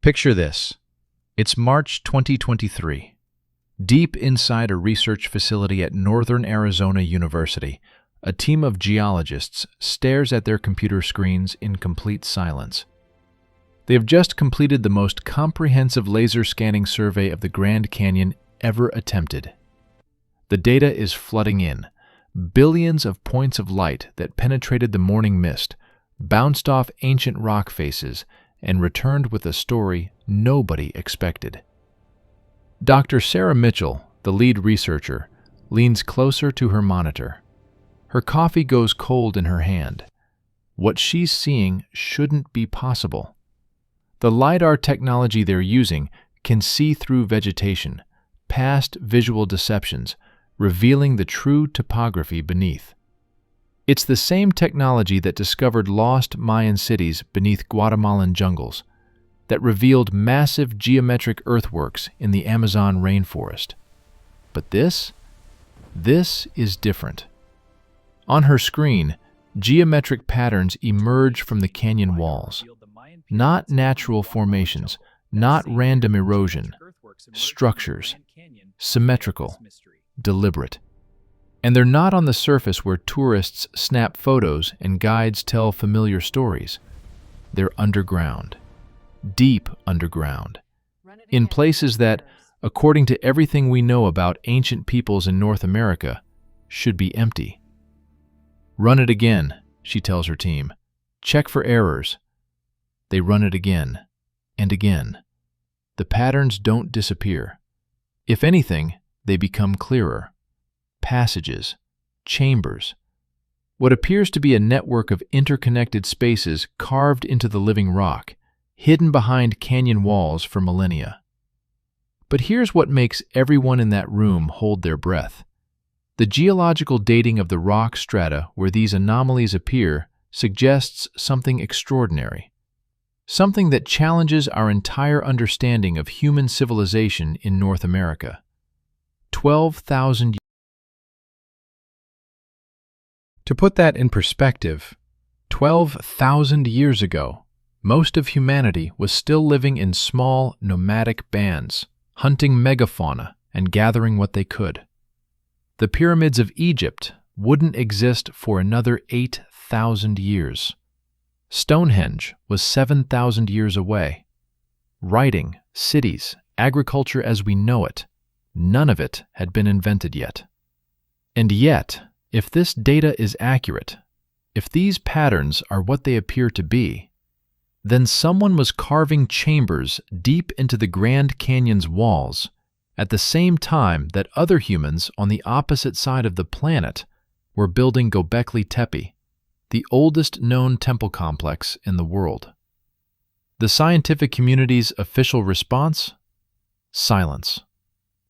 Picture this. It's March 2023. Deep inside a research facility at Northern Arizona University, a team of geologists stares at their computer screens in complete silence. They have just completed the most comprehensive laser scanning survey of the Grand Canyon ever attempted. The data is flooding in. Billions of points of light that penetrated the morning mist, bounced off ancient rock faces, and returned with a story nobody expected. Dr. Sarah Mitchell, the lead researcher, leans closer to her monitor. Her coffee goes cold in her hand. What she's seeing shouldn't be possible. The LiDAR technology they're using can see through vegetation, past visual deceptions, revealing the true topography beneath. It's the same technology that discovered lost Mayan cities beneath Guatemalan jungles, that revealed massive geometric earthworks in the Amazon rainforest. But this is different. On her screen, geometric patterns emerge from the canyon walls. Not natural formations, not random erosion. Structures, symmetrical, deliberate. And they're not on the surface where tourists snap photos and guides tell familiar stories. They're underground, deep underground, in places that, according to everything we know about ancient peoples in North America, should be empty. Run it again, she tells her team. Check for errors. They run it again and again. The patterns don't disappear. If anything, they become clearer. Passages, chambers, what appears to be a network of interconnected spaces carved into the living rock, hidden behind canyon walls for millennia. But here's what makes everyone in that room hold their breath. The geological dating of the rock strata where these anomalies appear suggests something extraordinary, something that challenges our entire understanding of human civilization in North America. 12,000 years. To put that in perspective, 12,000 years ago, most of humanity was still living in small, nomadic bands, hunting megafauna and gathering what they could. The pyramids of Egypt wouldn't exist for another 8,000 years. Stonehenge was 7,000 years away. Writing, cities, agriculture as we know it, none of it had been invented yet. And yet, if this data is accurate, if these patterns are what they appear to be, then someone was carving chambers deep into the Grand Canyon's walls at the same time that other humans on the opposite side of the planet were building Göbekli Tepe, the oldest known temple complex in the world. The scientific community's official response? Silence.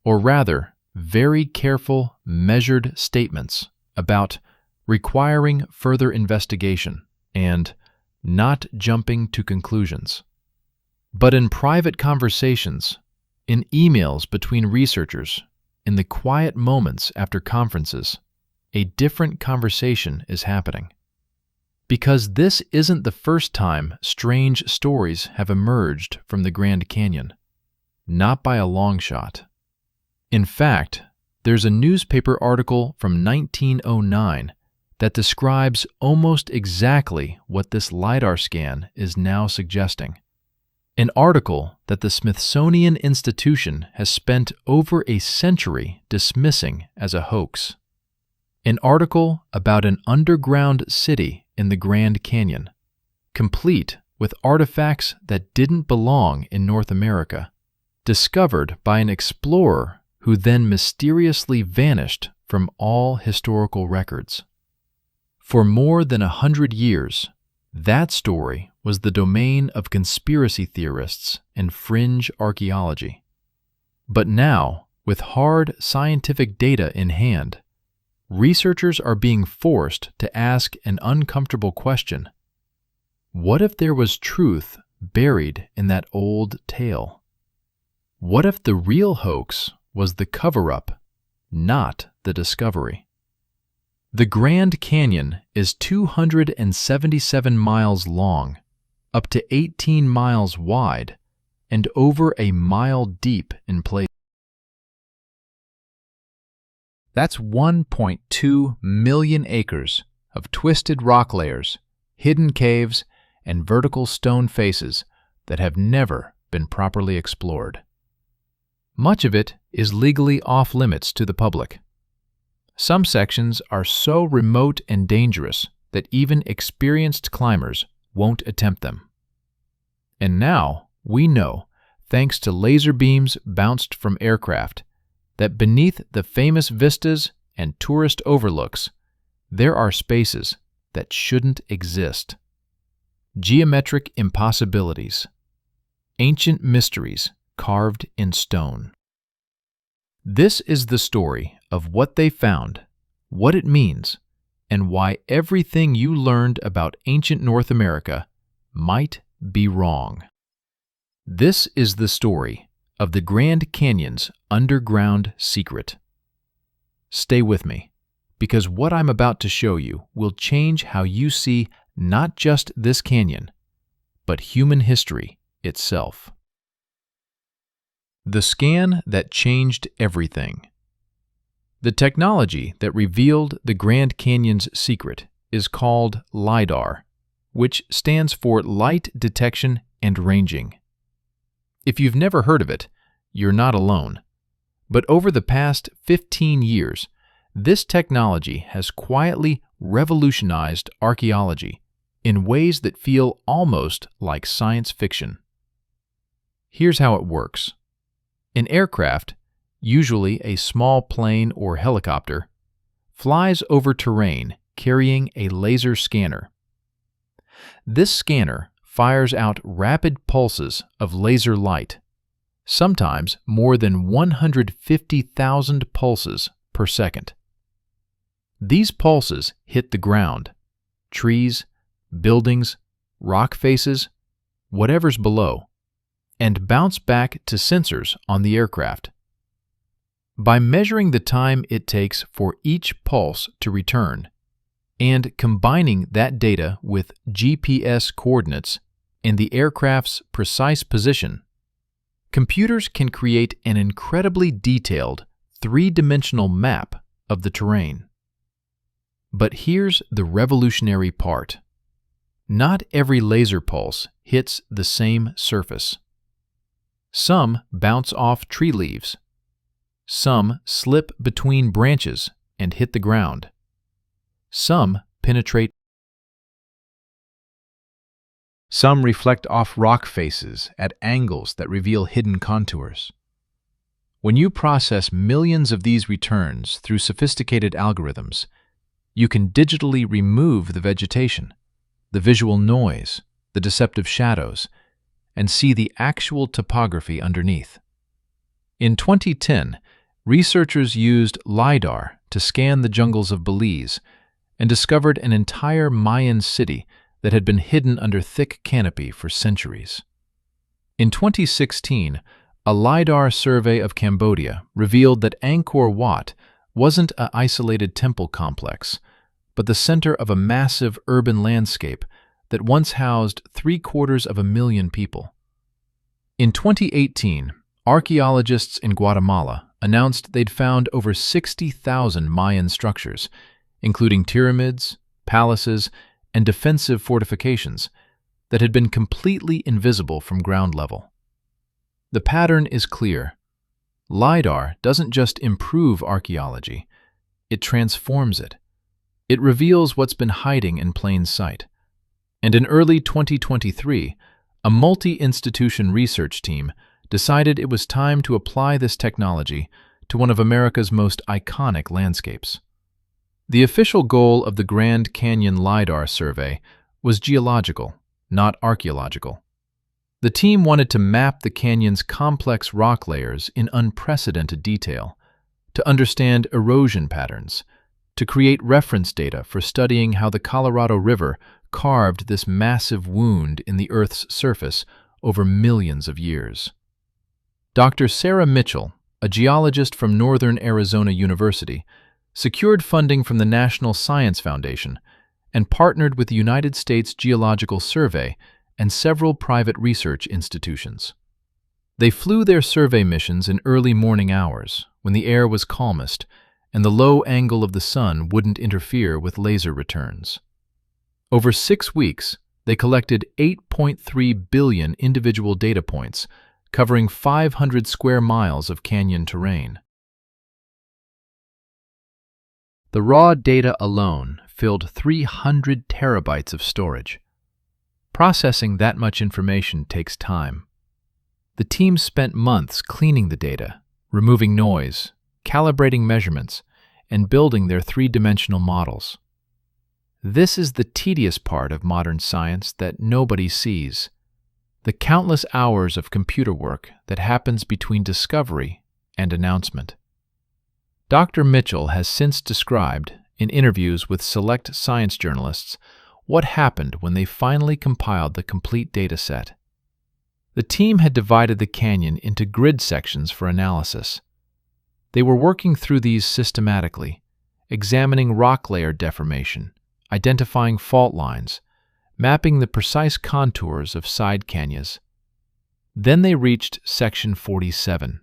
Or rather, very careful, measured statements about requiring further investigation and not jumping to conclusions. But in private conversations, in emails between researchers, in the quiet moments after conferences, a different conversation is happening. Because this isn't the first time strange stories have emerged from the Grand Canyon. Not by a long shot. In fact, there's a newspaper article from 1909 that describes almost exactly what this LiDAR scan is now suggesting. An article that the Smithsonian Institution has spent over a century dismissing as a hoax. An article about an underground city in the Grand Canyon, complete with artifacts that didn't belong in North America, discovered by an explorer who then mysteriously vanished from all historical records. For more than 100 years, that story was the domain of conspiracy theorists and fringe archaeology. But now, with hard scientific data in hand, researchers are being forced to ask an uncomfortable question. What if there was truth buried in that old tale? What if the real hoax was the cover-up, not the discovery? The Grand Canyon is 277 miles long, up to 18 miles wide, and over a mile deep in places. That's 1.2 million acres of twisted rock layers, hidden caves, and vertical stone faces that have never been properly explored. Much of it is legally off-limits to the public. Some sections are so remote and dangerous that even experienced climbers won't attempt them. And now we know, thanks to laser beams bounced from aircraft, that beneath the famous vistas and tourist overlooks, there are spaces that shouldn't exist. Geometric impossibilities, ancient mysteries carved in stone. This is the story of what they found, what it means, and why everything you learned about ancient North America might be wrong. This is the story of the Grand Canyon's underground secret. Stay with me, because what I'm about to show you will change how you see not just this canyon, but human history itself. The scan that changed everything. The technology that revealed the Grand Canyon's secret is called LiDAR, which stands for Light Detection and Ranging. If you've never heard of it, you're not alone. But over the past 15 years, this technology has quietly revolutionized archaeology in ways that feel almost like science fiction. Here's how it works. An aircraft, usually a small plane or helicopter, flies over terrain carrying a laser scanner. This scanner fires out rapid pulses of laser light, sometimes more than 150,000 pulses per second. These pulses hit the ground, trees, buildings, rock faces, whatever's below, and bounce back to sensors on the aircraft. By measuring the time it takes for each pulse to return, and combining that data with GPS coordinates and the aircraft's precise position, computers can create an incredibly detailed three-dimensional map of the terrain. But here's the revolutionary part. Not every laser pulse hits the same surface. Some bounce off tree leaves. Some slip between branches and hit the ground. Some penetrate. Some reflect off rock faces at angles that reveal hidden contours. When you process millions of these returns through sophisticated algorithms, you can digitally remove the vegetation, the visual noise, the deceptive shadows, and see the actual topography underneath. In 2010, researchers used LiDAR to scan the jungles of Belize and discovered an entire Mayan city that had been hidden under thick canopy for centuries. In 2016, a LiDAR survey of Cambodia revealed that Angkor Wat wasn't an isolated temple complex, but the center of a massive urban landscape that once housed 750,000 people. In 2018, archaeologists in Guatemala announced they'd found over 60,000 Mayan structures, including pyramids, palaces, and defensive fortifications that had been completely invisible from ground level. The pattern is clear. LiDAR doesn't just improve archaeology, it transforms it. It reveals what's been hiding in plain sight. And in early 2023, a multi-institution research team decided it was time to apply this technology to one of America's most iconic landscapes. The official goal of the Grand Canyon LiDAR survey was geological, not archaeological. The team wanted to map the canyon's complex rock layers in unprecedented detail, to understand erosion patterns, to create reference data for studying how the Colorado River carved this massive wound in the Earth's surface over millions of years. Dr. Sarah Mitchell, a geologist from Northern Arizona University, secured funding from the National Science Foundation and partnered with the United States Geological Survey and several private research institutions. They flew their survey missions in early morning hours, when the air was calmest and the low angle of the sun wouldn't interfere with laser returns. Over 6 weeks, they collected 8.3 billion individual data points, covering 500 square miles of canyon terrain. The raw data alone filled 300 terabytes of storage. Processing that much information takes time. The team spent months cleaning the data, removing noise, calibrating measurements, and building their three-dimensional models. This is the tedious part of modern science that nobody sees, the countless hours of computer work that happens between discovery and announcement. Dr. Mitchell has since described, in interviews with select science journalists, what happened when they finally compiled the complete data set. The team had divided the canyon into grid sections for analysis. They were working through these systematically, examining rock layer deformation, identifying fault lines, mapping the precise contours of side canyons. Then they reached Section 47.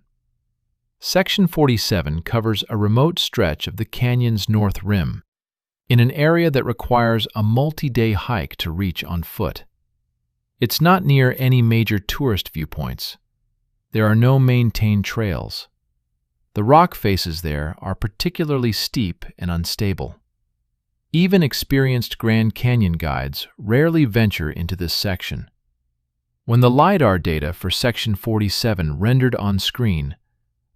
Section 47 covers a remote stretch of the canyon's north rim, in an area that requires a multi-day hike to reach on foot. It's not near any major tourist viewpoints. There are no maintained trails. The rock faces there are particularly steep and unstable. Even experienced Grand Canyon guides rarely venture into this section. When the LiDAR data for Section 47 rendered on screen,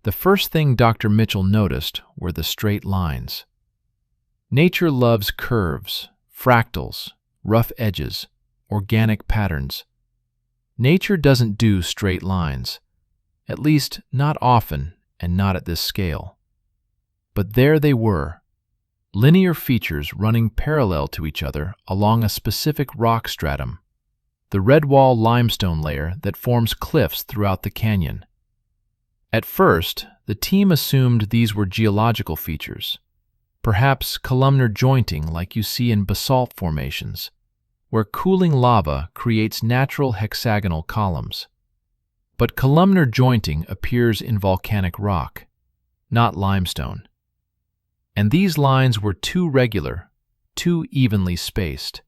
the first thing Dr. Mitchell noticed were the straight lines. Nature loves curves, fractals, rough edges, organic patterns. Nature doesn't do straight lines, at least not often and not at this scale. But there they were, linear features running parallel to each other along a specific rock stratum, the red wall limestone layer that forms cliffs throughout the canyon. At first, the team assumed these were geological features, perhaps columnar jointing like you see in basalt formations, where cooling lava creates natural hexagonal columns. But columnar jointing appears in volcanic rock, not limestone. And these lines were too regular, too evenly spaced.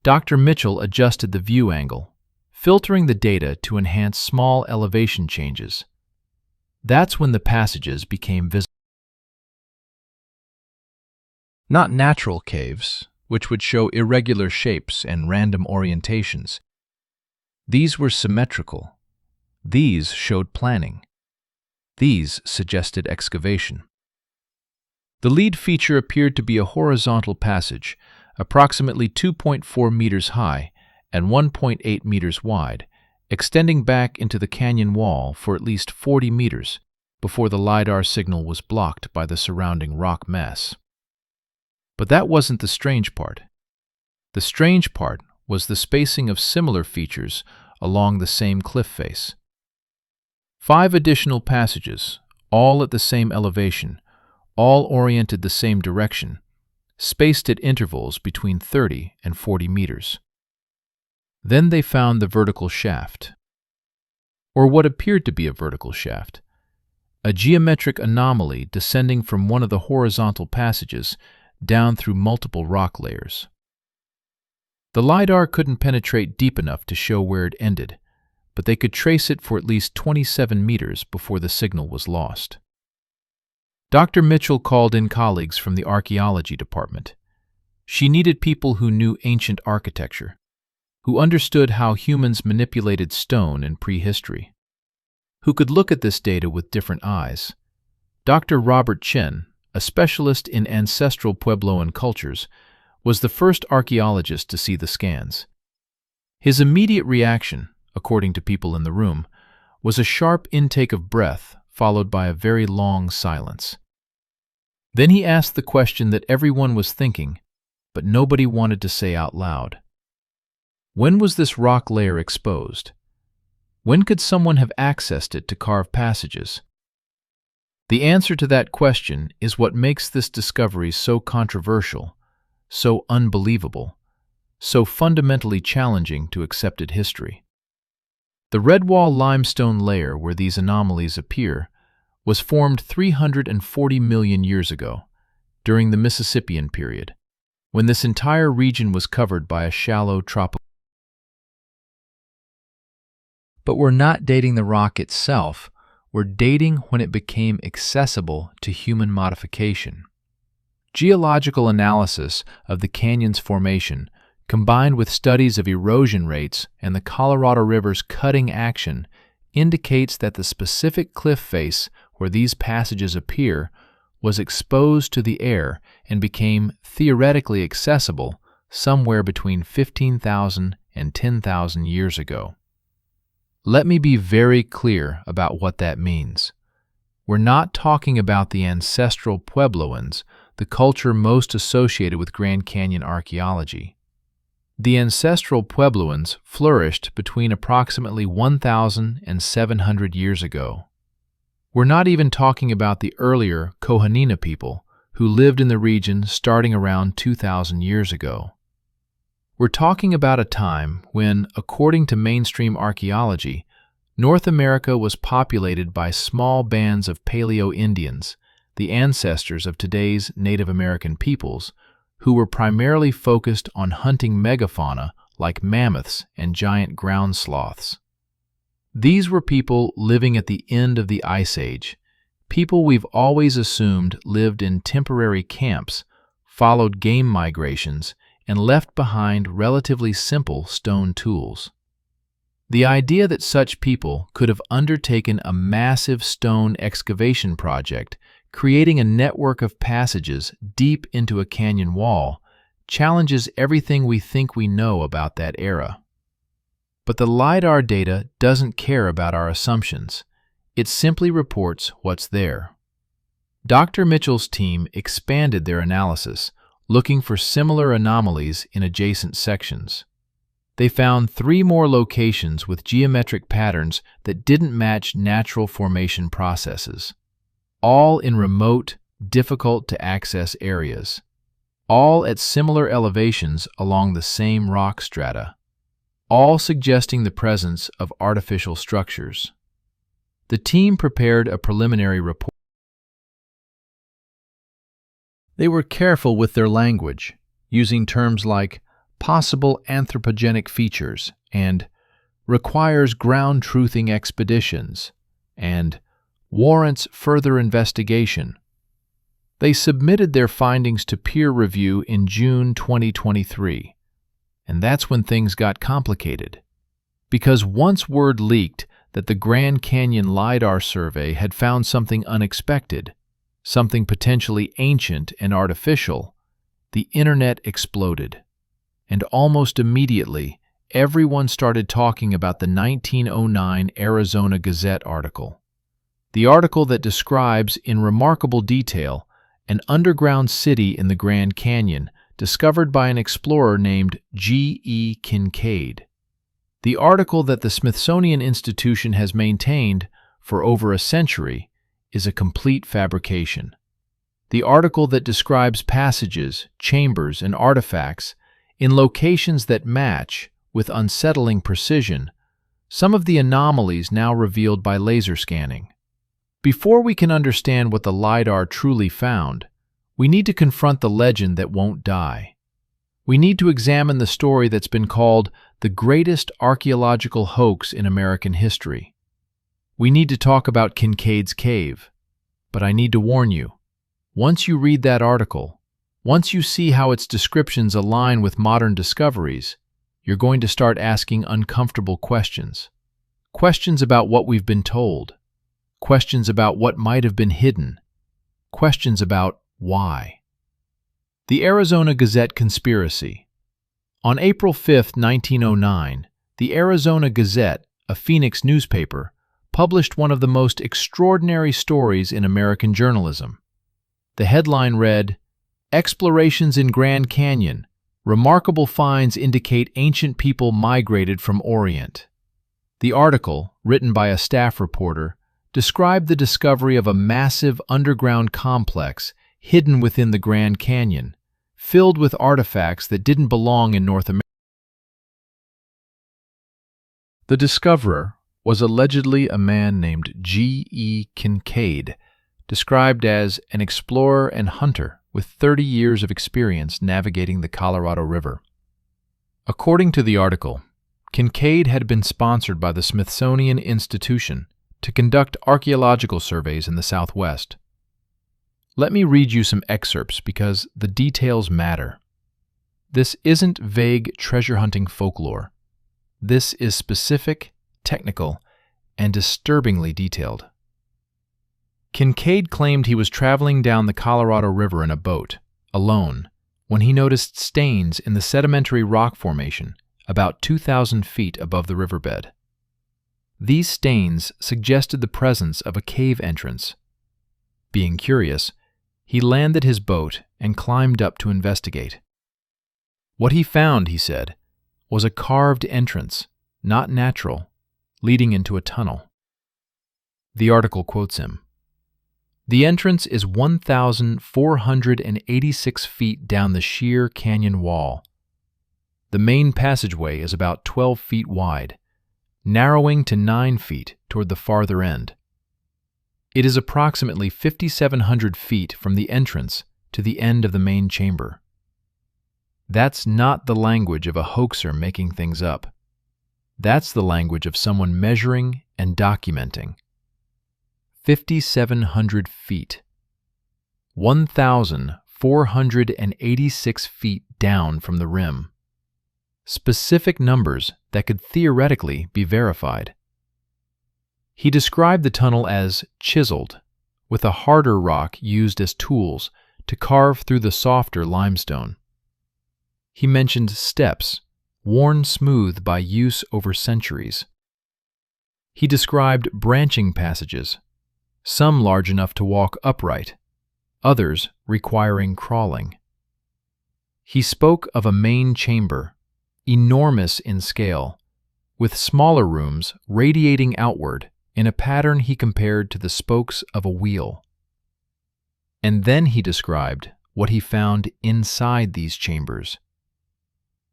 Dr. Mitchell adjusted the view angle, filtering the data to enhance small elevation changes. That's when the passages became visible. Not natural caves, which would show irregular shapes and random orientations. These were symmetrical. These showed planning. These suggested excavation. The lead feature appeared to be a horizontal passage, approximately 2.4 meters high and 1.8 meters wide, extending back into the canyon wall for at least 40 meters before the LiDAR signal was blocked by the surrounding rock mass. But that wasn't the strange part. The strange part was the spacing of similar features along the same cliff face. 5 additional passages, all at the same elevation, all oriented the same direction, spaced at intervals between 30 and 40 meters. Then they found the vertical shaft, or what appeared to be a vertical shaft, a geometric anomaly descending from one of the horizontal passages down through multiple rock layers. The LiDAR couldn't penetrate deep enough to show where it ended, but they could trace it for at least 27 meters before the signal was lost. Dr. Mitchell called in colleagues from the Archaeology department. She needed people who knew ancient architecture, who understood how humans manipulated stone in prehistory, who could look at this data with different eyes. Dr. Robert Chen, a specialist in ancestral Puebloan cultures, was the first archaeologist to see the scans. His immediate reaction, according to people in the room, was a sharp intake of breath followed by a very long silence. Then he asked the question that everyone was thinking, but nobody wanted to say out loud. When was this rock layer exposed? When could someone have accessed it to carve passages? The answer to that question is what makes this discovery so controversial, so unbelievable, so fundamentally challenging to accepted history. The Redwall limestone layer where these anomalies appear was formed 340 million years ago, during the Mississippian period, when this entire region was covered by a shallow tropical. But we're not dating the rock itself, we're dating when it became accessible to human modification. Geological analysis of the canyon's formation, combined with studies of erosion rates and the Colorado River's cutting action, indicates that the specific cliff face where these passages appear was exposed to the air and became theoretically accessible somewhere between 15,000 and 10,000 years ago. Let me be very clear about what that means. We're not talking about the ancestral Puebloans, the culture most associated with Grand Canyon archaeology. The ancestral Puebloans flourished between approximately 1,000 and 700 years ago. We're not even talking about the earlier Kohanina people who lived in the region starting around 2,000 years ago. We're talking about a time when, according to mainstream archaeology, North America was populated by small bands of Paleo-Indians, the ancestors of today's Native American peoples, who were primarily focused on hunting megafauna like mammoths and giant ground sloths. These were people living at the end of the Ice Age, people we've always assumed lived in temporary camps, followed game migrations, and left behind relatively simple stone tools. The idea that such people could have undertaken a massive stone excavation project, creating a network of passages deep into a canyon wall, challenges everything we think we know about that era. But the LiDAR data doesn't care about our assumptions. It simply reports what's there. Dr. Mitchell's team expanded their analysis, looking for similar anomalies in adjacent sections. They found 3 more locations with geometric patterns that didn't match natural formation processes, all in remote, difficult-to-access areas, all at similar elevations along the same rock strata, all suggesting the presence of artificial structures. The team prepared a preliminary report. They were careful with their language, using terms like possible anthropogenic features and requires ground-truthing expeditions and warrants further investigation. They submitted their findings to peer review in June 2023, and that's when things got complicated. Because once word leaked that the Grand Canyon LiDAR survey had found something unexpected, something potentially ancient and artificial, the internet exploded. And almost immediately, everyone started talking about the 1909 Arizona Gazette article. The article that describes, in remarkable detail, an underground city in the Grand Canyon discovered by an explorer named G.E. Kincaid. The article that the Smithsonian Institution has maintained for over a century is a complete fabrication. The article that describes passages, chambers, and artifacts in locations that match, with unsettling precision, some of the anomalies now revealed by laser scanning. Before we can understand what the LiDAR truly found, we need to confront the legend that won't die. We need to examine the story that's been called the greatest archaeological hoax in American history. We need to talk about Kincaid's Cave. But I need to warn you, once you read that article, once you see how its descriptions align with modern discoveries, you're going to start asking uncomfortable questions. Questions about what we've been told. Questions about what might have been hidden. Questions about why. The Arizona Gazette Conspiracy. On April 5, 1909, the Arizona Gazette, a Phoenix newspaper, published one of the most extraordinary stories in American journalism. The headline read, "Explorations in Grand Canyon. Remarkable finds indicate ancient people migrated from Orient." The article, written by a staff reporter, described the discovery of a massive underground complex hidden within the Grand Canyon, filled with artifacts that didn't belong in North America. The discoverer, was allegedly a man named G.E. Kincaid, described as an explorer and hunter with 30 years of experience navigating the Colorado River. According to the article, Kincaid had been sponsored by the Smithsonian Institution to conduct archaeological surveys in the Southwest. Let me read you some excerpts because the details matter. This isn't vague treasure hunting folklore. This is specific, technical, and disturbingly detailed. Kincaid claimed he was traveling down the Colorado River in a boat, alone, when he noticed stains in the sedimentary rock formation about 2,000 feet above the riverbed. These stains suggested the presence of a cave entrance. Being curious, he landed his boat and climbed up to investigate. What he found, he said, was a carved entrance, not natural, leading into a tunnel. The article quotes him. The entrance is 1,486 feet down the sheer canyon wall. The main passageway is about 12 feet wide, narrowing to 9 feet toward the farther end. It is approximately 5,700 feet from the entrance to the end of the main chamber. That's not the language of a hoaxer making things up. That's the language of someone measuring and documenting. 5,700 feet. 1,486 feet down from the rim. Specific numbers that could theoretically be verified. He described the tunnel as chiseled, with a harder rock used as tools to carve through the softer limestone. He mentioned steps, worn smooth by use over centuries. He described branching passages, some large enough to walk upright, others requiring crawling. He spoke of a main chamber, enormous in scale, with smaller rooms radiating outward in a pattern he compared to the spokes of a wheel. And then he described what he found inside these chambers.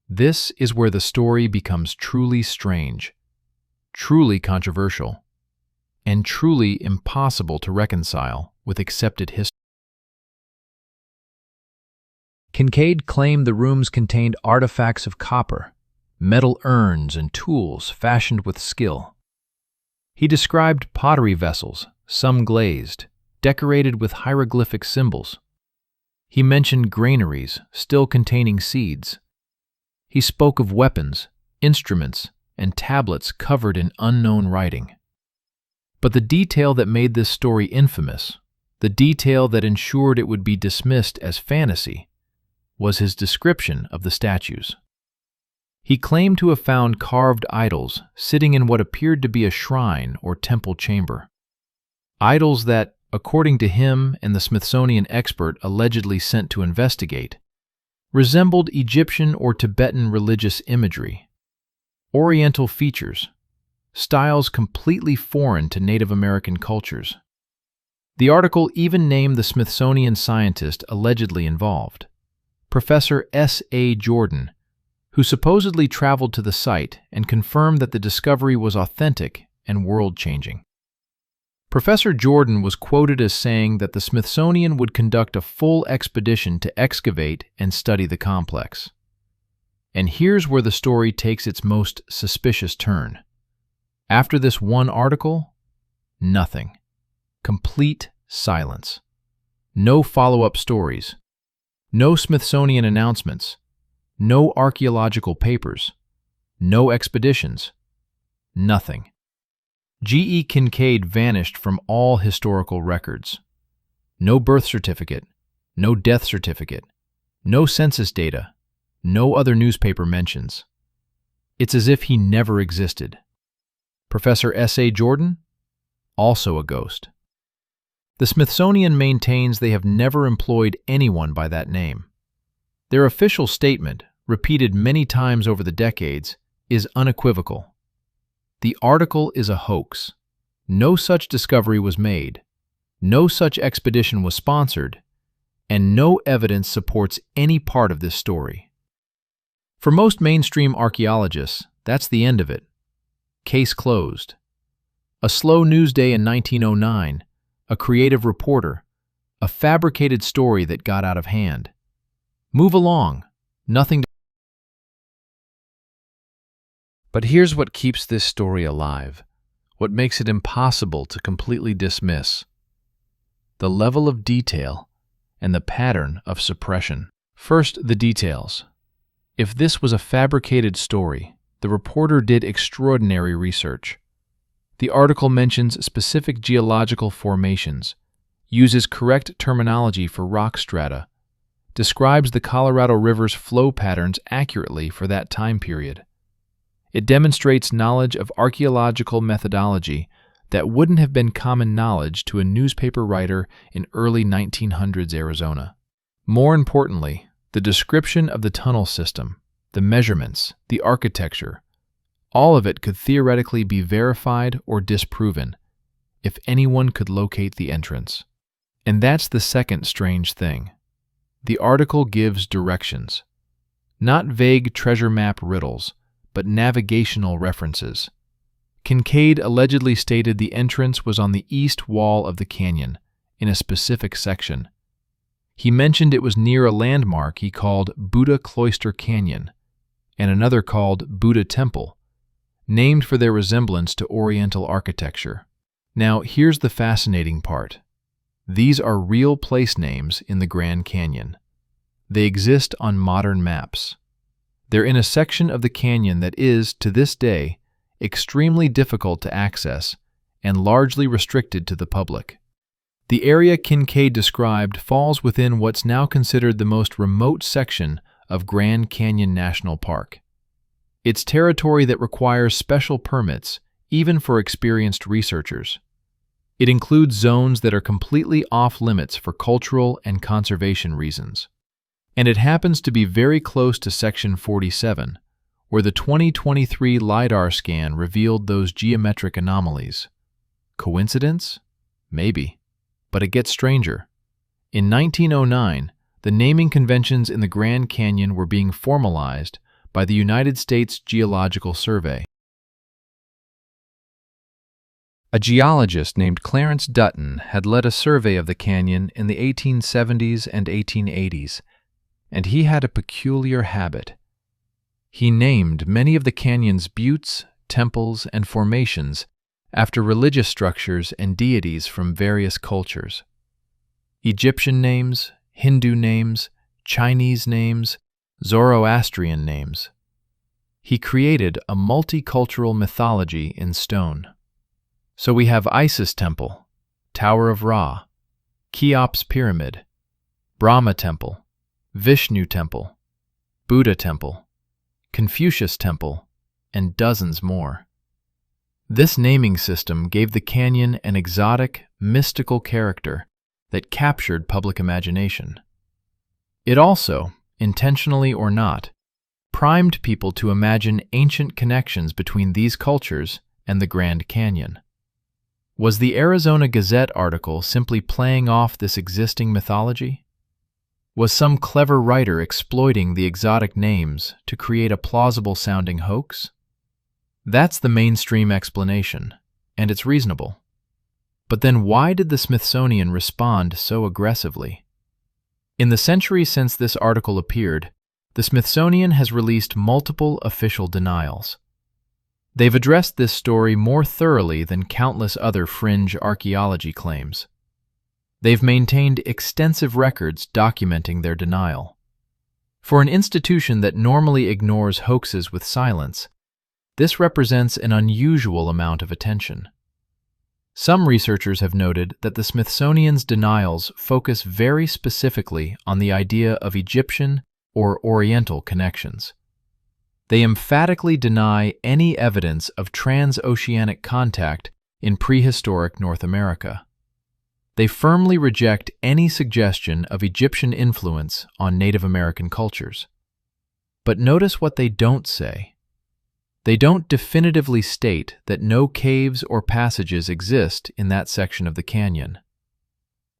This is where the story becomes truly strange, truly controversial, and truly impossible to reconcile with accepted history. Kincaid claimed the rooms contained artifacts of copper, metal urns, and tools fashioned with skill. He described pottery vessels, some glazed, decorated with hieroglyphic symbols. He mentioned granaries still containing seeds. He spoke of weapons, instruments, and tablets covered in unknown writing. But the detail that made this story infamous, the detail that ensured it would be dismissed as fantasy, was his description of the statues. He claimed to have found carved idols sitting in what appeared to be a shrine or temple chamber. Idols that, according to him and the Smithsonian expert allegedly sent to investigate, resembled Egyptian or Tibetan religious imagery, Oriental features, styles completely foreign to Native American cultures. The article even named the Smithsonian scientist allegedly involved, Professor S.A. Jordan, who supposedly traveled to the site and confirmed that the discovery was authentic and world-changing. Professor Jordan was quoted as saying that the Smithsonian would conduct a full expedition to excavate and study the complex. And here's where the story takes its most suspicious turn. After this one article, nothing. Complete silence. No follow-up stories. No Smithsonian announcements. No archaeological papers. No expeditions. Nothing. G.E. Kincaid vanished from all historical records. No birth certificate. No death certificate. No census data. No other newspaper mentions. It's as if he never existed. Professor S.A. Jordan? Also a ghost. The Smithsonian maintains they have never employed anyone by that name. Their official statement, repeated many times over the decades, is unequivocal. The article is a hoax. No such discovery was made. No such expedition was sponsored, and no evidence supports any part of this story. For most mainstream archaeologists, that's the end of it. Case closed. A slow news day in 1909, a creative reporter, a fabricated story that got out of hand. Move along, nothing. But here's what keeps this story alive, what makes it impossible to completely dismiss: the level of detail and the pattern of suppression. First, the details. If this was a fabricated story, the reporter did extraordinary research. The article mentions specific geological formations, uses correct terminology for rock strata, describes the Colorado River's flow patterns accurately for that time period. It demonstrates knowledge of archaeological methodology that wouldn't have been common knowledge to a newspaper writer in early 1900s Arizona. More importantly, the description of the tunnel system, the measurements, the architecture, all of it could theoretically be verified or disproven if anyone could locate the entrance. And that's the second strange thing. The article gives directions. Not vague treasure map riddles, but navigational references. Kincaid allegedly stated the entrance was on the east wall of the canyon, in a specific section. He mentioned it was near a landmark he called Buddha Cloister Canyon, and another called Buddha Temple, named for their resemblance to Oriental architecture. Now, here's the fascinating part. These are real place names in the Grand Canyon. They exist on modern maps. They're in a section of the canyon that is, to this day, extremely difficult to access and largely restricted to the public. The area Kincaid described falls within what's now considered the most remote section of Grand Canyon National Park. It's territory that requires special permits, even for experienced researchers. It includes zones that are completely off-limits for cultural and conservation reasons. And it happens to be very close to Section 47, where the 2023 LiDAR scan revealed those geometric anomalies. Coincidence? Maybe. But it gets stranger. In 1909, the naming conventions in the Grand Canyon were being formalized by the United States Geological Survey. A geologist named Clarence Dutton had led a survey of the canyon in the 1870s and 1880s, and he had a peculiar habit. He named many of the canyon's buttes, temples, and formations after religious structures and deities from various cultures. Egyptian names, Hindu names, Chinese names, Zoroastrian names. He created a multicultural mythology in stone. So we have Isis Temple, Tower of Ra, Cheops Pyramid, Brahma Temple, Vishnu Temple, Buddha Temple, Confucius Temple, and dozens more. This naming system gave the canyon an exotic, mystical character that captured public imagination. It also, intentionally or not, primed people to imagine ancient connections between these cultures and the Grand Canyon. Was the Arizona Gazette article simply playing off this existing mythology? Was some clever writer exploiting the exotic names to create a plausible-sounding hoax? That's the mainstream explanation, and it's reasonable. But then why did the Smithsonian respond so aggressively? In the century since this article appeared, the Smithsonian has released multiple official denials. They've addressed this story more thoroughly than countless other fringe archaeology claims. They've maintained extensive records documenting their denial. For an institution that normally ignores hoaxes with silence, this represents an unusual amount of attention. Some researchers have noted that the Smithsonian's denials focus very specifically on the idea of Egyptian or Oriental connections. They emphatically deny any evidence of transoceanic contact in prehistoric North America. They firmly reject any suggestion of Egyptian influence on Native American cultures. But notice what they don't say. They don't definitively state that no caves or passages exist in that section of the canyon.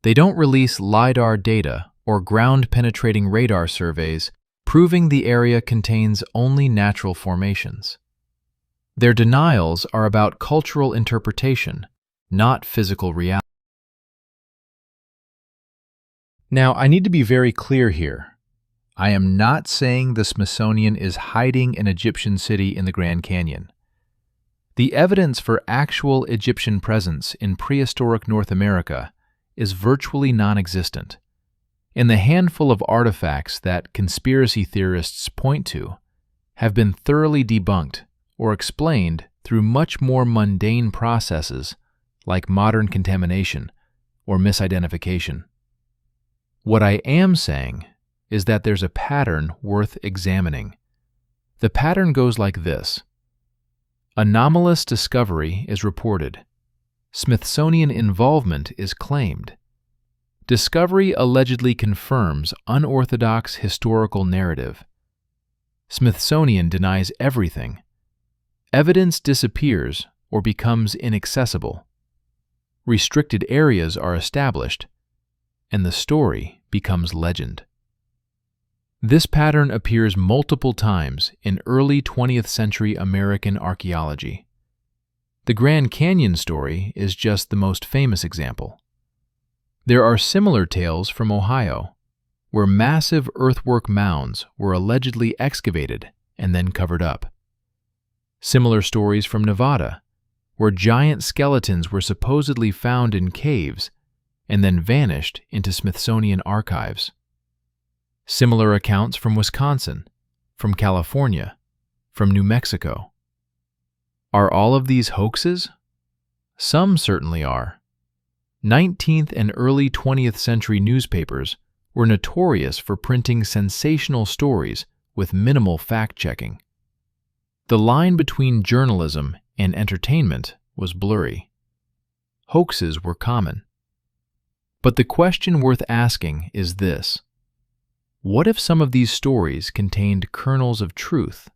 They don't release LiDAR data or ground-penetrating radar surveys proving the area contains only natural formations. Their denials are about cultural interpretation, not physical reality. Now, I need to be very clear here. I am not saying the Smithsonian is hiding an Egyptian city in the Grand Canyon. The evidence for actual Egyptian presence in prehistoric North America is virtually non-existent, and the handful of artifacts that conspiracy theorists point to have been thoroughly debunked or explained through much more mundane processes like modern contamination or misidentification. What I am saying is that there's a pattern worth examining. The pattern goes like this. Anomalous discovery is reported. Smithsonian involvement is claimed. Discovery allegedly confirms unorthodox historical narrative. Smithsonian denies everything. Evidence disappears or becomes inaccessible. Restricted areas are established, and the story becomes legend. This pattern appears multiple times in early 20th century American archaeology. The Grand Canyon story is just the most famous example. There are similar tales from Ohio, where massive earthwork mounds were allegedly excavated and then covered up. Similar stories from Nevada, where giant skeletons were supposedly found in caves and then vanished into Smithsonian archives. Similar accounts from Wisconsin, from California, from New Mexico. Are all of these hoaxes? Some certainly are. 19th and early 20th century newspapers were notorious for printing sensational stories with minimal fact-checking. The line between journalism and entertainment was blurry. Hoaxes were common. But the question worth asking is this. What if some of these stories contained kernels of truth?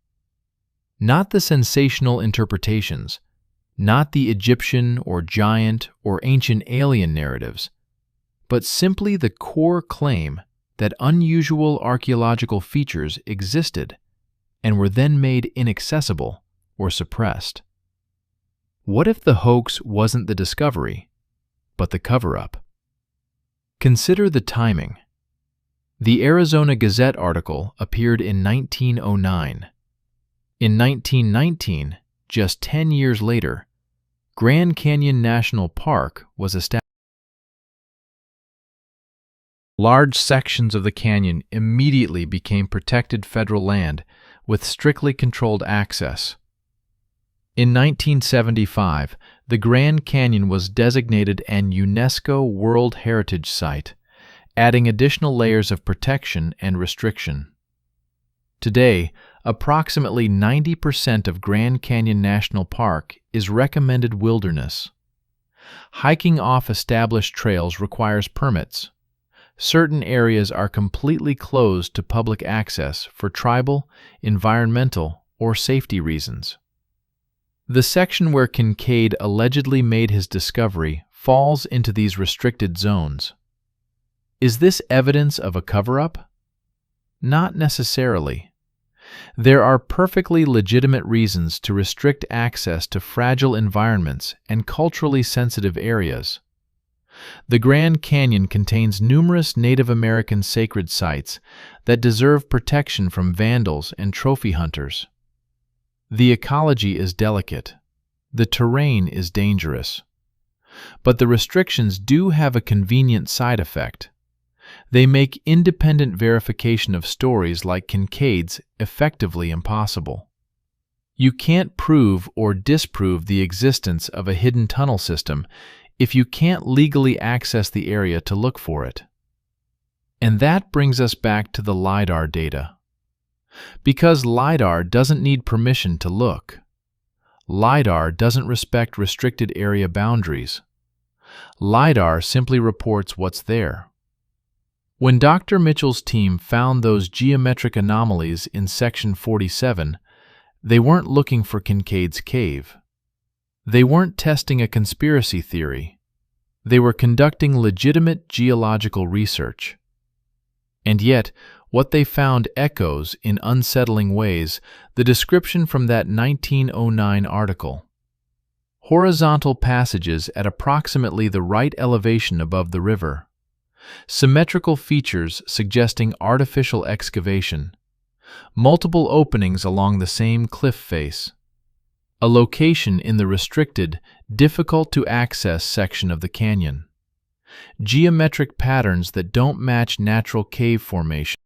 Not the sensational interpretations, not the Egyptian or giant or ancient alien narratives, but simply the core claim that unusual archaeological features existed and were then made inaccessible or suppressed. What if the hoax wasn't the discovery, but the cover-up? Consider the timing. The Arizona Gazette article appeared in 1909. In 1919, just 10 years later, Grand Canyon National Park was established. Large sections of the canyon immediately became protected federal land with strictly controlled access. In 1975, the Grand Canyon was designated an UNESCO World Heritage Site, adding additional layers of protection and restriction. Today, approximately 90% of Grand Canyon National Park is recommended wilderness. Hiking off established trails requires permits. Certain areas are completely closed to public access for tribal, environmental, or safety reasons. The section where Kincaid allegedly made his discovery falls into these restricted zones. Is this evidence of a cover-up? Not necessarily. There are perfectly legitimate reasons to restrict access to fragile environments and culturally sensitive areas. The Grand Canyon contains numerous Native American sacred sites that deserve protection from vandals and trophy hunters. The ecology is delicate. The terrain is dangerous. But the restrictions do have a convenient side effect. They make independent verification of stories like Kincaid's effectively impossible. You can't prove or disprove the existence of a hidden tunnel system if you can't legally access the area to look for it. And that brings us back to the LiDAR data. Because LiDAR doesn't need permission to look. LiDAR doesn't respect restricted area boundaries. LiDAR simply reports what's there. When Dr. Mitchell's team found those geometric anomalies in Section 47, they weren't looking for Kincaid's cave. They weren't testing a conspiracy theory. They were conducting legitimate geological research. And yet, What they found echoes, in unsettling ways, the description from that 1909 article. Horizontal passages at approximately the right elevation above the river. Symmetrical features suggesting artificial excavation. Multiple openings along the same cliff face. A location in the restricted, difficult-to-access section of the canyon. Geometric patterns that don't match natural cave formation.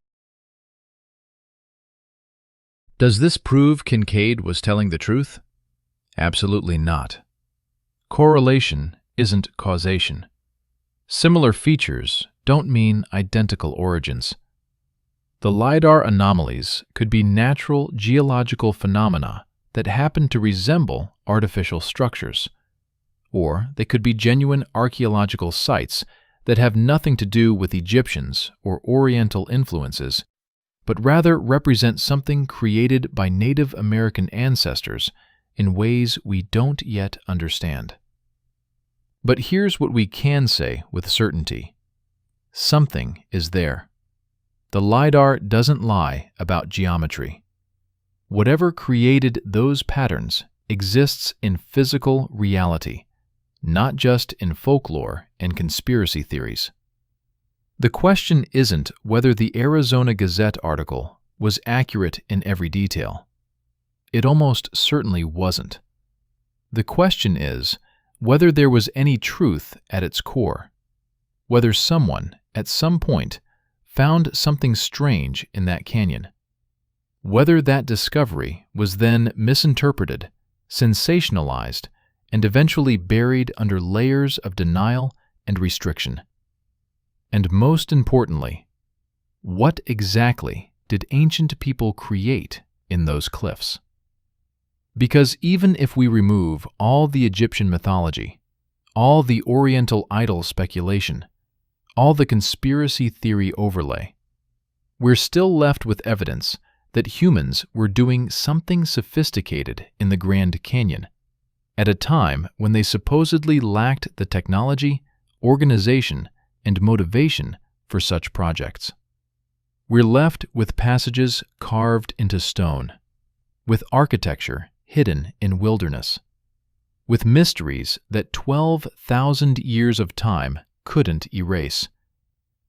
Does this prove Kincaid was telling the truth? Absolutely not. Correlation isn't causation. Similar features don't mean identical origins. The LiDAR anomalies could be natural geological phenomena that happen to resemble artificial structures, or they could be genuine archaeological sites that have nothing to do with Egyptians or Oriental influences, but rather represent something created by Native American ancestors in ways we don't yet understand. But here's what we can say with certainty. Something is there. The LiDAR doesn't lie about geometry. Whatever created those patterns exists in physical reality, not just in folklore and conspiracy theories. The question isn't whether the Arizona Gazette article was accurate in every detail. It almost certainly wasn't. The question is whether there was any truth at its core, whether someone, at some point, found something strange in that canyon, whether that discovery was then misinterpreted, sensationalized, and eventually buried under layers of denial and restriction. And most importantly, what exactly did ancient people create in those cliffs? Because even if we remove all the Egyptian mythology, all the Oriental idol speculation, all the conspiracy theory overlay, we're still left with evidence that humans were doing something sophisticated in the Grand Canyon at a time when they supposedly lacked the technology, organization, and motivation for such projects. We're left with passages carved into stone, with architecture hidden in wilderness, with mysteries that 12,000 years of time couldn't erase,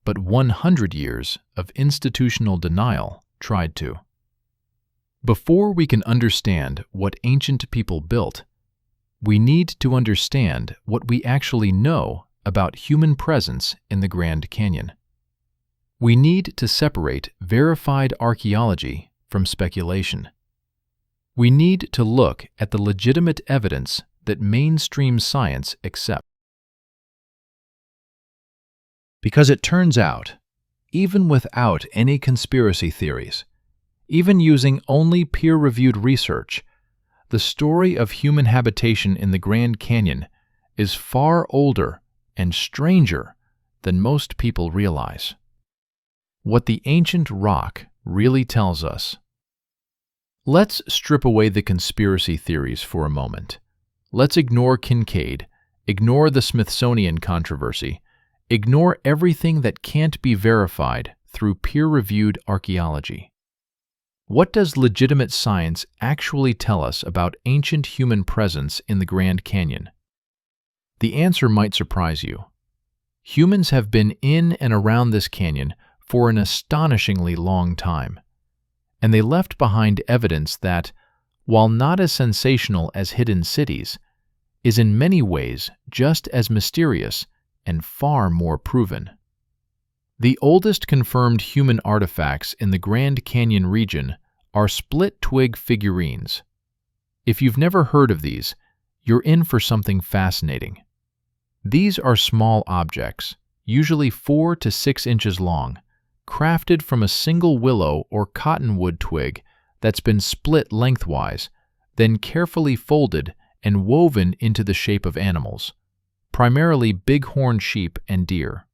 but 100 years of institutional denial tried to. Before we can understand what ancient people built, we need to understand what we actually know about human presence in the Grand Canyon. We need to separate verified archaeology from speculation. We need to look at the legitimate evidence that mainstream science accepts. Because it turns out, even without any conspiracy theories, even using only peer-reviewed research, the story of human habitation in the Grand Canyon is far older and stranger than most people realize. What the ancient rock really tells us. Let's strip away the conspiracy theories for a moment. Let's ignore Kincaid, ignore the Smithsonian controversy, ignore everything that can't be verified through peer-reviewed archaeology. What does legitimate science actually tell us about ancient human presence in the Grand Canyon? The answer might surprise you. Humans have been in and around this canyon for an astonishingly long time, and they left behind evidence that, while not as sensational as hidden cities, is in many ways just as mysterious and far more proven. The oldest confirmed human artifacts in the Grand Canyon region are split-twig figurines. If you've never heard of these, you're in for something fascinating. These are small objects, usually 4 to 6 inches long, crafted from a single willow or cottonwood twig that's been split lengthwise, then carefully folded and woven into the shape of animals, primarily bighorn sheep and deer.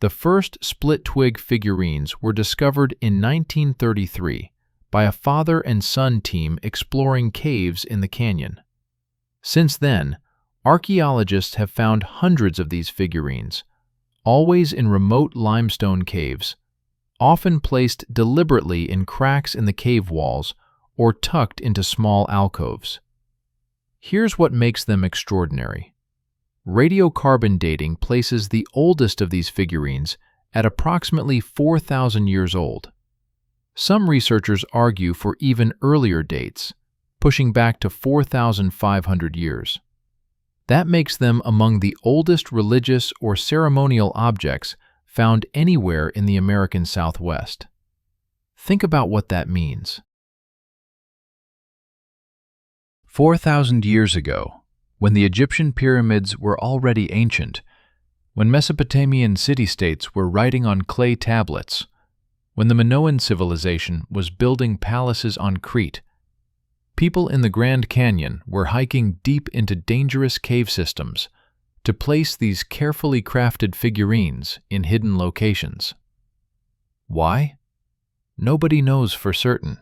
The first split-twig figurines were discovered in 1933 by a father and son team exploring caves in the canyon. Since then, archaeologists have found hundreds of these figurines, always in remote limestone caves, often placed deliberately in cracks in the cave walls or tucked into small alcoves. Here's what makes them extraordinary. Radiocarbon dating places the oldest of these figurines at approximately 4,000 years old. Some researchers argue for even earlier dates, pushing back to 4,500 years. That makes them among the oldest religious or ceremonial objects found anywhere in the American Southwest. Think about what that means. 4,000 years ago, when the Egyptian pyramids were already ancient, when Mesopotamian city-states were writing on clay tablets, when the Minoan civilization was building palaces on Crete, people in the Grand Canyon were hiking deep into dangerous cave systems to place these carefully crafted figurines in hidden locations. Why? Nobody knows for certain.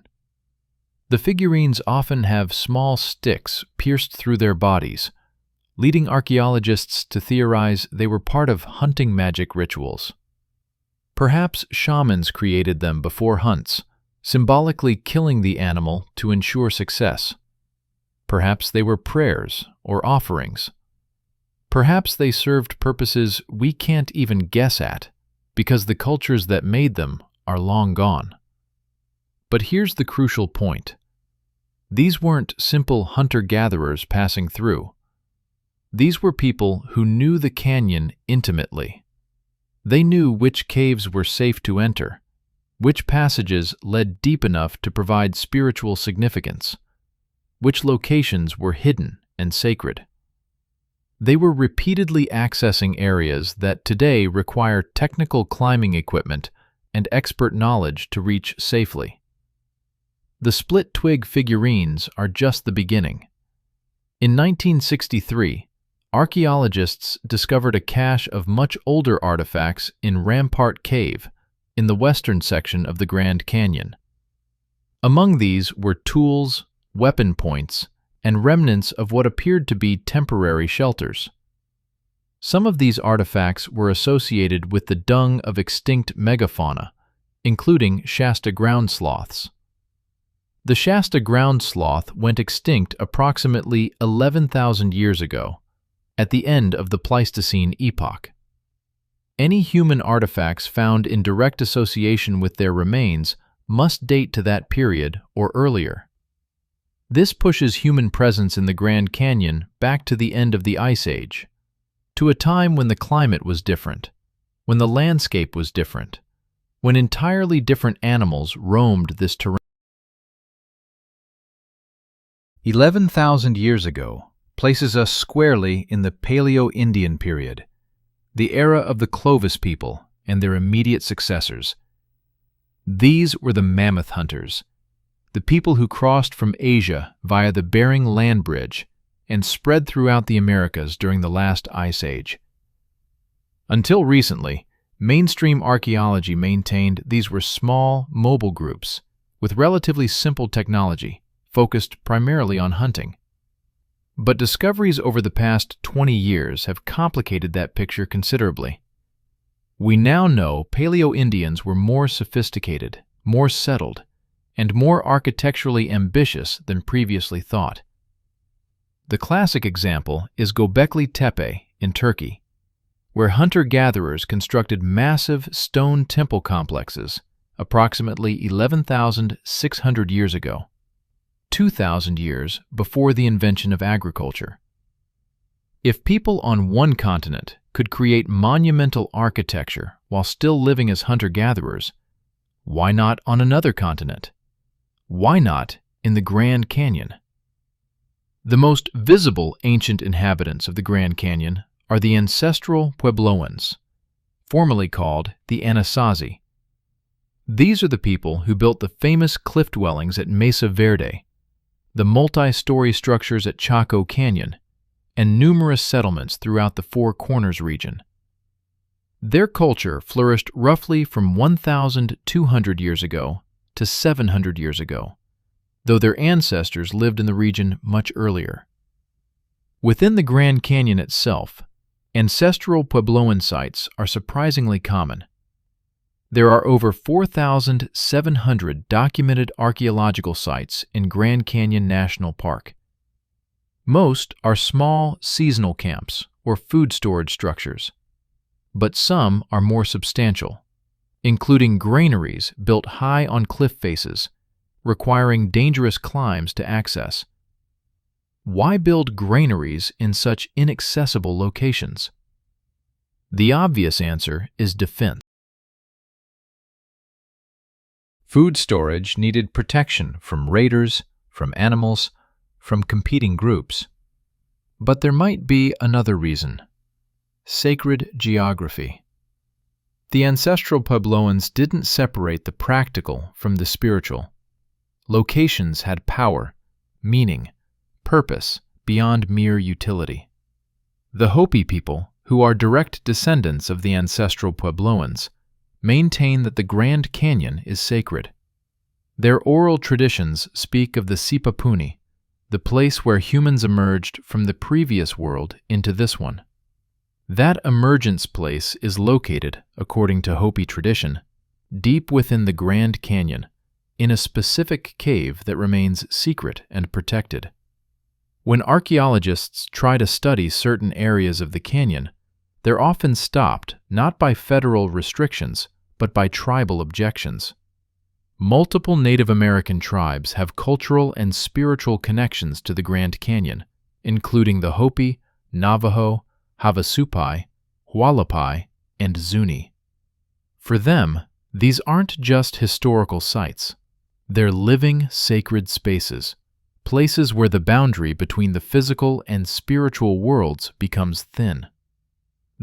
The figurines often have small sticks pierced through their bodies, leading archaeologists to theorize they were part of hunting magic rituals. Perhaps shamans created them before hunts, symbolically killing the animal to ensure success. Perhaps they were prayers or offerings. Perhaps they served purposes we can't even guess at, because the cultures that made them are long gone. But here's the crucial point. These weren't simple hunter-gatherers passing through. These were people who knew the canyon intimately. They knew which caves were safe to enter, which passages led deep enough to provide spiritual significance, which locations were hidden and sacred. They were repeatedly accessing areas that today require technical climbing equipment and expert knowledge to reach safely. The split-twig figurines are just the beginning. In 1963, archaeologists discovered a cache of much older artifacts in Rampart Cave in the western section of the Grand Canyon. Among these were tools, weapon points, and remnants of what appeared to be temporary shelters. Some of these artifacts were associated with the dung of extinct megafauna, including Shasta ground sloths. The Shasta ground sloth went extinct approximately 11,000 years ago, at the end of the Pleistocene epoch. Any human artifacts found in direct association with their remains must date to that period or earlier. This pushes human presence in the Grand Canyon back to the end of the Ice Age, to a time when the climate was different, when the landscape was different, when entirely different animals roamed this terrain. 11,000 years ago places us squarely in the Paleo-Indian period, the era of the Clovis people and their immediate successors. These were the mammoth hunters, the people who crossed from Asia via the Bering Land Bridge and spread throughout the Americas during the last Ice Age. Until recently, mainstream archaeology maintained these were small, mobile groups with relatively simple technology, focused primarily on hunting. But discoveries over the past 20 years have complicated that picture considerably. We now know Paleo-Indians were more sophisticated, more settled, and more architecturally ambitious than previously thought. The classic example is Göbekli Tepe in Turkey, where hunter-gatherers constructed massive stone temple complexes approximately 11,600 years ago. 2,000 years before the invention of agriculture. If people on one continent could create monumental architecture while still living as hunter-gatherers, why not on another continent? Why not in the Grand Canyon? The most visible ancient inhabitants of the Grand Canyon are the ancestral Puebloans, formerly called the Anasazi. These are the people who built the famous cliff dwellings at Mesa Verde, the multi-story structures at Chaco Canyon, and numerous settlements throughout the Four Corners region. Their culture flourished roughly from 1,200 years ago to 700 years ago, though their ancestors lived in the region much earlier. Within the Grand Canyon itself, ancestral Puebloan sites are surprisingly common. There are over 4,700 documented archaeological sites in Grand Canyon National Park. Most are small, seasonal camps or food storage structures, but some are more substantial, including granaries built high on cliff faces, requiring dangerous climbs to access. Why build granaries in such inaccessible locations? The obvious answer is defense. Food storage needed protection from raiders, from animals, from competing groups. But there might be another reason: sacred geography. The ancestral Puebloans didn't separate the practical from the spiritual. Locations had power, meaning, purpose beyond mere utility. The Hopi people, who are direct descendants of the ancestral Puebloans, maintain that the Grand Canyon is sacred. Their oral traditions speak of the Sipapuni, the place where humans emerged from the previous world into this one. That emergence place is located, according to Hopi tradition, deep within the Grand Canyon, in a specific cave that remains secret and protected. When archaeologists try to study certain areas of the canyon, they're often stopped not by federal restrictions, but by tribal objections. Multiple Native American tribes have cultural and spiritual connections to the Grand Canyon, including the Hopi, Navajo, Havasupai, Hualapai, and Zuni. For them, these aren't just historical sites. They're living, sacred spaces, places where the boundary between the physical and spiritual worlds becomes thin.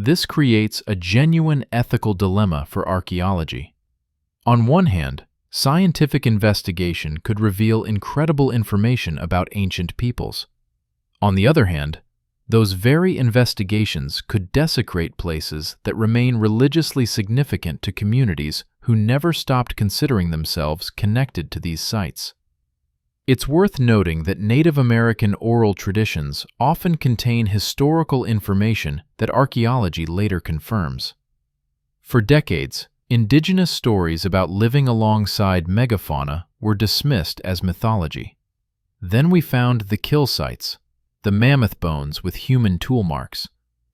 This creates a genuine ethical dilemma for archaeology. On one hand, scientific investigation could reveal incredible information about ancient peoples. On the other hand, those very investigations could desecrate places that remain religiously significant to communities who never stopped considering themselves connected to these sites. It's worth noting that Native American oral traditions often contain historical information that archaeology later confirms. For decades, indigenous stories about living alongside megafauna were dismissed as mythology. Then we found the kill sites, the mammoth bones with human tool marks,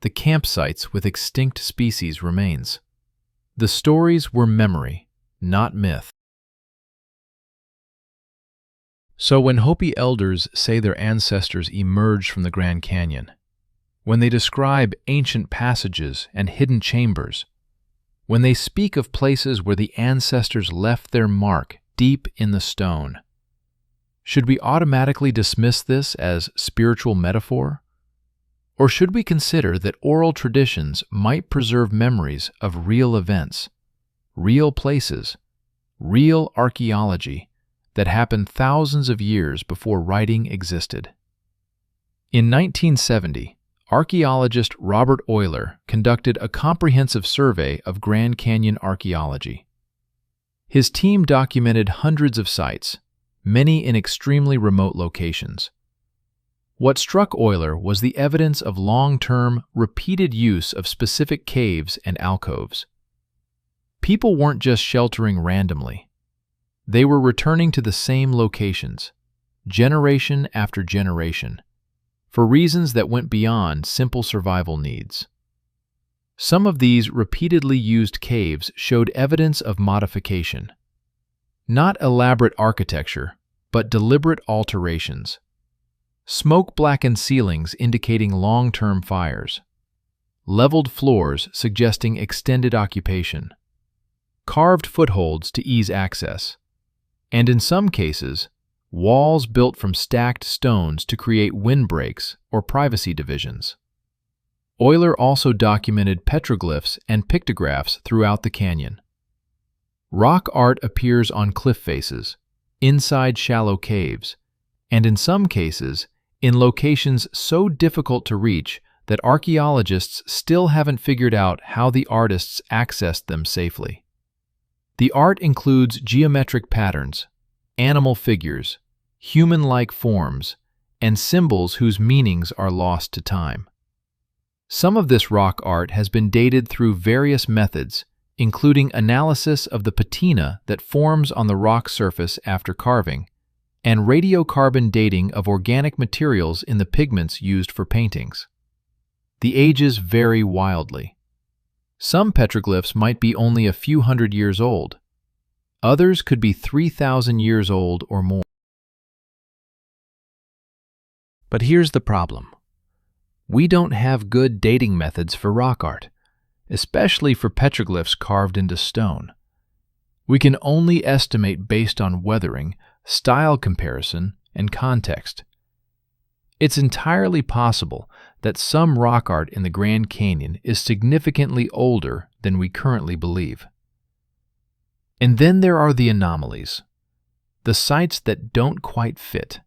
the campsites with extinct species remains. The stories were memory, not myth. So when Hopi elders say their ancestors emerged from the Grand Canyon, when they describe ancient passages and hidden chambers, when they speak of places where the ancestors left their mark deep in the stone, should we automatically dismiss this as spiritual metaphor? Or should we consider that oral traditions might preserve memories of real events, real places, real archaeology that happened thousands of years before writing existed? In 1970, archaeologist Robert Euler conducted a comprehensive survey of Grand Canyon archaeology. His team documented hundreds of sites, many in extremely remote locations. What struck Euler was the evidence of long-term, repeated use of specific caves and alcoves. People weren't just sheltering randomly. They were returning to the same locations, generation after generation, for reasons that went beyond simple survival needs. Some of these repeatedly used caves showed evidence of modification. Not elaborate architecture, but deliberate alterations. Smoke-blackened ceilings indicating long-term fires. Leveled floors suggesting extended occupation. Carved footholds to ease access. And in some cases, walls built from stacked stones to create windbreaks or privacy divisions. Euler also documented petroglyphs and pictographs throughout the canyon. Rock art appears on cliff faces, inside shallow caves, and in some cases, in locations so difficult to reach that archaeologists still haven't figured out how the artists accessed them safely. The art includes geometric patterns, animal figures, human-like forms, and symbols whose meanings are lost to time. Some of this rock art has been dated through various methods, including analysis of the patina that forms on the rock surface after carving, and radiocarbon dating of organic materials in the pigments used for paintings. The ages vary wildly. Some petroglyphs might be only a few hundred years old. Others could be 3,000 years old or more. But here's the problem. We don't have good dating methods for rock art, especially for petroglyphs carved into stone. We can only estimate based on weathering, style comparison, and context. It's entirely possible that some rock art in the Grand Canyon is significantly older than we currently believe. And then there are the anomalies, the sites that don't quite fit,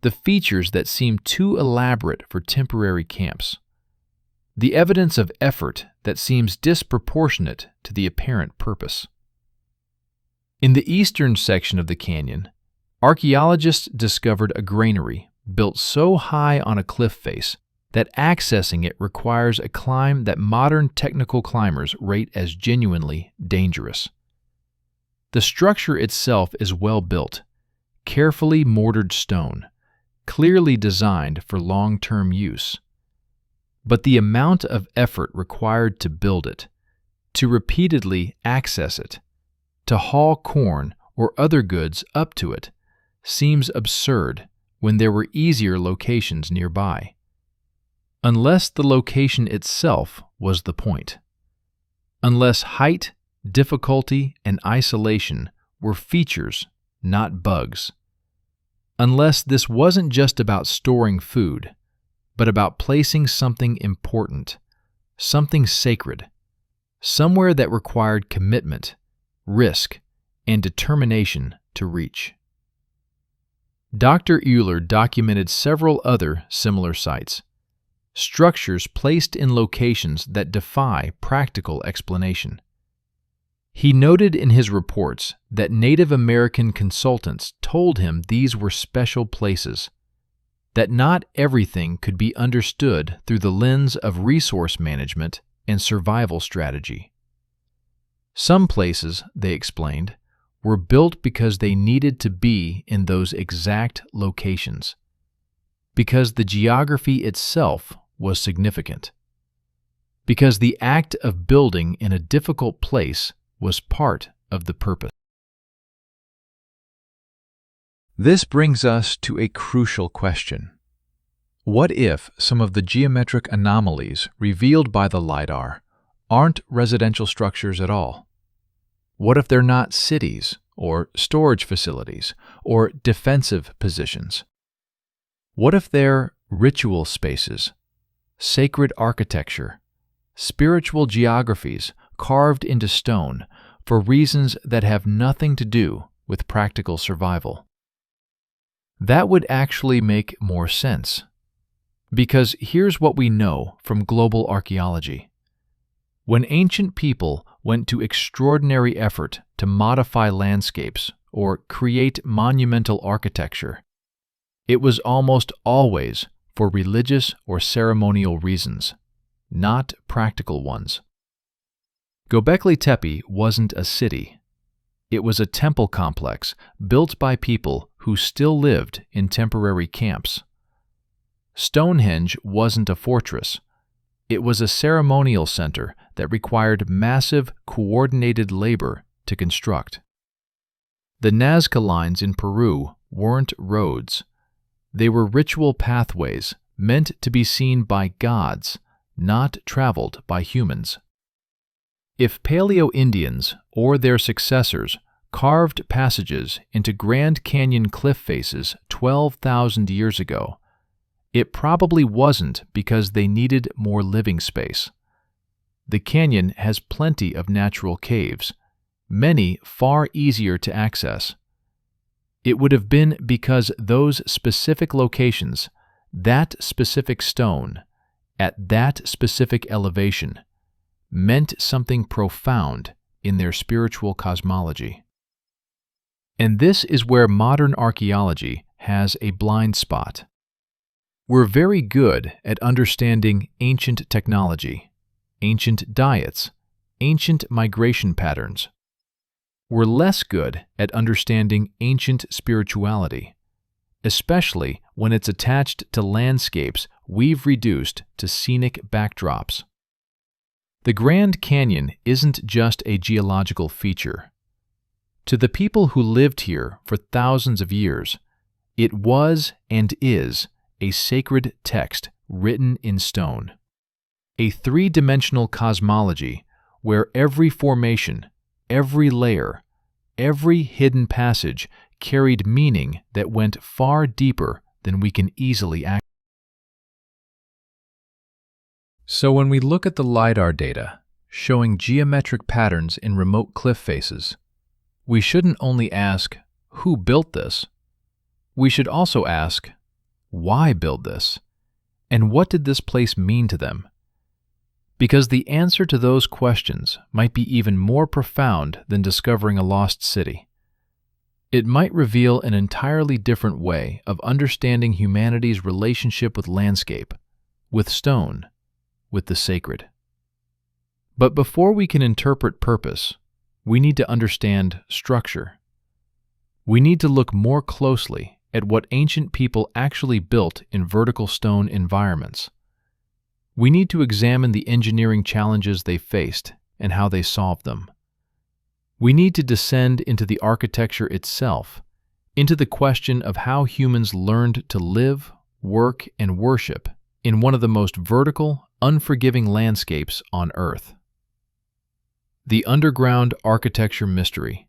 the features that seem too elaborate for temporary camps, the evidence of effort that seems disproportionate to the apparent purpose. In the eastern section of the canyon, archaeologists discovered a granary built so high on a cliff face that accessing it requires a climb that modern technical climbers rate as genuinely dangerous. The structure itself is well built, carefully mortared stone, clearly designed for long-term use. But the amount of effort required to build it, to repeatedly access it, to haul corn or other goods up to it, seems absurd when there were easier locations nearby. Unless the location itself was the point. Unless height, difficulty, and isolation were features, not bugs. Unless this wasn't just about storing food, but about placing something important, something sacred, somewhere that required commitment, risk, and determination to reach. Dr. Euler documented several other similar sites, structures placed in locations that defy practical explanation. He noted in his reports that Native American consultants told him these were special places, that not everything could be understood through the lens of resource management and survival strategy. Some places, they explained, were built because they needed to be in those exact locations, because the geography itself was significant, because the act of building in a difficult place was part of the purpose. This brings us to a crucial question. What if some of the geometric anomalies revealed by the LiDAR aren't residential structures at all? What if they're not cities, or storage facilities, or defensive positions? What if they're ritual spaces, sacred architecture, spiritual geographies carved into stone for reasons that have nothing to do with practical survival? That would actually make more sense. Because here's what we know from global archaeology. When ancient people went to extraordinary effort to modify landscapes or create monumental architecture, it was almost always for religious or ceremonial reasons, not practical ones. Göbekli Tepe wasn't a city. It was a temple complex built by people who still lived in temporary camps. Stonehenge wasn't a fortress. It was a ceremonial center that required massive, coordinated labor to construct. The Nazca lines in Peru weren't roads. They were ritual pathways meant to be seen by gods, not traveled by humans. If Paleo-Indians or their successors carved passages into Grand Canyon cliff faces 12,000 years ago, it probably wasn't because they needed more living space. The canyon has plenty of natural caves, many far easier to access. It would have been because those specific locations, that specific stone, at that specific elevation, meant something profound in their spiritual cosmology. And this is where modern archaeology has a blind spot. We're very good at understanding ancient technology, ancient diets, ancient migration patterns. We're less good at understanding ancient spirituality, especially when it's attached to landscapes we've reduced to scenic backdrops. The Grand Canyon isn't just a geological feature. To the people who lived here for thousands of years, it was and is a sacred text written in stone. A three-dimensional cosmology where every formation, every layer, every hidden passage carried meaning that went far deeper than we can easily access. So when we look at the LiDAR data showing geometric patterns in remote cliff faces, we shouldn't only ask, who built this? We should also ask, why build this? And what did this place mean to them? Because the answer to those questions might be even more profound than discovering a lost city. It might reveal an entirely different way of understanding humanity's relationship with landscape, with stone, with the sacred. But before we can interpret purpose, we need to understand structure. We need to look more closely at what ancient people actually built in vertical stone environments. We need to examine the engineering challenges they faced and how they solved them. We need to descend into the architecture itself, into the question of how humans learned to live, work, and worship in one of the most vertical, unforgiving landscapes on Earth. The underground architecture mystery.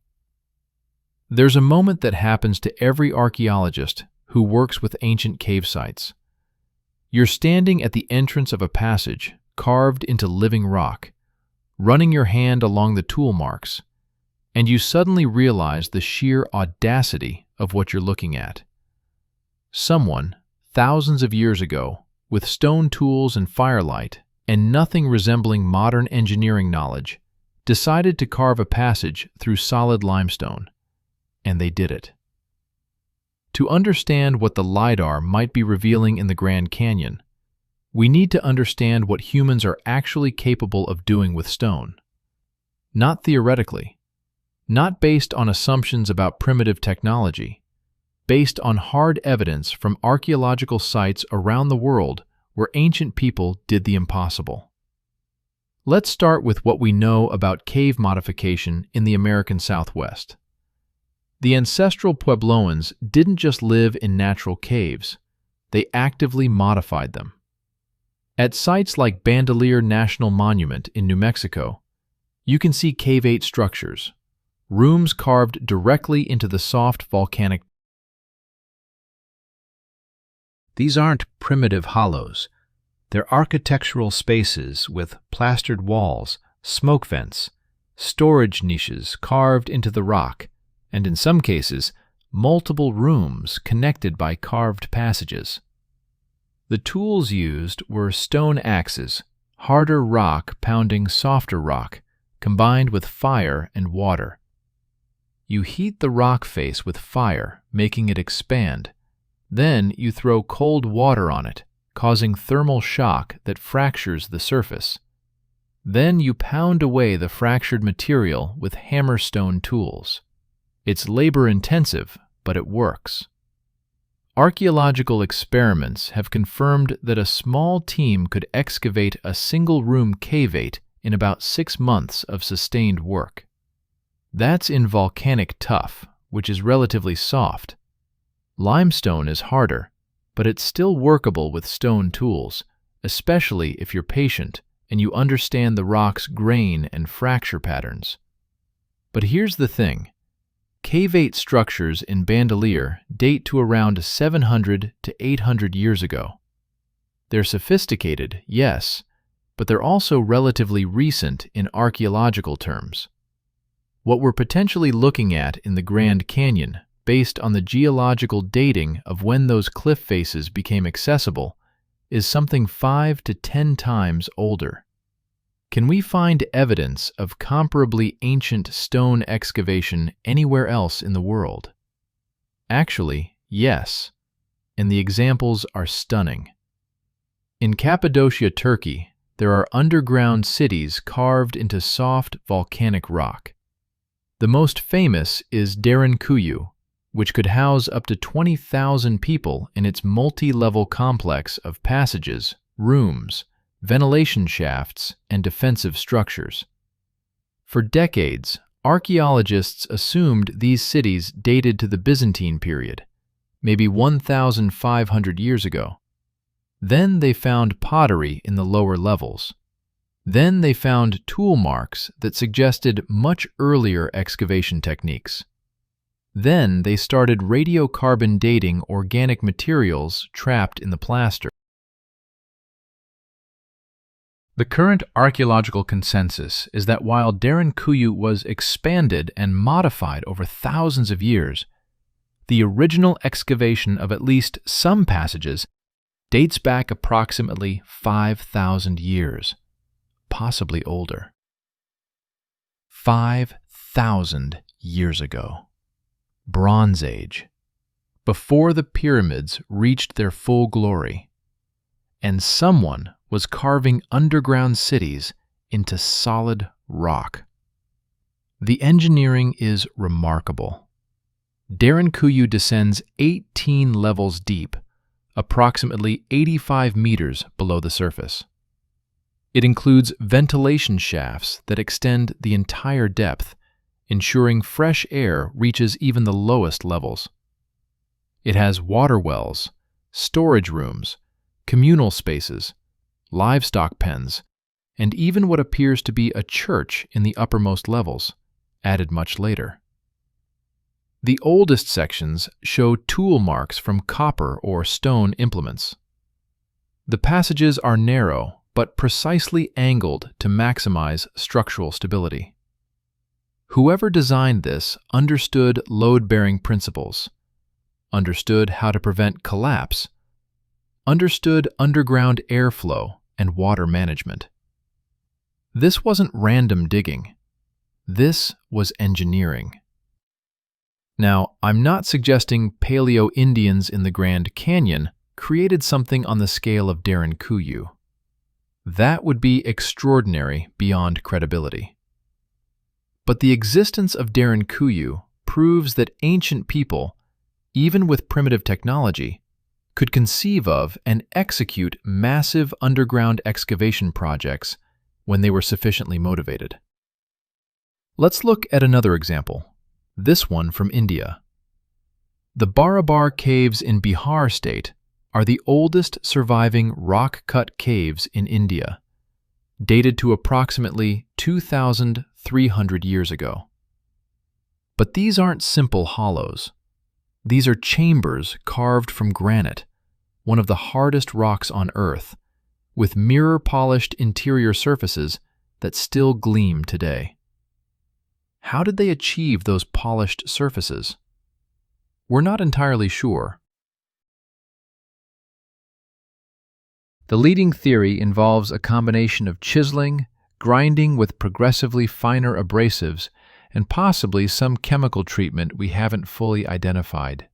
There's a moment that happens to every archaeologist who works with ancient cave sites. You're standing at the entrance of a passage carved into living rock, running your hand along the tool marks, and you suddenly realize the sheer audacity of what you're looking at. Someone, thousands of years ago, with stone tools and firelight, and nothing resembling modern engineering knowledge, decided to carve a passage through solid limestone. And they did it. To understand what the LiDAR might be revealing in the Grand Canyon, we need to understand what humans are actually capable of doing with stone. Not theoretically, not based on assumptions about primitive technology, based on hard evidence from archaeological sites around the world where ancient people did the impossible. Let's start with what we know about cave modification in the American Southwest. The ancestral Puebloans didn't just live in natural caves, they actively modified them. At sites like Bandelier National Monument in New Mexico, you can see cavate structures, rooms carved directly into the soft volcanic. These aren't primitive hollows. They're architectural spaces with plastered walls, smoke vents, storage niches carved into the rock, and in some cases, multiple rooms connected by carved passages. The tools used were stone axes, harder rock pounding softer rock, combined with fire and water. You heat the rock face with fire, making it expand. Then you throw cold water on it, causing thermal shock that fractures the surface. Then you pound away the fractured material with hammerstone tools. It's labor-intensive, but it works. Archaeological experiments have confirmed that a small team could excavate a single-room cavate in about 6 months of sustained work. That's in volcanic tuff, which is relatively soft. Limestone is harder, but it's still workable with stone tools, especially if you're patient and you understand the rock's grain and fracture patterns. But here's the thing. Cavate structures in Bandelier date to around 700 to 800 years ago. They're sophisticated, yes, but they're also relatively recent in archaeological terms. What we're potentially looking at in the Grand Canyon, based on the geological dating of when those cliff faces became accessible, is something 5 to 10 times older. Can we find evidence of comparably ancient stone excavation anywhere else in the world? Actually, yes, and the examples are stunning. In Cappadocia, Turkey, there are underground cities carved into soft volcanic rock. The most famous is Derinkuyu, which could house up to 20,000 people in its multi-level complex of passages, rooms, ventilation shafts, and defensive structures. For decades, archaeologists assumed these cities dated to the Byzantine period, maybe 1,500 years ago. Then they found pottery in the lower levels. Then they found tool marks that suggested much earlier excavation techniques. Then they started radiocarbon dating organic materials trapped in the plaster. The current archaeological consensus is that while Derinkuyu was expanded and modified over thousands of years, the original excavation of at least some passages dates back approximately 5,000 years, possibly older. 5,000 years ago. Bronze Age, before the pyramids reached their full glory, and someone was carving underground cities into solid rock. The engineering is remarkable. Derinkuyu descends 18 levels deep, approximately 85 meters below the surface. It includes ventilation shafts that extend the entire depth, ensuring fresh air reaches even the lowest levels. It has water wells, storage rooms, communal spaces, livestock pens, and even what appears to be a church in the uppermost levels, added much later. The oldest sections show tool marks from copper or stone implements. The passages are narrow but precisely angled to maximize structural stability. Whoever designed this understood load-bearing principles, understood how to prevent collapse, understood underground airflow and water management. This wasn't random digging. This was engineering. Now, I'm not suggesting Paleo-Indians in the Grand Canyon created something on the scale of Derinkuyu. That would be extraordinary beyond credibility. But the existence of Derinkuyu proves that ancient people, even with primitive technology, could conceive of and execute massive underground excavation projects when they were sufficiently motivated. Let's look at another example, this one from India. The Barabar caves in Bihar state are the oldest surviving rock-cut caves in India, dated to approximately 2,300 years ago. But these aren't simple hollows. These are chambers carved from granite, one of the hardest rocks on Earth, with mirror-polished interior surfaces that still gleam today. How did they achieve those polished surfaces? We're not entirely sure. The leading theory involves a combination of chiseling, grinding with progressively finer abrasives, and possibly some chemical treatment we haven't fully identified.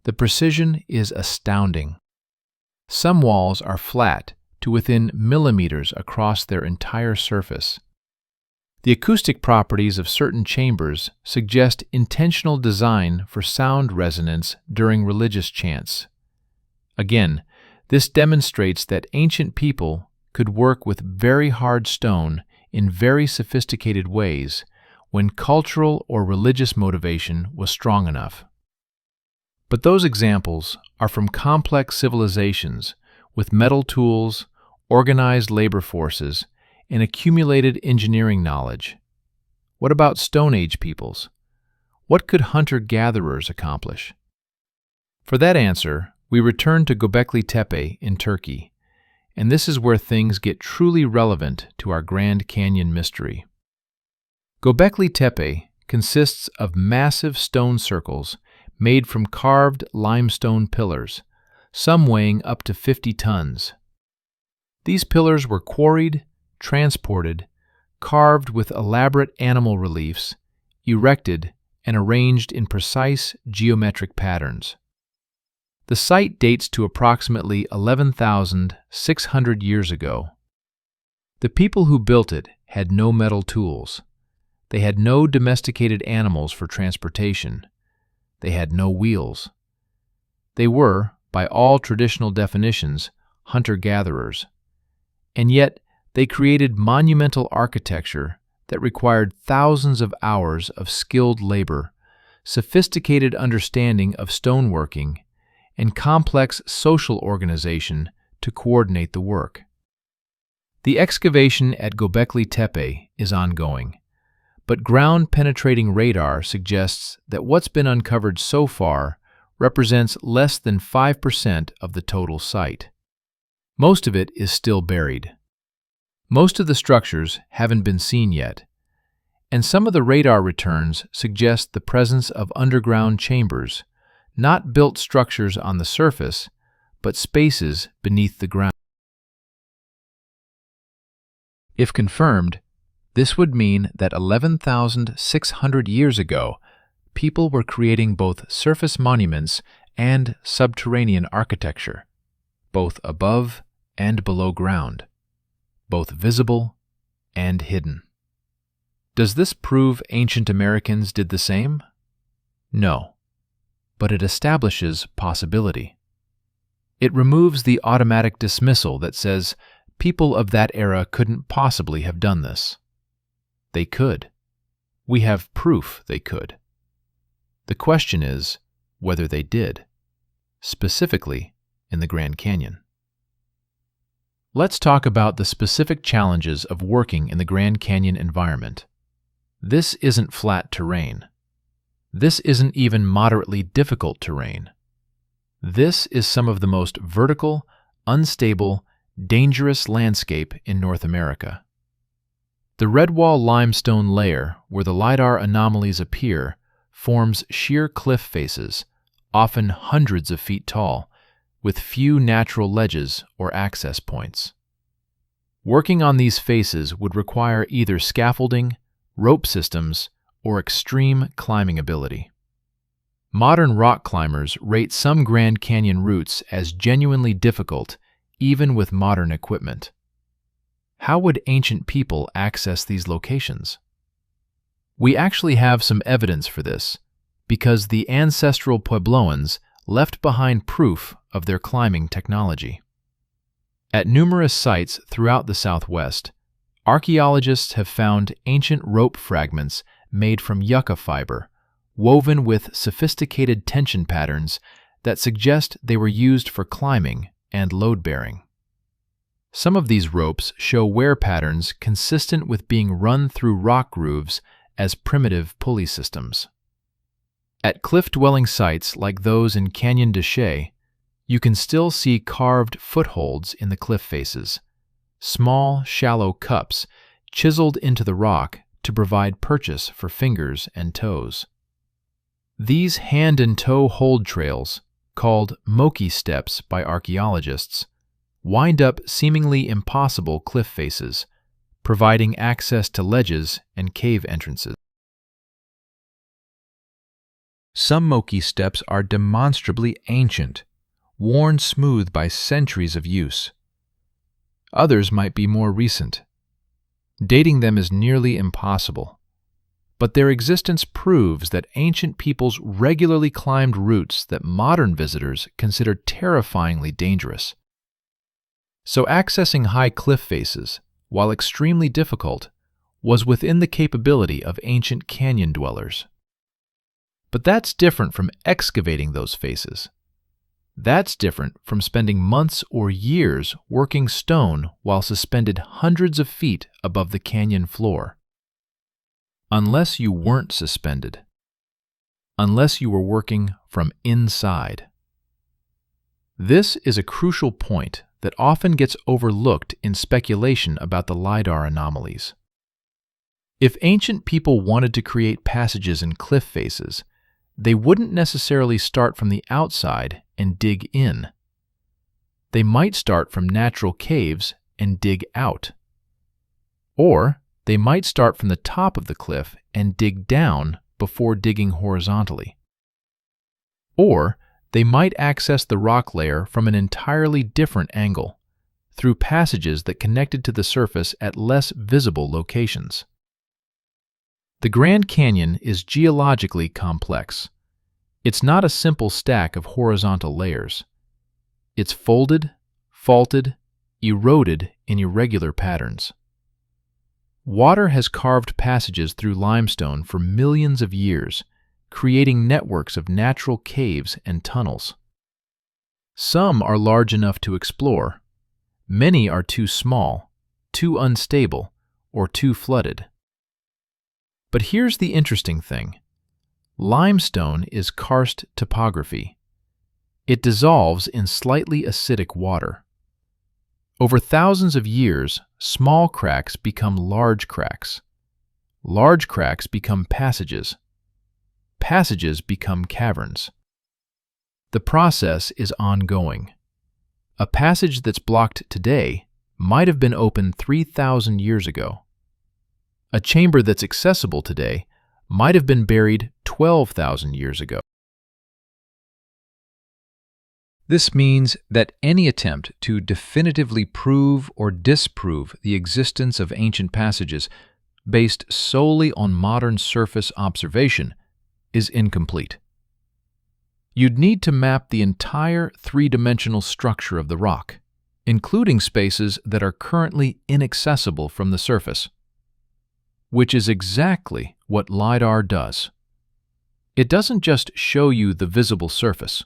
The precision is astounding. Some walls are flat to within millimeters across their entire surface. The acoustic properties of certain chambers suggest intentional design for sound resonance during religious chants. Again, this demonstrates that ancient people could work with very hard stone in very sophisticated ways when cultural or religious motivation was strong enough. But those examples are from complex civilizations with metal tools, organized labor forces, and accumulated engineering knowledge. What about Stone Age peoples? What could hunter-gatherers accomplish? For that answer, we return to Göbekli Tepe in Turkey, and this is where things get truly relevant to our Grand Canyon mystery. Göbekli Tepe consists of massive stone circles made from carved limestone pillars, some weighing up to 50 tons. These pillars were quarried, transported, carved with elaborate animal reliefs, erected, and arranged in precise geometric patterns. The site dates to approximately 11,600 years ago, The people who built it had no metal tools. They had no domesticated animals for transportation. They had no wheels. They were, by all traditional definitions, hunter-gatherers. And yet, they created monumental architecture that required thousands of hours of skilled labor, sophisticated understanding of stoneworking, and complex social organization to coordinate the work. The excavation at Göbekli Tepe is ongoing, but ground-penetrating radar suggests that what's been uncovered so far represents less than 5% of the total site. Most of it is still buried. Most of the structures haven't been seen yet, and some of the radar returns suggest the presence of underground chambers, not built structures on the surface, but spaces beneath the ground. If confirmed, this would mean that 11,600 years ago, people were creating both surface monuments and subterranean architecture, both above and below ground, both visible and hidden. Does this prove ancient Americans did the same? No, but it establishes possibility. It removes the automatic dismissal that says people of that era couldn't possibly have done this. They could. We have proof they could. The question is whether they did, specifically in the Grand Canyon. Let's talk about the specific challenges of working in the Grand Canyon environment. This isn't flat terrain. This isn't even moderately difficult terrain. This is some of the most vertical, unstable, dangerous landscape in North America. The Redwall limestone layer, where the LiDAR anomalies appear, forms sheer cliff faces, often hundreds of feet tall, with few natural ledges or access points. Working on these faces would require either scaffolding, rope systems, or extreme climbing ability. Modern rock climbers rate some Grand Canyon routes as genuinely difficult, even with modern equipment. How would ancient people access these locations? We actually have some evidence for this, because the ancestral Puebloans left behind proof of their climbing technology. At numerous sites throughout the Southwest, archaeologists have found ancient rope fragments made from yucca fiber, woven with sophisticated tension patterns that suggest they were used for climbing and load-bearing. Some of these ropes show wear patterns consistent with being run through rock grooves as primitive pulley systems. At cliff-dwelling sites like those in Canyon de Chelly, you can still see carved footholds in the cliff faces, small, shallow cups chiseled into the rock to provide purchase for fingers and toes. These hand and toe hold trails, called Moki steps by archaeologists, wind up seemingly impossible cliff faces, providing access to ledges and cave entrances. Some Moki steps are demonstrably ancient, worn smooth by centuries of use. Others might be more recent. Dating them is nearly impossible, but their existence proves that ancient peoples regularly climbed routes that modern visitors consider terrifyingly dangerous. So accessing high cliff faces, while extremely difficult, was within the capability of ancient canyon dwellers. But that's different from excavating those faces. That's different from spending months or years working stone while suspended hundreds of feet above the canyon floor. Unless you weren't suspended. Unless you were working from inside. This is a crucial point that often gets overlooked in speculation about the LiDAR anomalies. If ancient people wanted to create passages in cliff faces, they wouldn't necessarily start from the outside and dig in. They might start from natural caves and dig out. Or they might start from the top of the cliff and dig down before digging horizontally. Or they might access the rock layer from an entirely different angle, through passages that connected to the surface at less visible locations. The Grand Canyon is geologically complex. It's not a simple stack of horizontal layers. It's folded, faulted, eroded in irregular patterns. Water has carved passages through limestone for millions of years, creating networks of natural caves and tunnels. Some are large enough to explore. Many are too small, too unstable, or too flooded. But here's the interesting thing. Limestone is karst topography. It dissolves in slightly acidic water. Over thousands of years, small cracks become large cracks. Large cracks become passages. Passages become caverns. The process is ongoing. A passage that's blocked today might have been open 3,000 years ago. A chamber that's accessible today might have been buried 12,000 years ago. This means that any attempt to definitively prove or disprove the existence of ancient passages based solely on modern surface observation is incomplete. You'd need to map the entire three-dimensional structure of the rock, including spaces that are currently inaccessible from the surface, which is exactly what LiDAR does. It doesn't just show you the visible surface.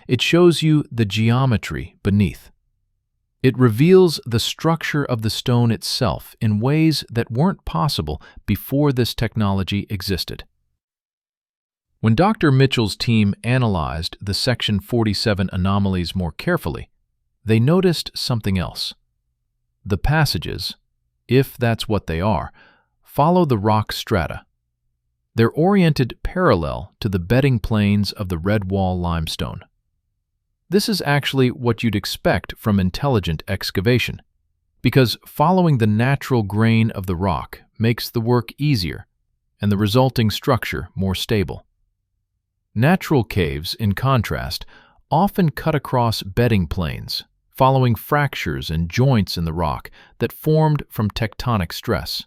It shows you the geometry beneath. It reveals the structure of the stone itself in ways that weren't possible before this technology existed. When Dr. Mitchell's team analyzed the Section 47 anomalies more carefully, they noticed something else. The passages, if that's what they are, follow the rock strata. They're oriented parallel to the bedding planes of the red wall limestone. This is actually what you'd expect from intelligent excavation, because following the natural grain of the rock makes the work easier and the resulting structure more stable. Natural caves, in contrast, often cut across bedding planes, following fractures and joints in the rock that formed from tectonic stress.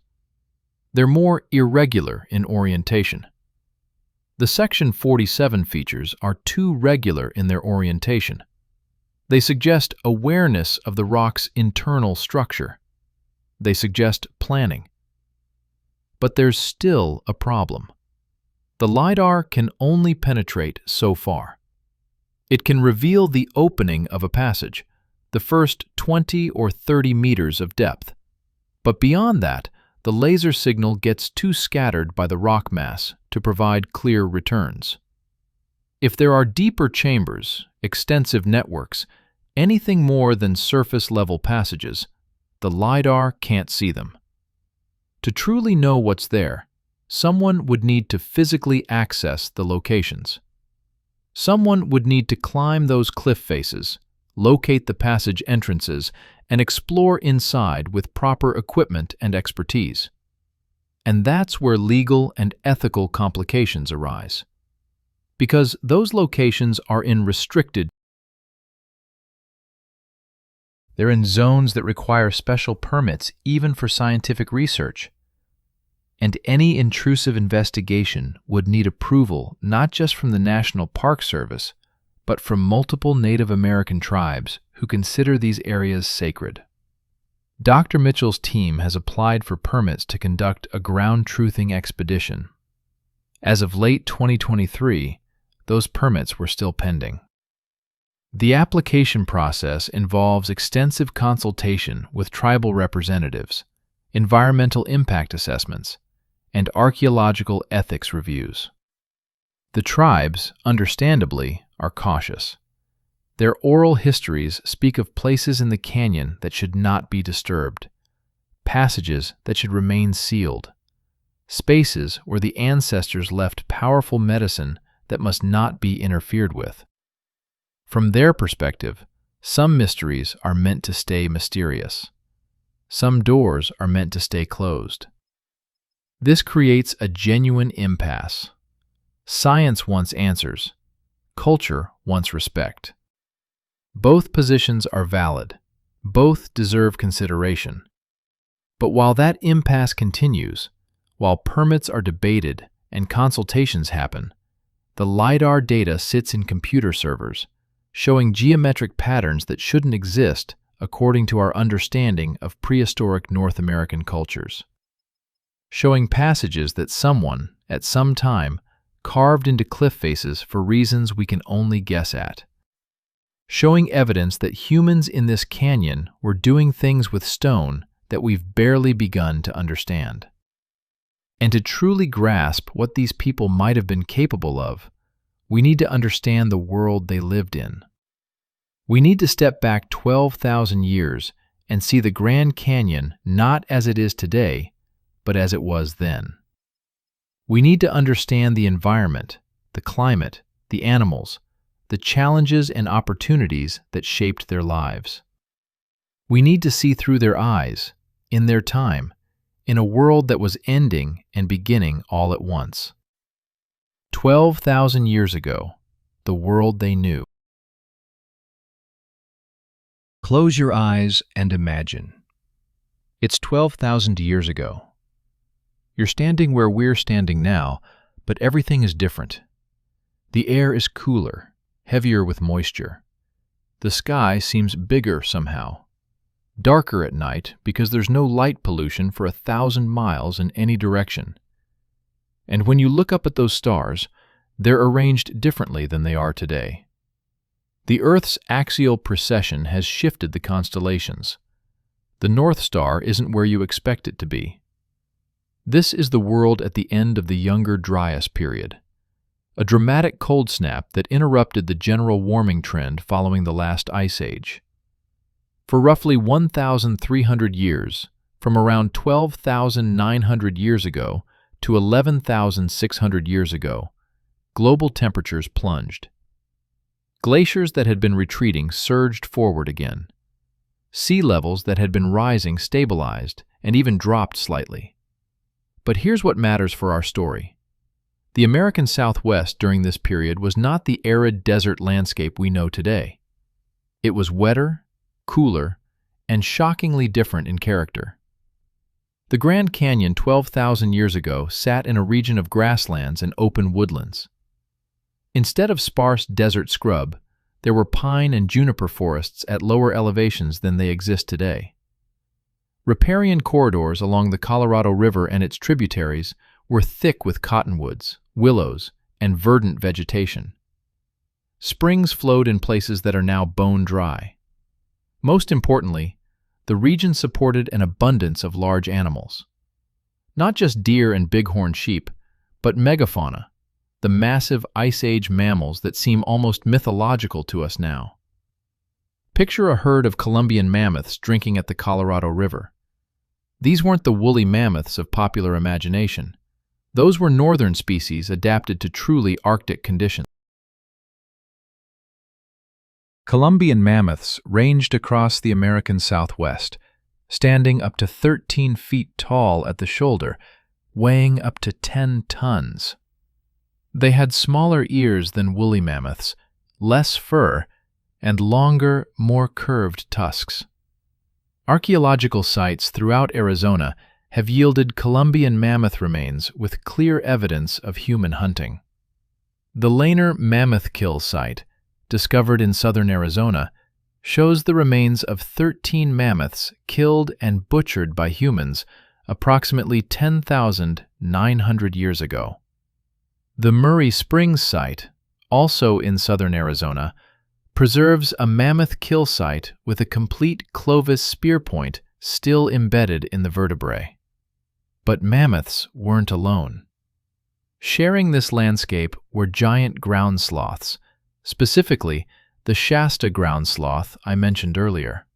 They're more irregular in orientation. The Section 47 features are too regular in their orientation. They suggest awareness of the rock's internal structure. They suggest planning. But there's still a problem. The LiDAR can only penetrate so far. It can reveal the opening of a passage, the first 20 or 30 meters of depth. But beyond that, the laser signal gets too scattered by the rock mass to provide clear returns. If there are deeper chambers, extensive networks, anything more than surface-level passages, the LiDAR can't see them. To truly know what's there, someone would need to physically access the locations. Someone would need to climb those cliff faces, locate the passage entrances, and explore inside with proper equipment and expertise. And that's where legal and ethical complications arise. Because those locations are in they're in zones that require special permits even for scientific research. And any intrusive investigation would need approval not just from the National Park Service, but from multiple Native American tribes who consider these areas sacred. Dr. Mitchell's team has applied for permits to conduct a ground-truthing expedition. As of late 2023, those permits were still pending. The application process involves extensive consultation with tribal representatives, environmental impact assessments, and archaeological ethics reviews. The tribes, understandably, are cautious. Their oral histories speak of places in the canyon that should not be disturbed, passages that should remain sealed, spaces where the ancestors left powerful medicine that must not be interfered with. From their perspective, some mysteries are meant to stay mysterious. Some doors are meant to stay closed. This creates a genuine impasse. Science wants answers. Culture wants respect. Both positions are valid, Both deserve consideration. But while that impasse continues, while permits are debated and consultations happen, the LiDAR data sits in computer servers, showing geometric patterns that shouldn't exist according to our understanding of prehistoric North American cultures. Showing passages that someone, at some time, carved into cliff faces for reasons we can only guess at. Showing evidence that humans in this canyon were doing things with stone that we've barely begun to understand. And to truly grasp what these people might have been capable of, we need to understand the world they lived in. We need to step back 12,000 years and see the Grand Canyon not as it is today, but as it was then. We need to understand the environment, the climate, the animals, the challenges and opportunities that shaped their lives. We need to see through their eyes, in their time, in a world that was ending and beginning all at once. 12,000 years ago, the world they knew. Close your eyes and imagine. It's 12,000 years ago. You're standing where we're standing now, but everything is different. The air is cooler, heavier with moisture. The sky seems bigger somehow. Darker at night because there's no light pollution for 1,000 miles in any direction. And when you look up at those stars, they're arranged differently than they are today. The Earth's axial precession has shifted the constellations. The North Star isn't where you expect it to be. This is the world at the end of the Younger Dryas period, a dramatic cold snap that interrupted the general warming trend following the last ice age. For roughly 1,300 years, from around 12,900 years ago to 11,600 years ago, global temperatures plunged. Glaciers that had been retreating surged forward again. Sea levels that had been rising stabilized and even dropped slightly. But here's what matters for our story. The American Southwest during this period was not the arid desert landscape we know today. It was wetter, cooler, and shockingly different in character. The Grand Canyon 12,000 years ago sat in a region of grasslands and open woodlands. Instead of sparse desert scrub, there were pine and juniper forests at lower elevations than they exist today. Riparian corridors along the Colorado River and its tributaries were thick with cottonwoods, willows, and verdant vegetation. Springs flowed in places that are now bone dry. Most importantly, the region supported an abundance of large animals. Not just deer and bighorn sheep, but megafauna, the massive Ice Age mammals that seem almost mythological to us now. Picture a herd of Columbian mammoths drinking at the Colorado River. These weren't the woolly mammoths of popular imagination. Those were northern species adapted to truly Arctic conditions. Columbian mammoths ranged across the American Southwest, standing up to 13 feet tall at the shoulder, weighing up to 10 tons. They had smaller ears than woolly mammoths, less fur, and longer, more curved tusks. Archaeological sites throughout Arizona have yielded Columbian mammoth remains with clear evidence of human hunting. The Laner Mammoth Kill site, discovered in southern Arizona, shows the remains of 13 mammoths killed and butchered by humans approximately 10,900 years ago. The Murray Springs site, also in southern Arizona, preserves a mammoth kill site with a complete Clovis spear point still embedded in the vertebrae. But mammoths weren't alone. Sharing this landscape were giant ground sloths, specifically the Shasta ground sloth I mentioned earlier.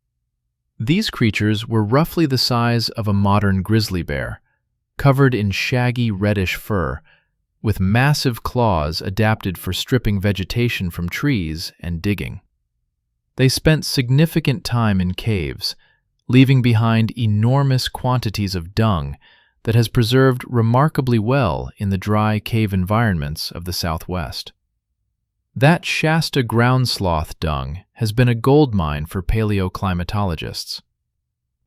These creatures were roughly the size of a modern grizzly bear, covered in shaggy reddish fur, with massive claws adapted for stripping vegetation from trees and digging. They spent significant time in caves, leaving behind enormous quantities of dung that has preserved remarkably well in the dry cave environments of the Southwest. That Shasta ground sloth dung has been a goldmine for paleoclimatologists.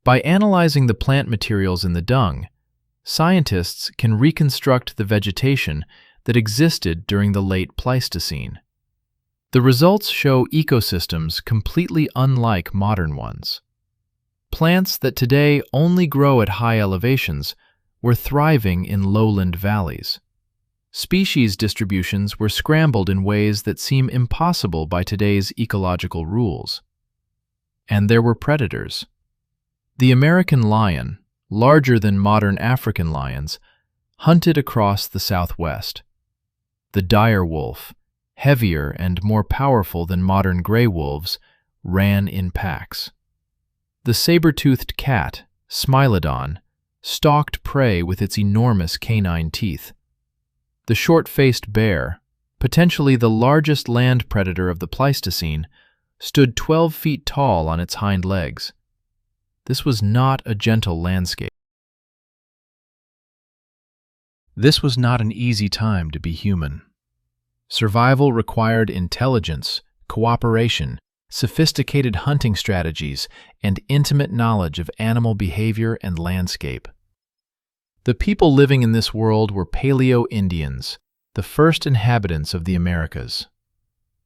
By analyzing the plant materials in the dung, scientists can reconstruct the vegetation that existed during the late Pleistocene. The results show ecosystems completely unlike modern ones. Plants that today only grow at high elevations were thriving in lowland valleys. Species distributions were scrambled in ways that seem impossible by today's ecological rules. And there were predators. The American lion, larger than modern African lions, hunted across the Southwest. The dire wolf, heavier and more powerful than modern gray wolves, ran in packs. The saber-toothed cat, Smilodon, stalked prey with its enormous canine teeth. The short-faced bear, potentially the largest land predator of the Pleistocene, stood 12 feet tall on its hind legs. This was not a gentle landscape. This was not an easy time to be human. Survival required intelligence, cooperation, sophisticated hunting strategies, and intimate knowledge of animal behavior and landscape. The people living in this world were Paleo-Indians, the first inhabitants of the Americas.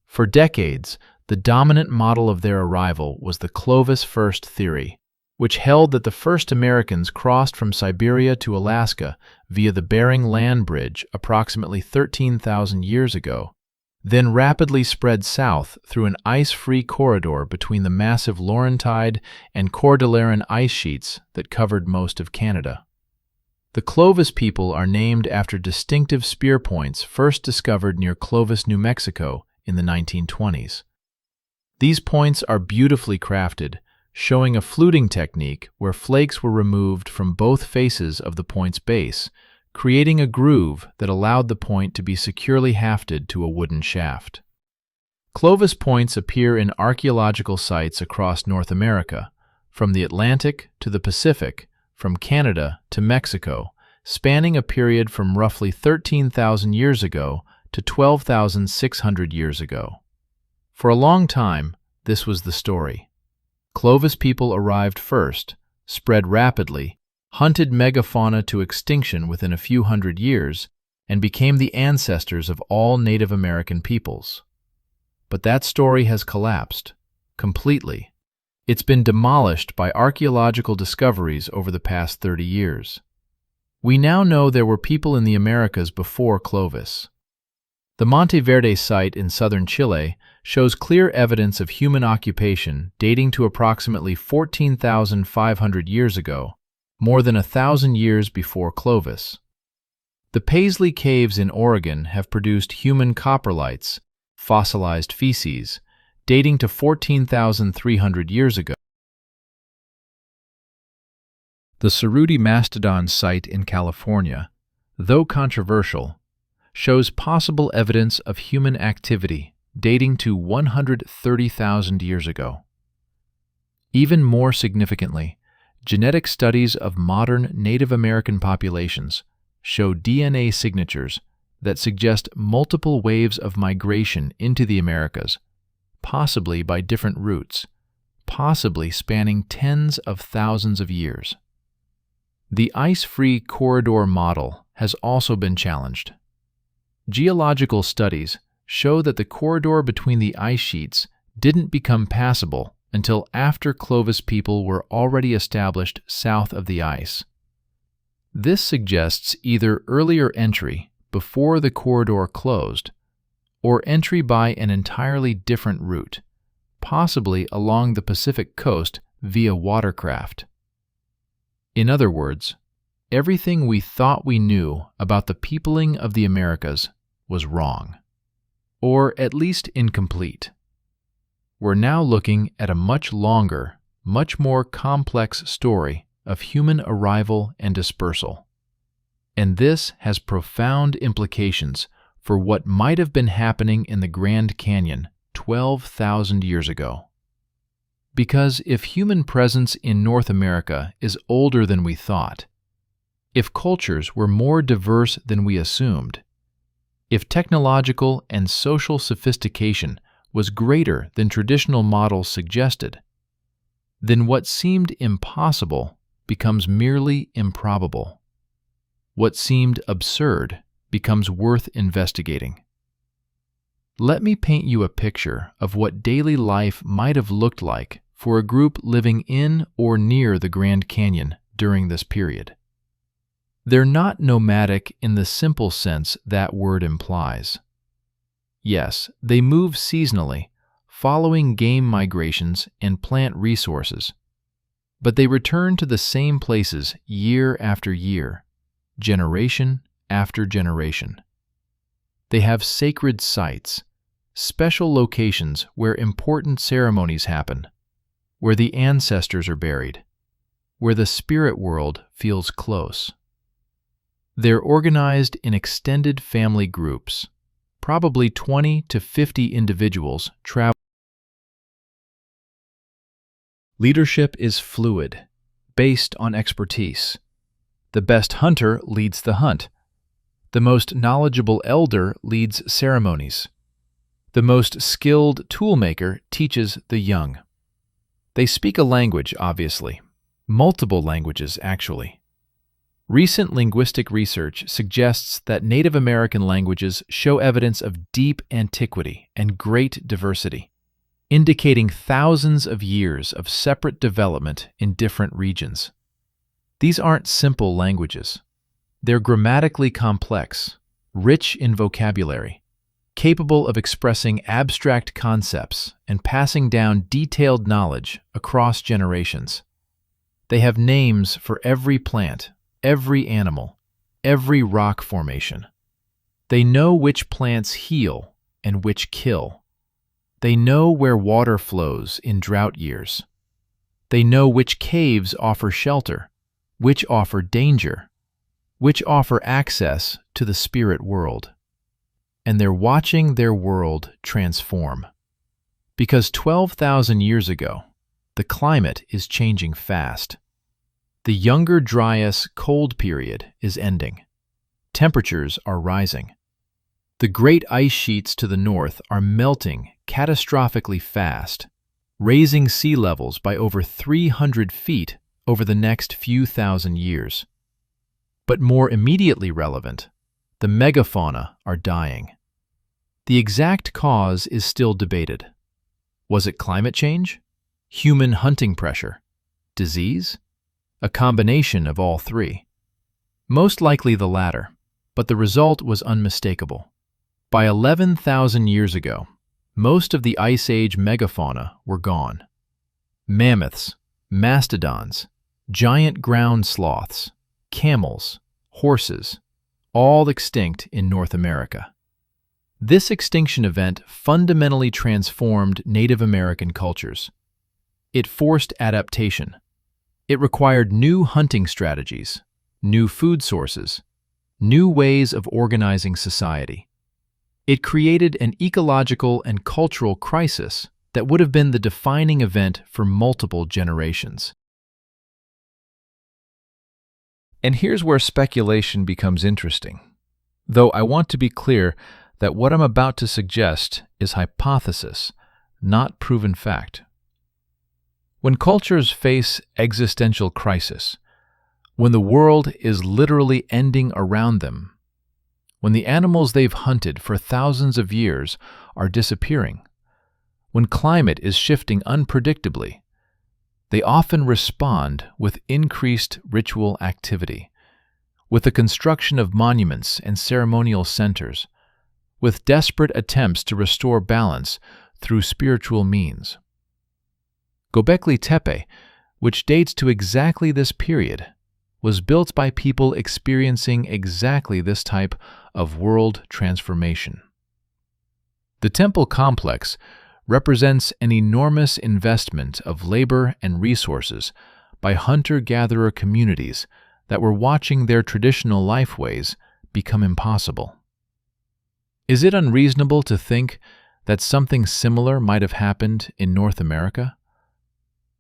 For decades, the dominant model of their arrival was the Clovis first theory, which held that the first Americans crossed from Siberia to Alaska via the Bering Land Bridge approximately 13,000 years ago, then rapidly spread south through an ice-free corridor between the massive Laurentide and Cordilleran ice sheets that covered most of Canada. The Clovis people are named after distinctive spear points first discovered near Clovis, New Mexico in the 1920s. These points are beautifully crafted, showing a fluting technique where flakes were removed from both faces of the point's base, creating a groove that allowed the point to be securely hafted to a wooden shaft. Clovis points appear in archaeological sites across North America, from the Atlantic to the Pacific, from Canada to Mexico, spanning a period from roughly 13,000 years ago to 12,600 years ago. For a long time, this was the story. Clovis people arrived first, spread rapidly, hunted megafauna to extinction within a few hundred years, and became the ancestors of all Native American peoples. But that story has collapsed, completely. It's been demolished by archaeological discoveries over the past 30 years. We now know there were people in the Americas before Clovis. The Monte Verde site in southern Chile shows clear evidence of human occupation dating to approximately 14,500 years ago, more than 1,000 years before Clovis. The Paisley Caves in Oregon have produced human coprolites, fossilized feces, dating to 14,300 years ago. The Cerruti Mastodon site in California, though controversial, shows possible evidence of human activity dating to 130,000 years ago. Even more significantly, genetic studies of modern Native American populations show DNA signatures that suggest multiple waves of migration into the Americas, possibly by different routes, possibly spanning tens of thousands of years. The ice-free corridor model has also been challenged. Geological studies show that the corridor between the ice sheets didn't become passable until after Clovis people were already established south of the ice. This suggests either earlier entry before the corridor closed, or entry by an entirely different route, possibly along the Pacific coast via watercraft. In other words, everything we thought we knew about the peopling of the Americas was wrong, or at least incomplete. We're now looking at a much longer, much more complex story of human arrival and dispersal. And this has profound implications for what might have been happening in the Grand Canyon 12,000 years ago. Because if human presence in North America is older than we thought, if cultures were more diverse than we assumed, If technological and social sophistication was greater than traditional models suggested, then what seemed impossible becomes merely improbable. What seemed absurd becomes worth investigating. Let me paint you a picture of what daily life might have looked like for a group living in or near the Grand Canyon during this period. They're not nomadic in the simple sense that word implies. Yes, they move seasonally, following game migrations and plant resources, but they return to the same places year after year, generation after generation. They have sacred sites, special locations where important ceremonies happen, where the ancestors are buried, where the spirit world feels close. They're organized in extended family groups, probably 20 to 50 individuals travel. Leadership is fluid, based on expertise. The best hunter leads the hunt. The most knowledgeable elder leads ceremonies. The most skilled toolmaker teaches the young. They speak a language, obviously. Multiple languages, actually. Recent linguistic research suggests that Native American languages show evidence of deep antiquity and great diversity, indicating thousands of years of separate development in different regions. These aren't simple languages. They're grammatically complex, rich in vocabulary, capable of expressing abstract concepts and passing down detailed knowledge across generations. They have names for every plant, every animal, every rock formation. They know which plants heal and which kill. They know where water flows in drought years. They know which caves offer shelter, which offer danger, which offer access to the spirit world. And they're watching their world transform. Because 12,000 years ago, the climate is changing fast. The Younger Dryas cold period is ending. Temperatures are rising. The great ice sheets to the north are melting catastrophically fast, raising sea levels by over 300 feet over the next few thousand years. But more immediately relevant, the megafauna are dying. The exact cause is still debated. Was it climate change? Human hunting pressure? Disease? A combination of all three. Most likely the latter, but the result was unmistakable. By 11,000 years ago, most of the Ice Age megafauna were gone. Mammoths, mastodons, giant ground sloths, camels, horses, all extinct in North America. This extinction event fundamentally transformed Native American cultures. It forced adaptation. It required new hunting strategies, new food sources, new ways of organizing society. It created an ecological and cultural crisis that would have been the defining event for multiple generations. And here's where speculation becomes interesting, though I want to be clear that what I'm about to suggest is hypothesis, not proven fact. When cultures face existential crisis, when the world is literally ending around them, when the animals they've hunted for thousands of years are disappearing, when climate is shifting unpredictably, they often respond with increased ritual activity, with the construction of monuments and ceremonial centers, with desperate attempts to restore balance through spiritual means. Göbekli Tepe, which dates to exactly this period, was built by people experiencing exactly this type of world transformation. The temple complex represents an enormous investment of labor and resources by hunter-gatherer communities that were watching their traditional lifeways become impossible. Is it unreasonable to think that something similar might have happened in North America?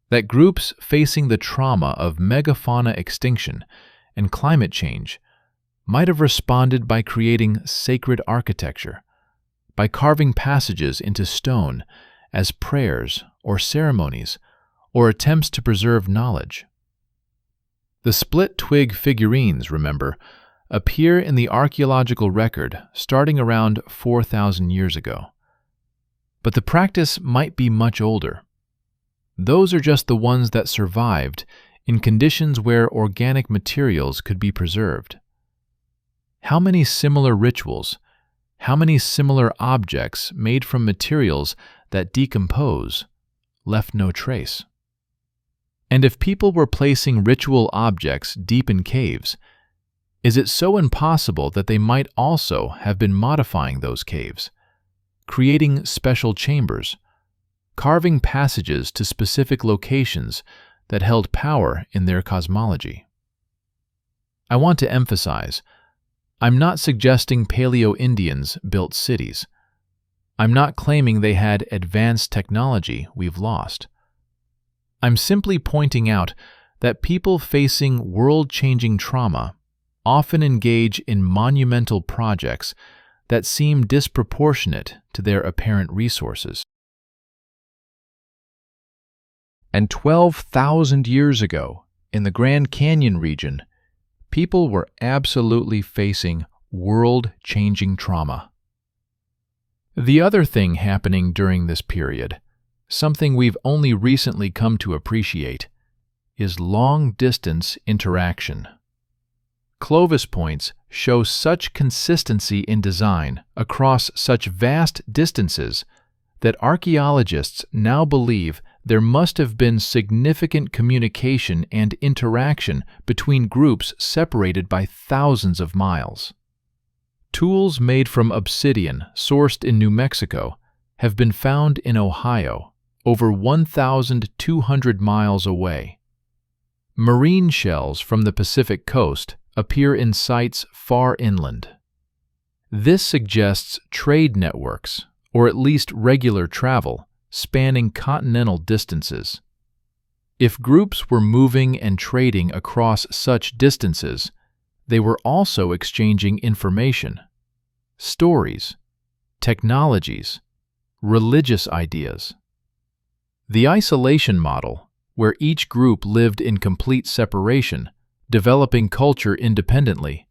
That groups facing the trauma of megafauna extinction and climate change might have responded by creating sacred architecture, by carving passages into stone as prayers or ceremonies or attempts to preserve knowledge. The split twig figurines, remember, appear in the archaeological record starting around 4,000 years ago. But the practice might be much older. Those are just the ones that survived in conditions where organic materials could be preserved. How many similar rituals, how many similar objects made from materials that decompose left no trace? And if people were placing ritual objects deep in caves, is it so impossible that they might also have been modifying those caves, creating special chambers, carving passages to specific locations that held power in their cosmology? I want to emphasize, I'm not suggesting Paleo-Indians built cities. I'm not claiming they had advanced technology we've lost. I'm simply pointing out that people facing world-changing trauma often engage in monumental projects that seem disproportionate to their apparent resources. And 12,000 years ago, in the Grand Canyon region, people were absolutely facing world-changing trauma. The other thing happening during this period, something we've only recently come to appreciate, is long-distance interaction. Clovis points show such consistency in design across such vast distances that archaeologists now believe there must have been significant communication and interaction between groups separated by thousands of miles. Tools made from obsidian sourced in New Mexico have been found in Ohio, over 1,200 miles away. Marine shells from the Pacific coast appear in sites far inland. This suggests trade networks, or at least regular travel, spanning continental distances. If groups were moving and trading across such distances, they were also exchanging information, stories, technologies, religious ideas. The isolation model, where each group lived in complete separation, developing culture independently,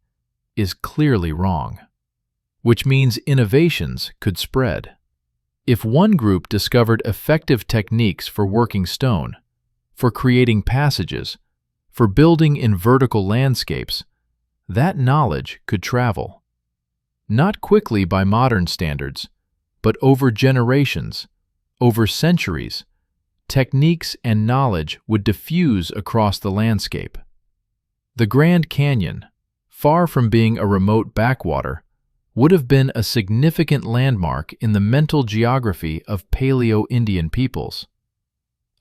is clearly wrong, which means innovations could spread. If one group discovered effective techniques for working stone, for creating passages, for building in vertical landscapes, that knowledge could travel. Not quickly by modern standards, but over generations, over centuries, techniques and knowledge would diffuse across the landscape. The Grand Canyon, far from being a remote backwater, would have been a significant landmark in the mental geography of Paleo-Indian peoples.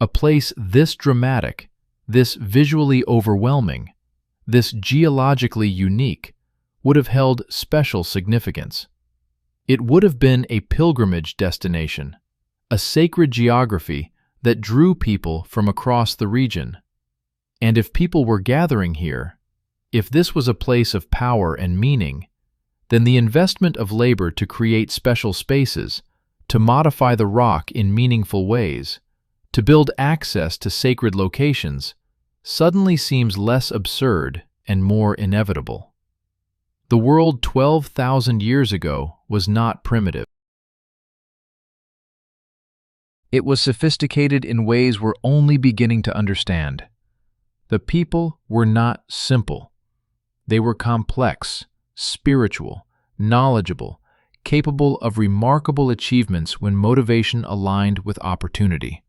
A place this dramatic, this visually overwhelming, this geologically unique, would have held special significance. It would have been a pilgrimage destination, a sacred geography that drew people from across the region. And if people were gathering here, if this was a place of power and meaning, then the investment of labor to create special spaces, to modify the rock in meaningful ways, to build access to sacred locations, suddenly seems less absurd and more inevitable. The world 12,000 years ago was not primitive. It was sophisticated in ways we're only beginning to understand. The people were not simple. They were complex, spiritual, knowledgeable, capable of remarkable achievements when motivation aligned with opportunity.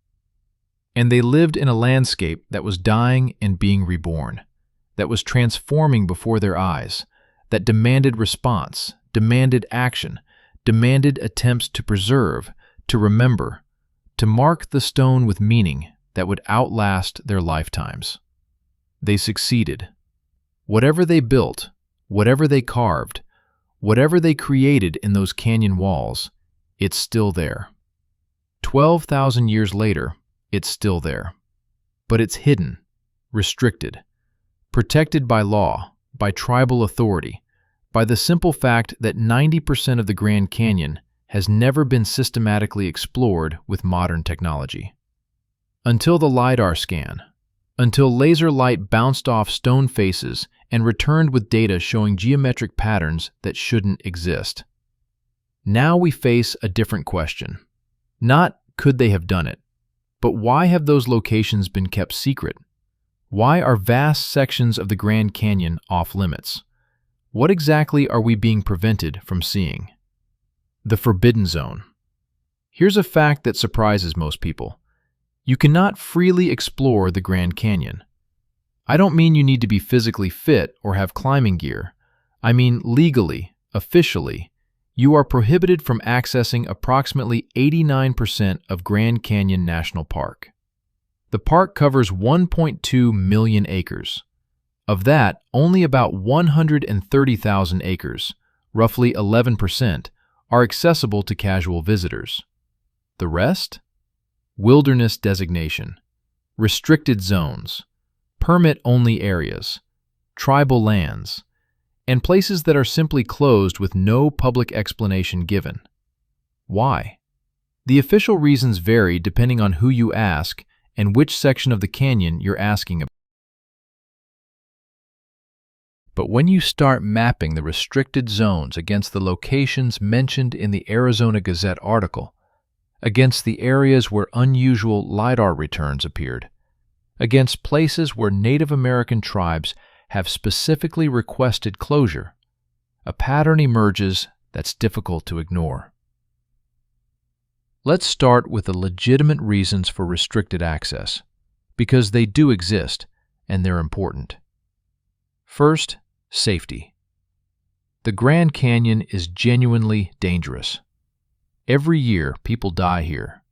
And they lived in a landscape that was dying and being reborn, that was transforming before their eyes, that demanded response, demanded action, demanded attempts to preserve, to remember, to mark the stone with meaning that would outlast their lifetimes. They succeeded. Whatever they built, whatever they carved, whatever they created in those canyon walls, it's still there. 12,000 years later, it's still there. But it's hidden, restricted, protected by law, by tribal authority, by the simple fact that 90% of the Grand Canyon has never been systematically explored with modern technology. Until the LiDAR scan, until laser light bounced off stone faces and returned with data showing geometric patterns that shouldn't exist. Now we face a different question. Not could they have done it, but why have those locations been kept secret? Why are vast sections of the Grand Canyon off limits? What exactly are we being prevented from seeing? The Forbidden Zone. Here's a fact that surprises most people. You cannot freely explore the Grand Canyon. I don't mean you need to be physically fit or have climbing gear. I mean legally, officially, you are prohibited from accessing approximately 89% of Grand Canyon National Park. The park covers 1.2 million acres. Of that, only about 130,000 acres, roughly 11%, are accessible to casual visitors. The rest? Wilderness designation, restricted zones, permit-only areas, tribal lands, and places that are simply closed with no public explanation given. Why? The official reasons vary depending on who you ask and which section of the canyon you're asking about. But when you start mapping the restricted zones against the locations mentioned in the Arizona Gazette article, against the areas where unusual LiDAR returns appeared, against places where Native American tribes have specifically requested closure, a pattern emerges that's difficult to ignore. Let's start with the legitimate reasons for restricted access, because they do exist and they're important. First, safety. The Grand Canyon is genuinely dangerous. Every year, people die here.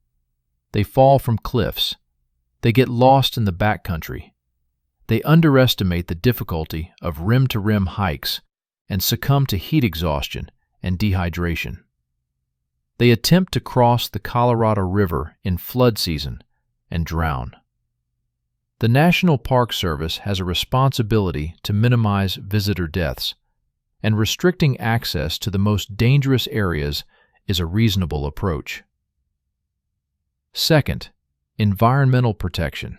They fall from cliffs. They get lost in the backcountry. They underestimate the difficulty of rim-to-rim hikes and succumb to heat exhaustion and dehydration. They attempt to cross the Colorado River in flood season and drown. The National Park Service has a responsibility to minimize visitor deaths, and restricting access to the most dangerous areas is a reasonable approach. Second, environmental protection.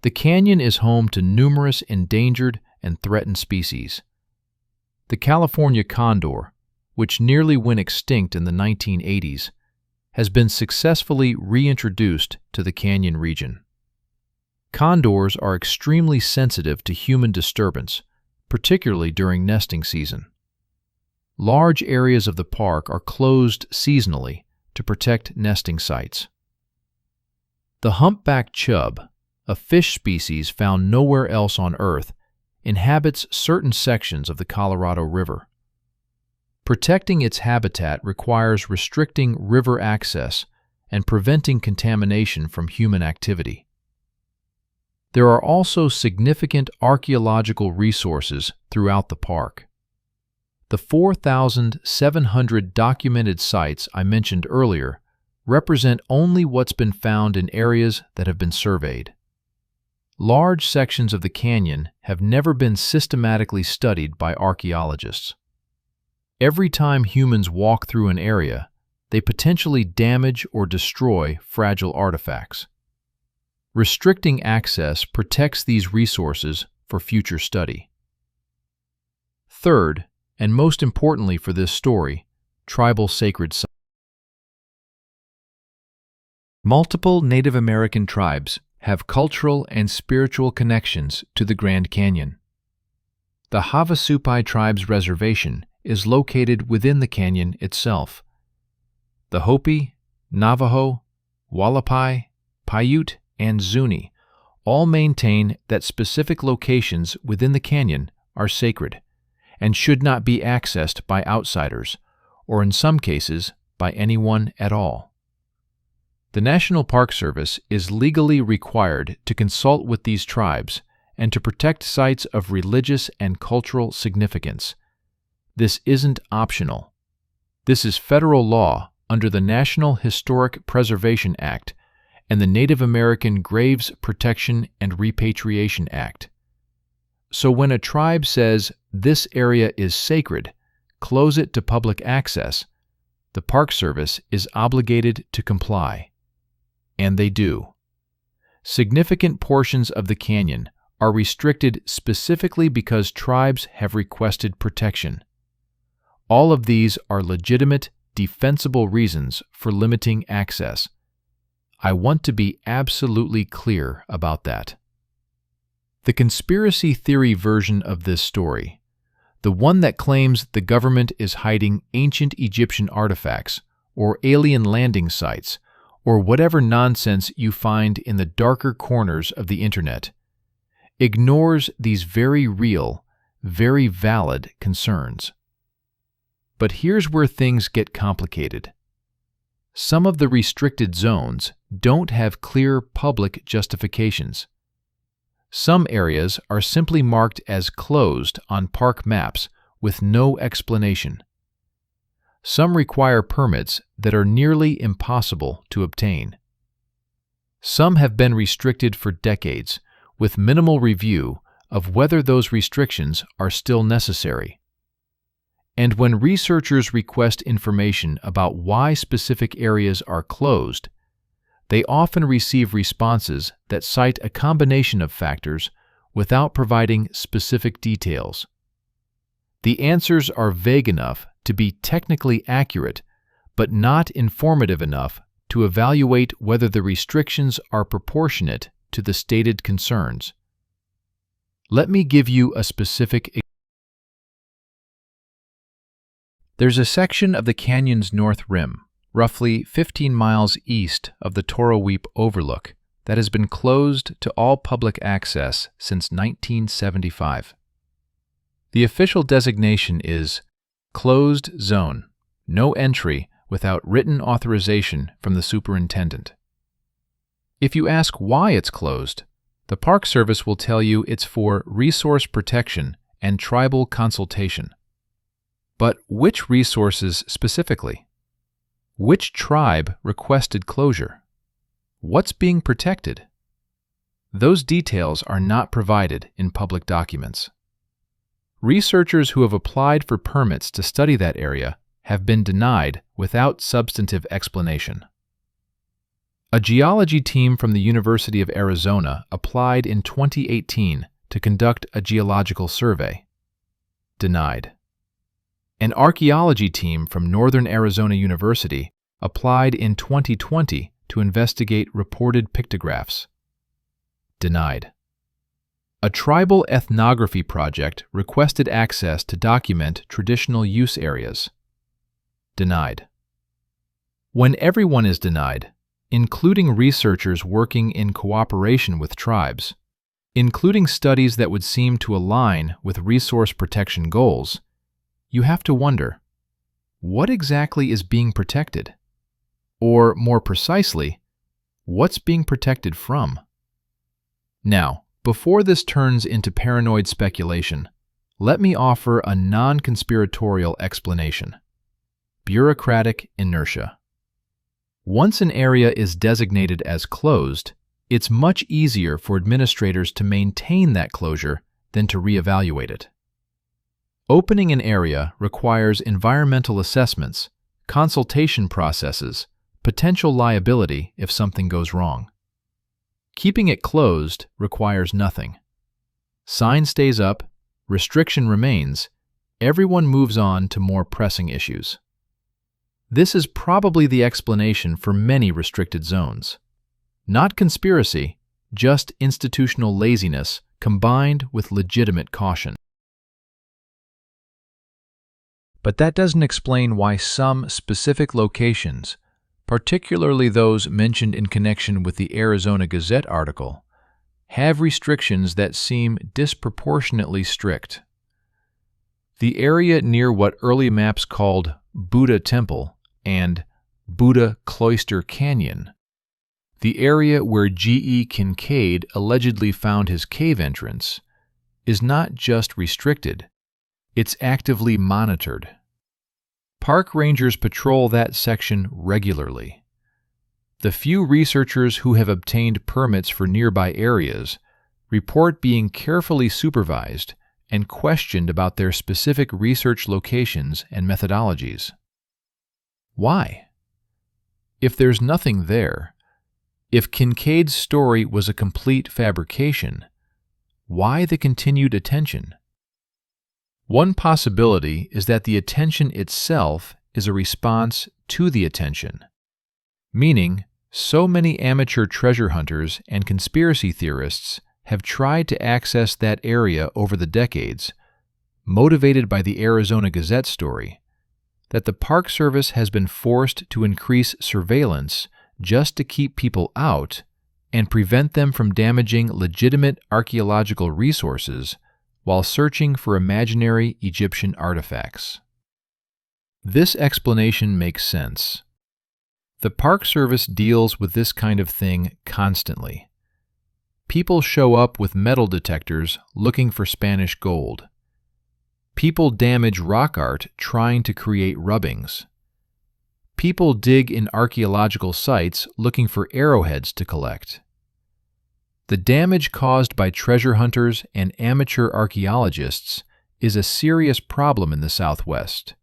The canyon is home to numerous endangered and threatened species. The California condor, which nearly went extinct in the 1980s, has been successfully reintroduced to the canyon region. Condors are extremely sensitive to human disturbance, particularly during nesting season. Large areas of the park are closed seasonally to protect nesting sites. The humpback chub, a fish species found nowhere else on Earth, inhabits certain sections of the Colorado River. Protecting its habitat requires restricting river access and preventing contamination from human activity. There are also significant archaeological resources throughout the park. The 4,700 documented sites I mentioned earlier represent only what's been found in areas that have been surveyed. Large sections of the canyon have never been systematically studied by archaeologists. Every time humans walk through an area, they potentially damage or destroy fragile artifacts. Restricting access protects these resources for future study. Third, and most importantly for this story, tribal sacred sites. Multiple Native American tribes have cultural and spiritual connections to the Grand Canyon. The Havasupai Tribe's reservation is located within the canyon itself. The Hopi, Navajo, Wallapai, Paiute, and Zuni all maintain that specific locations within the canyon are sacred and should not be accessed by outsiders, or in some cases, by anyone at all. The National Park Service is legally required to consult with these tribes and to protect sites of religious and cultural significance. This isn't optional. This is federal law under the National Historic Preservation Act and the Native American Graves Protection and Repatriation Act. So when a tribe says, "This area is sacred. Close it to public access," the Park Service is obligated to comply. And they do. Significant portions of the canyon are restricted specifically because tribes have requested protection. All of these are legitimate, defensible reasons for limiting access. I want to be absolutely clear about that. The conspiracy theory version of this story, the one that claims the government is hiding ancient Egyptian artifacts or alien landing sites or whatever nonsense you find in the darker corners of the internet, ignores these very real, very valid concerns. But here's where things get complicated. Some of the restricted zones don't have clear public justifications. Some areas are simply marked as closed on park maps with no explanation. Some require permits that are nearly impossible to obtain. Some have been restricted for decades, with minimal review of whether those restrictions are still necessary. And when researchers request information about why specific areas are closed, they often receive responses that cite a combination of factors without providing specific details. The answers are vague enough to be technically accurate, but not informative enough to evaluate whether the restrictions are proportionate to the stated concerns. Let me give you a specific example. There's a section of the canyon's north rim, roughly 15 miles east of the Toroweap Overlook, that has been closed to all public access since 1975. The official designation is Closed Zone, no entry without written authorization from the superintendent. If you ask why it's closed, the Park Service will tell you it's for resource protection and tribal consultation. But which resources specifically? Which tribe requested closure? What's being protected? Those details are not provided in public documents. Researchers who have applied for permits to study that area have been denied without substantive explanation. A geology team from the University of Arizona applied in 2018 to conduct a geological survey. Denied. An archaeology team from Northern Arizona University applied in 2020 to investigate reported pictographs. Denied. A tribal ethnography project requested access to document traditional use areas. Denied. When everyone is denied, including researchers working in cooperation with tribes, including studies that would seem to align with resource protection goals, you have to wonder, what exactly is being protected? Or, more precisely, what's being protected from? Now, before this turns into paranoid speculation, let me offer a non-conspiratorial explanation. Bureaucratic inertia. Once an area is designated as closed, it's much easier for administrators to maintain that closure than to reevaluate it. Opening an area requires environmental assessments, consultation processes, potential liability if something goes wrong. Keeping it closed requires nothing. Sign stays up, restriction remains, everyone moves on to more pressing issues. This is probably the explanation for many restricted zones. Not conspiracy, just institutional laziness combined with legitimate caution. But that doesn't explain why some specific locations, particularly those mentioned in connection with the Arizona Gazette article, have restrictions that seem disproportionately strict. The area near what early maps called Buddha Temple and Buddha Cloister Canyon, the area where G.E. Kincaid allegedly found his cave entrance, is not just restricted, it's actively monitored. Park rangers patrol that section regularly. The few researchers who have obtained permits for nearby areas report being carefully supervised and questioned about their specific research locations and methodologies. Why? If there's nothing there, if Kincaid's story was a complete fabrication, why the continued attention? One possibility is that the attention itself is a response to the attention, meaning so many amateur treasure hunters and conspiracy theorists have tried to access that area over the decades, motivated by the Arizona Gazette story, that the Park Service has been forced to increase surveillance just to keep people out and prevent them from damaging legitimate archaeological resources while searching for imaginary Egyptian artifacts. This explanation makes sense. The Park Service deals with this kind of thing constantly. People show up with metal detectors looking for Spanish gold. People damage rock art trying to create rubbings. People dig in archaeological sites looking for arrowheads to collect. The damage caused by treasure hunters and amateur archaeologists is a serious problem in the Southwest.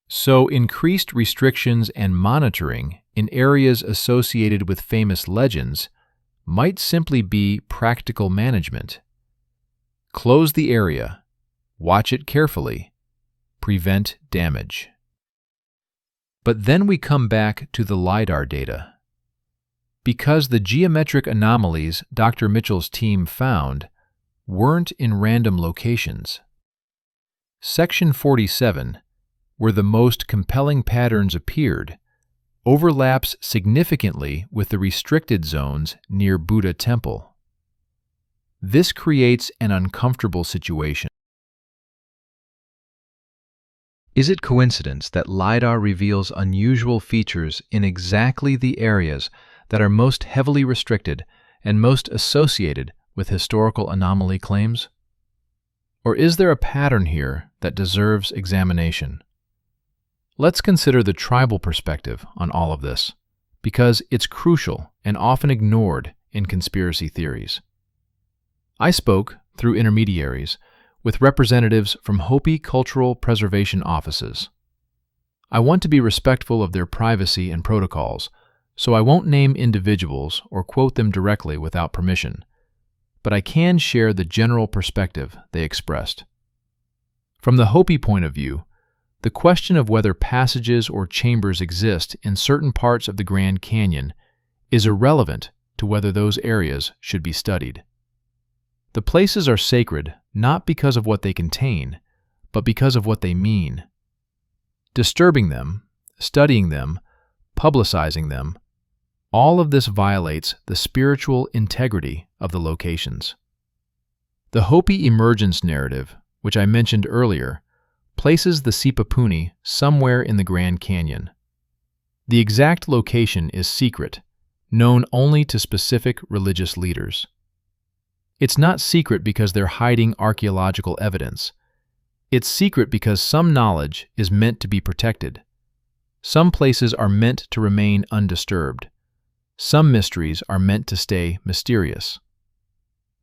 So increased restrictions and monitoring in areas associated with famous legends might simply be practical management. Close the area, watch it carefully, prevent damage. But then we come back to the LiDAR data. Because the geometric anomalies Dr. Mitchell's team found weren't in random locations. Section 47, where the most compelling patterns appeared, overlaps significantly with the restricted zones near Buddha Temple. This creates an uncomfortable situation. Is it coincidence that LiDAR reveals unusual features in exactly the areas that are most heavily restricted and most associated with historical anomaly claims? Or is there a pattern here that deserves examination? Let's consider the tribal perspective on all of this, because it's crucial and often ignored in conspiracy theories. I spoke, through intermediaries, with representatives from Hopi cultural preservation offices. I want to be respectful of their privacy and protocols, so I won't name individuals or quote them directly without permission, but I can share the general perspective they expressed. From the Hopi point of view, the question of whether passages or chambers exist in certain parts of the Grand Canyon is irrelevant to whether those areas should be studied. The places are sacred not because of what they contain, but because of what they mean. Disturbing them, studying them, publicizing them, all of this violates the spiritual integrity of the locations. The Hopi emergence narrative, which I mentioned earlier, places the Sipapuni somewhere in the Grand Canyon. The exact location is secret, known only to specific religious leaders. It's not secret because they're hiding archaeological evidence. It's secret because some knowledge is meant to be protected. Some places are meant to remain undisturbed. Some mysteries are meant to stay mysterious.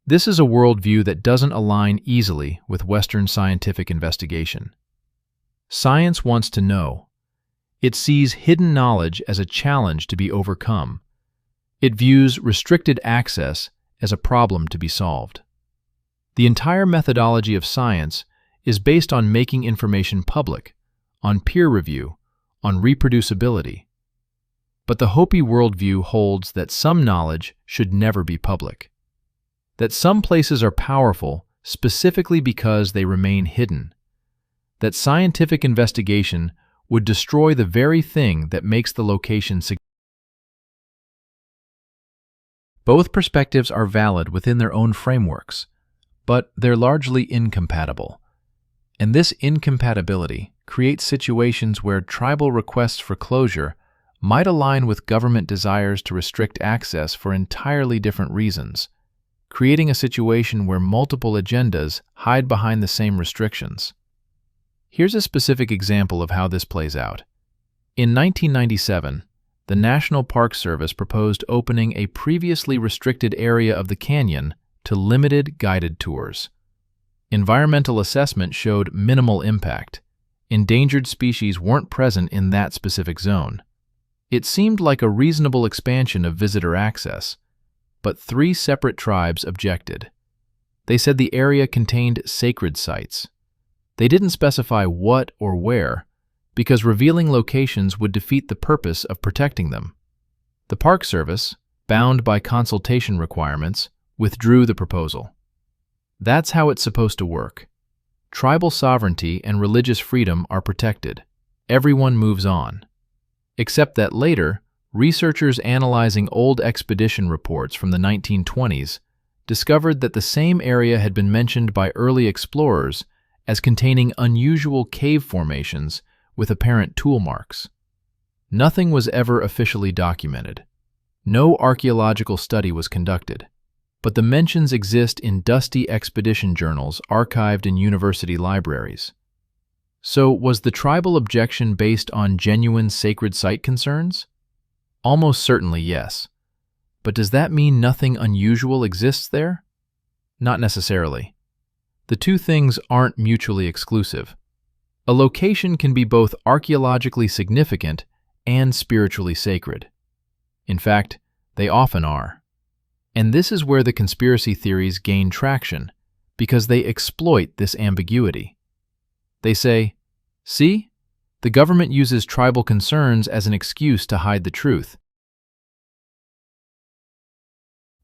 This is a worldview that doesn't align easily with Western scientific investigation. Science wants to know. It sees hidden knowledge as a challenge to be overcome. It views restricted access as a problem to be solved. The entire methodology of science is based on making information public, on peer review, on reproducibility. But the Hopi worldview holds that some knowledge should never be public, that some places are powerful specifically because they remain hidden, that scientific investigation would destroy the very thing that makes the location significant. Both perspectives are valid within their own frameworks, but they're largely incompatible. And this incompatibility creates situations where tribal requests for closure might align with government desires to restrict access for entirely different reasons, creating a situation where multiple agendas hide behind the same restrictions. Here's a specific example of how this plays out. In 1997, the National Park Service proposed opening a previously restricted area of the canyon to limited guided tours. Environmental assessment showed minimal impact. Endangered species weren't present in that specific zone. It seemed like a reasonable expansion of visitor access, but 3 separate tribes objected. They said the area contained sacred sites. They didn't specify what or where, because revealing locations would defeat the purpose of protecting them. The Park Service, bound by consultation requirements, withdrew the proposal. That's how it's supposed to work. Tribal sovereignty and religious freedom are protected. Everyone moves on. Except that later, researchers analyzing old expedition reports from the 1920s discovered that the same area had been mentioned by early explorers as containing unusual cave formations with apparent tool marks. Nothing was ever officially documented. No archaeological study was conducted, but the mentions exist in dusty expedition journals archived in university libraries. So, was the tribal objection based on genuine sacred site concerns? Almost certainly yes. But does that mean nothing unusual exists there? Not necessarily. The two things aren't mutually exclusive. A location can be both archaeologically significant and spiritually sacred. In fact, they often are. And this is where the conspiracy theories gain traction, because they exploit this ambiguity. They say, see, the government uses tribal concerns as an excuse to hide the truth.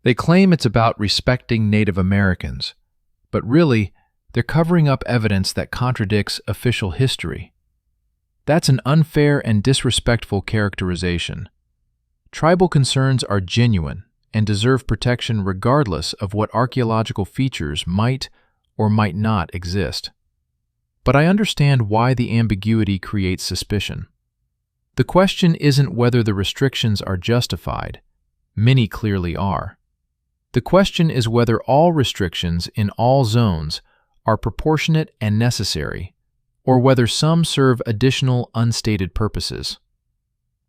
They claim it's about respecting Native Americans, but really, they're covering up evidence that contradicts official history. That's an unfair and disrespectful characterization. Tribal concerns are genuine and deserve protection regardless of what archaeological features might or might not exist. But I understand why the ambiguity creates suspicion. The question isn't whether the restrictions are justified. Many clearly are. The question is whether all restrictions in all zones are proportionate and necessary, or whether some serve additional unstated purposes.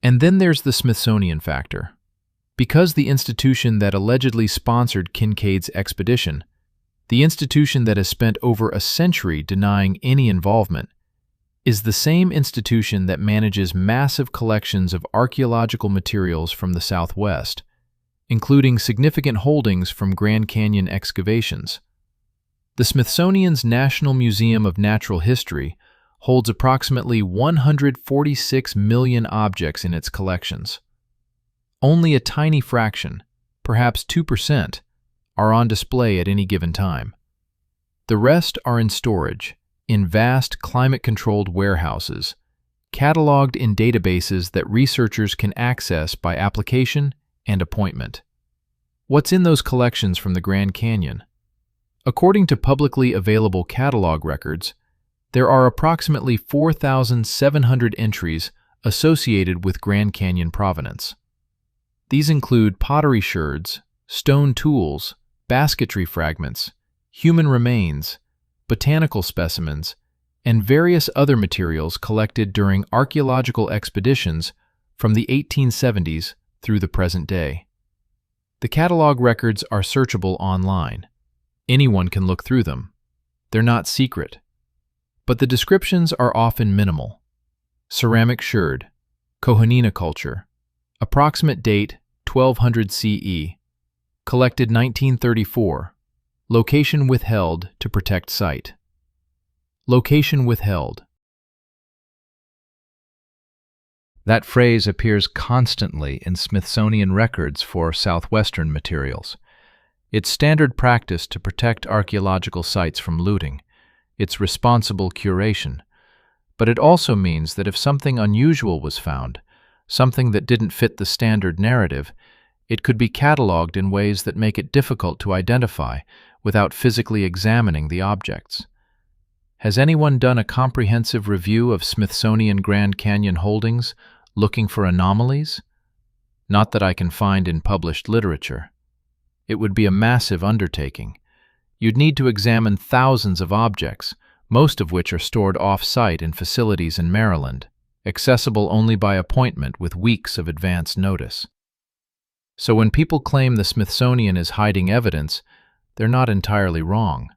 And then there's the Smithsonian factor. Because the institution that allegedly sponsored Kincaid's expedition, the institution that has spent over a century denying any involvement, is the same institution that manages massive collections of archaeological materials from the Southwest, including significant holdings from Grand Canyon excavations. The Smithsonian's National Museum of Natural History holds approximately 146 million objects in its collections. Only a tiny fraction, perhaps 2%, are on display at any given time. The rest are in storage, in vast climate-controlled warehouses, cataloged in databases that researchers can access by application and appointment. What's in those collections from the Grand Canyon? According to publicly available catalog records, there are approximately 4,700 entries associated with Grand Canyon provenance. These include pottery sherds, stone tools, basketry fragments, human remains, botanical specimens, and various other materials collected during archaeological expeditions from the 1870s through the present day. The catalog records are searchable online. Anyone can look through them. They're not secret. But the descriptions are often minimal. Ceramic sherd, Kohanina culture, approximate date 1200 CE, collected 1934, location withheld to protect site. Location withheld. That phrase appears constantly in Smithsonian records for Southwestern materials. It's standard practice to protect archaeological sites from looting. It's responsible curation. But it also means that if something unusual was found, something that didn't fit the standard narrative, it could be cataloged in ways that make it difficult to identify without physically examining the objects. Has anyone done a comprehensive review of Smithsonian Grand Canyon holdings, looking for anomalies? Not that I can find in published literature. It would be a massive undertaking. You'd need to examine thousands of objects, most of which are stored off-site in facilities in Maryland, accessible only by appointment with weeks of advance notice. So when people claim the Smithsonian is hiding evidence, they're not entirely wrong.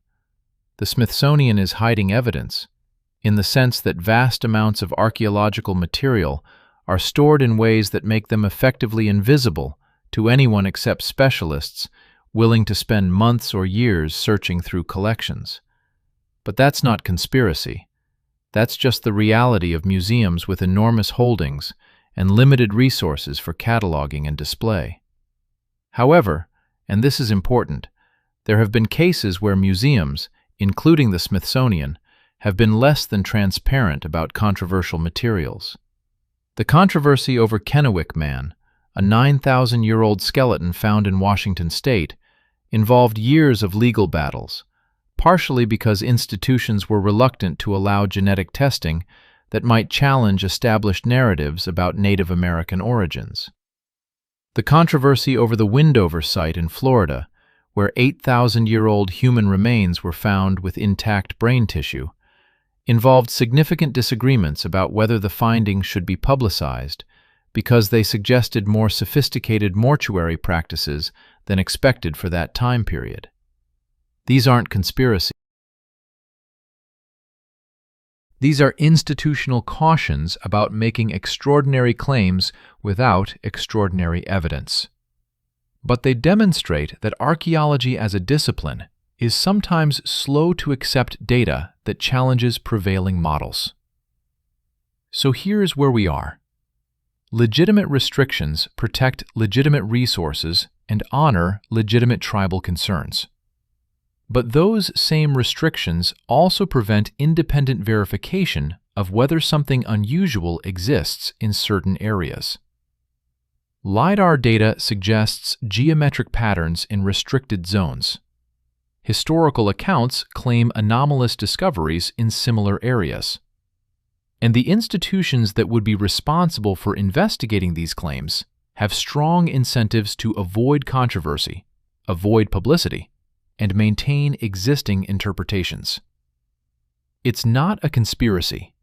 the Smithsonian is hiding evidence, in the sense that vast amounts of archaeological material are stored in ways that make them effectively invisible to anyone except specialists willing to spend months or years searching through collections. But that's not conspiracy. That's just the reality of museums with enormous holdings and limited resources for cataloging and display. However, and this is important, there have been cases where museums, including the Smithsonian, have been less than transparent about controversial materials. The controversy over Kennewick Man, a 9,000-year-old skeleton found in Washington state, involved years of legal battles, partially because institutions were reluctant to allow genetic testing that might challenge established narratives about Native American origins. The controversy over the Windover site in Florida, where 8,000-year-old human remains were found with intact brain tissue, involved significant disagreements about whether the findings should be publicized because they suggested more sophisticated mortuary practices than expected for that time period. These aren't conspiracies. These are institutional cautions about making extraordinary claims without extraordinary evidence. But they demonstrate that archaeology as a discipline is sometimes slow to accept data that challenges prevailing models. So here's where we are. Legitimate restrictions protect legitimate resources and honor legitimate tribal concerns. But those same restrictions also prevent independent verification of whether something unusual exists in certain areas. LiDAR data suggests geometric patterns in restricted zones. Historical accounts claim anomalous discoveries in similar areas. And the institutions that would be responsible for investigating these claims have strong incentives to avoid controversy, avoid publicity, and maintain existing interpretations. It's not a conspiracy.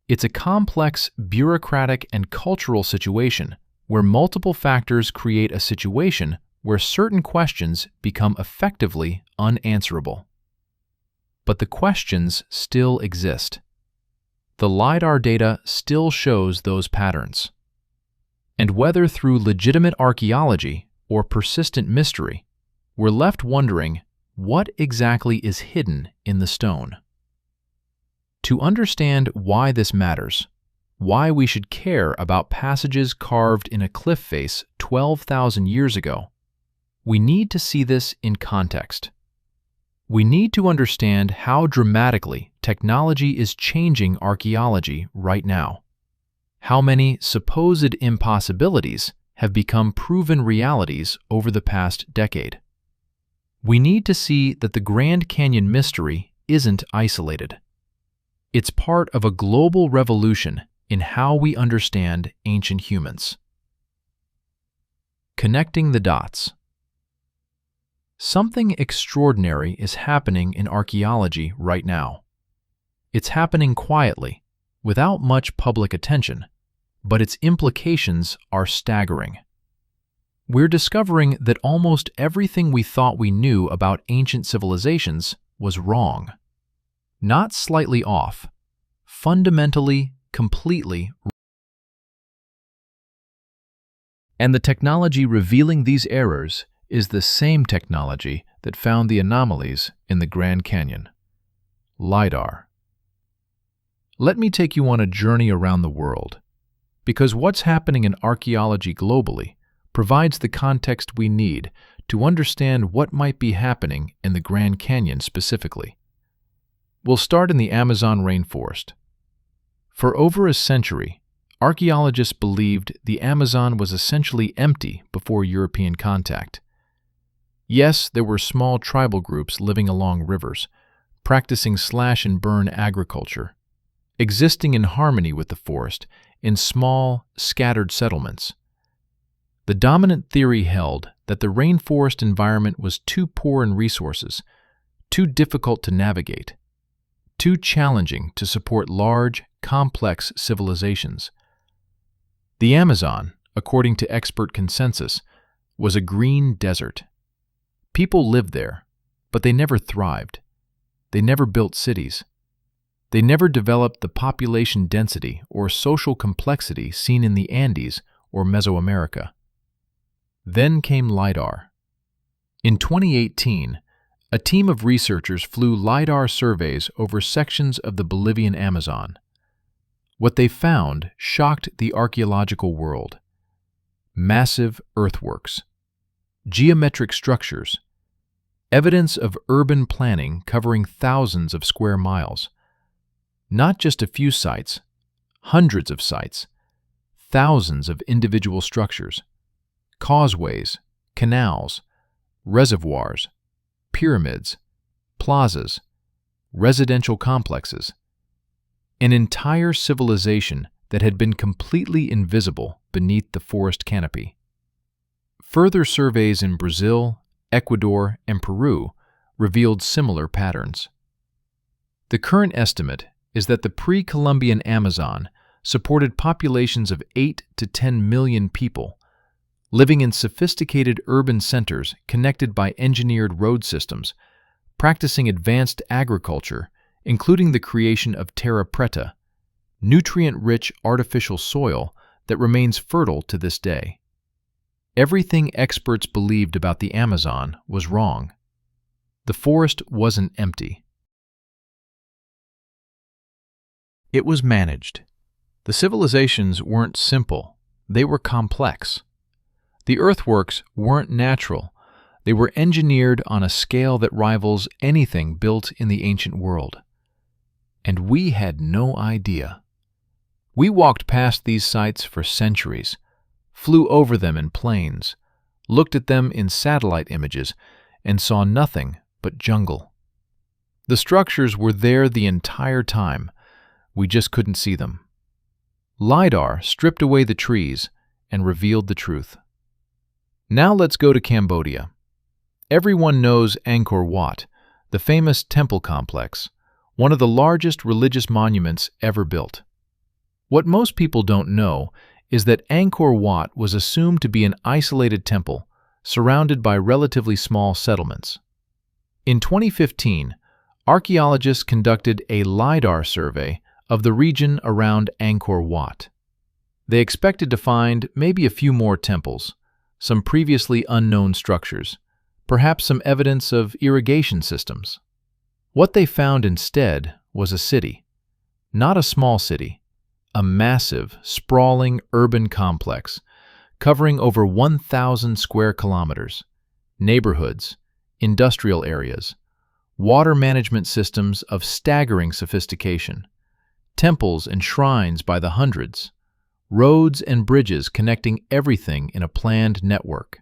It's a complex bureaucratic and cultural situation where multiple factors create a situation where certain questions become effectively unanswerable. But the questions still exist. The LiDAR data still shows those patterns. And whether through legitimate archaeology or persistent mystery, we're left wondering what exactly is hidden in the stone. To understand why this matters, why we should care about passages carved in a cliff face 12,000 years ago, we need to see this in context. We need to understand how dramatically technology is changing archaeology right now. How many supposed impossibilities have become proven realities over the past decade. We need to see that the Grand Canyon mystery isn't isolated. It's part of a global revolution in how we understand ancient humans. Connecting the dots. Something extraordinary is happening in archaeology right now. It's happening quietly, without much public attention, but its implications are staggering. We're discovering that almost everything we thought we knew about ancient civilizations was wrong. Not slightly off, fundamentally, completely wrong. And the technology revealing these errors is the same technology that found the anomalies in the Grand Canyon. LiDAR. Let me take you on a journey around the world, because what's happening in archaeology globally provides the context we need to understand what might be happening in the Grand Canyon specifically. We'll start in the Amazon rainforest. For over a century, archaeologists believed the Amazon was essentially empty before European contact. Yes, there were small tribal groups living along rivers, practicing slash-and-burn agriculture, existing in harmony with the forest in small, scattered settlements. The dominant theory held that the rainforest environment was too poor in resources, too difficult to navigate, too challenging to support large, complex civilizations. The Amazon, according to expert consensus, was a green desert. People lived there, but they never thrived. they never built cities. They never developed the population density or social complexity seen in the Andes or Mesoamerica. Then came LiDAR. In 2018, a team of researchers flew LiDAR surveys over sections of the Bolivian Amazon. What they found shocked the archaeological world. Massive earthworks, geometric structures, evidence of urban planning covering thousands of square miles. Not just a few sites, hundreds of sites, thousands of individual structures, causeways, canals, reservoirs, pyramids, plazas, residential complexes. An entire civilization that had been completely invisible beneath the forest canopy. Further surveys in Brazil, Ecuador, and Peru revealed similar patterns. The current estimate is that the pre-Columbian Amazon supported populations of 8 to 10 million people, living in sophisticated urban centers connected by engineered road systems, practicing advanced agriculture, including the creation of terra preta, nutrient-rich artificial soil that remains fertile to this day. Everything experts believed about the Amazon was wrong. The forest wasn't empty. It was managed. The civilizations weren't simple, they were complex. The earthworks weren't natural, they were engineered on a scale that rivals anything built in the ancient world. And we had no idea. We walked past these sites for centuries, flew over them in planes, looked at them in satellite images, and saw nothing but jungle. The structures were there the entire time, we just couldn't see them. LiDAR stripped away the trees and revealed the truth. Now let's go to Cambodia. Everyone knows Angkor Wat, the famous temple complex, one of the largest religious monuments ever built. What most people don't know is that Angkor Wat was assumed to be an isolated temple surrounded by relatively small settlements. In 2015, archaeologists conducted a LiDAR survey of the region around Angkor Wat. They expected to find maybe a few more temples, some previously unknown structures, perhaps some evidence of irrigation systems. What they found instead was a city. Not a small city, a massive, sprawling urban complex covering over 1,000 square kilometers, neighborhoods, industrial areas, water management systems of staggering sophistication, temples and shrines by the hundreds, roads and bridges connecting everything in a planned network.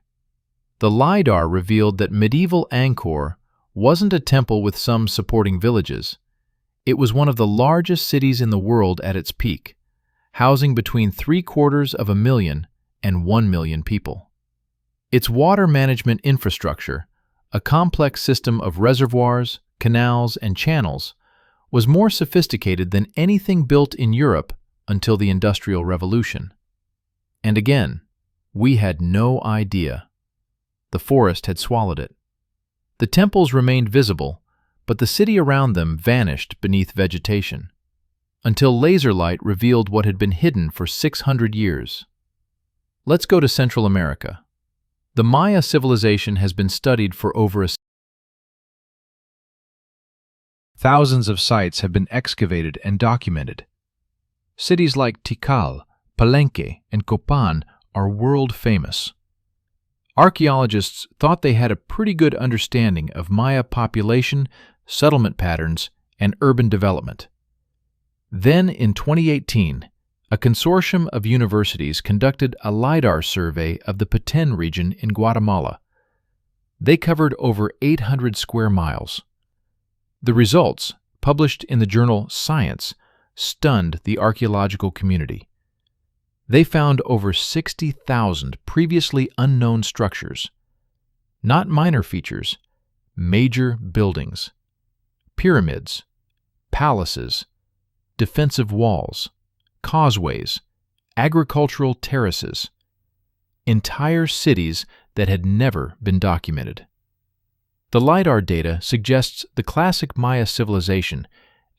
The LiDAR revealed that medieval Angkor wasn't a temple with some supporting villages. It was one of the largest cities in the world at its peak, housing between 750,000 and 1 million people. Its water management infrastructure, a complex system of reservoirs, canals, and channels, was more sophisticated than anything built in Europe until the Industrial Revolution. And again, we had no idea. The forest had swallowed it. The temples remained visible, but the city around them vanished beneath vegetation, until laser light revealed what had been hidden for 600 years. Let's go to Central America. The Maya civilization has been studied for over a century. Thousands of sites have been excavated and documented. Cities like Tikal, Palenque, and Copan are world famous. Archaeologists thought they had a pretty good understanding of Maya population, settlement patterns, and urban development. Then, in 2018, a consortium of universities conducted a LiDAR survey of the Petén region in Guatemala. They covered over 800 square miles. The results, published in the journal Science, stunned the archaeological community. They found over 60,000 previously unknown structures. Not minor features, major buildings, pyramids, palaces, defensive walls, causeways, agricultural terraces, entire cities that had never been documented. The LiDAR data suggests the classic Maya civilization,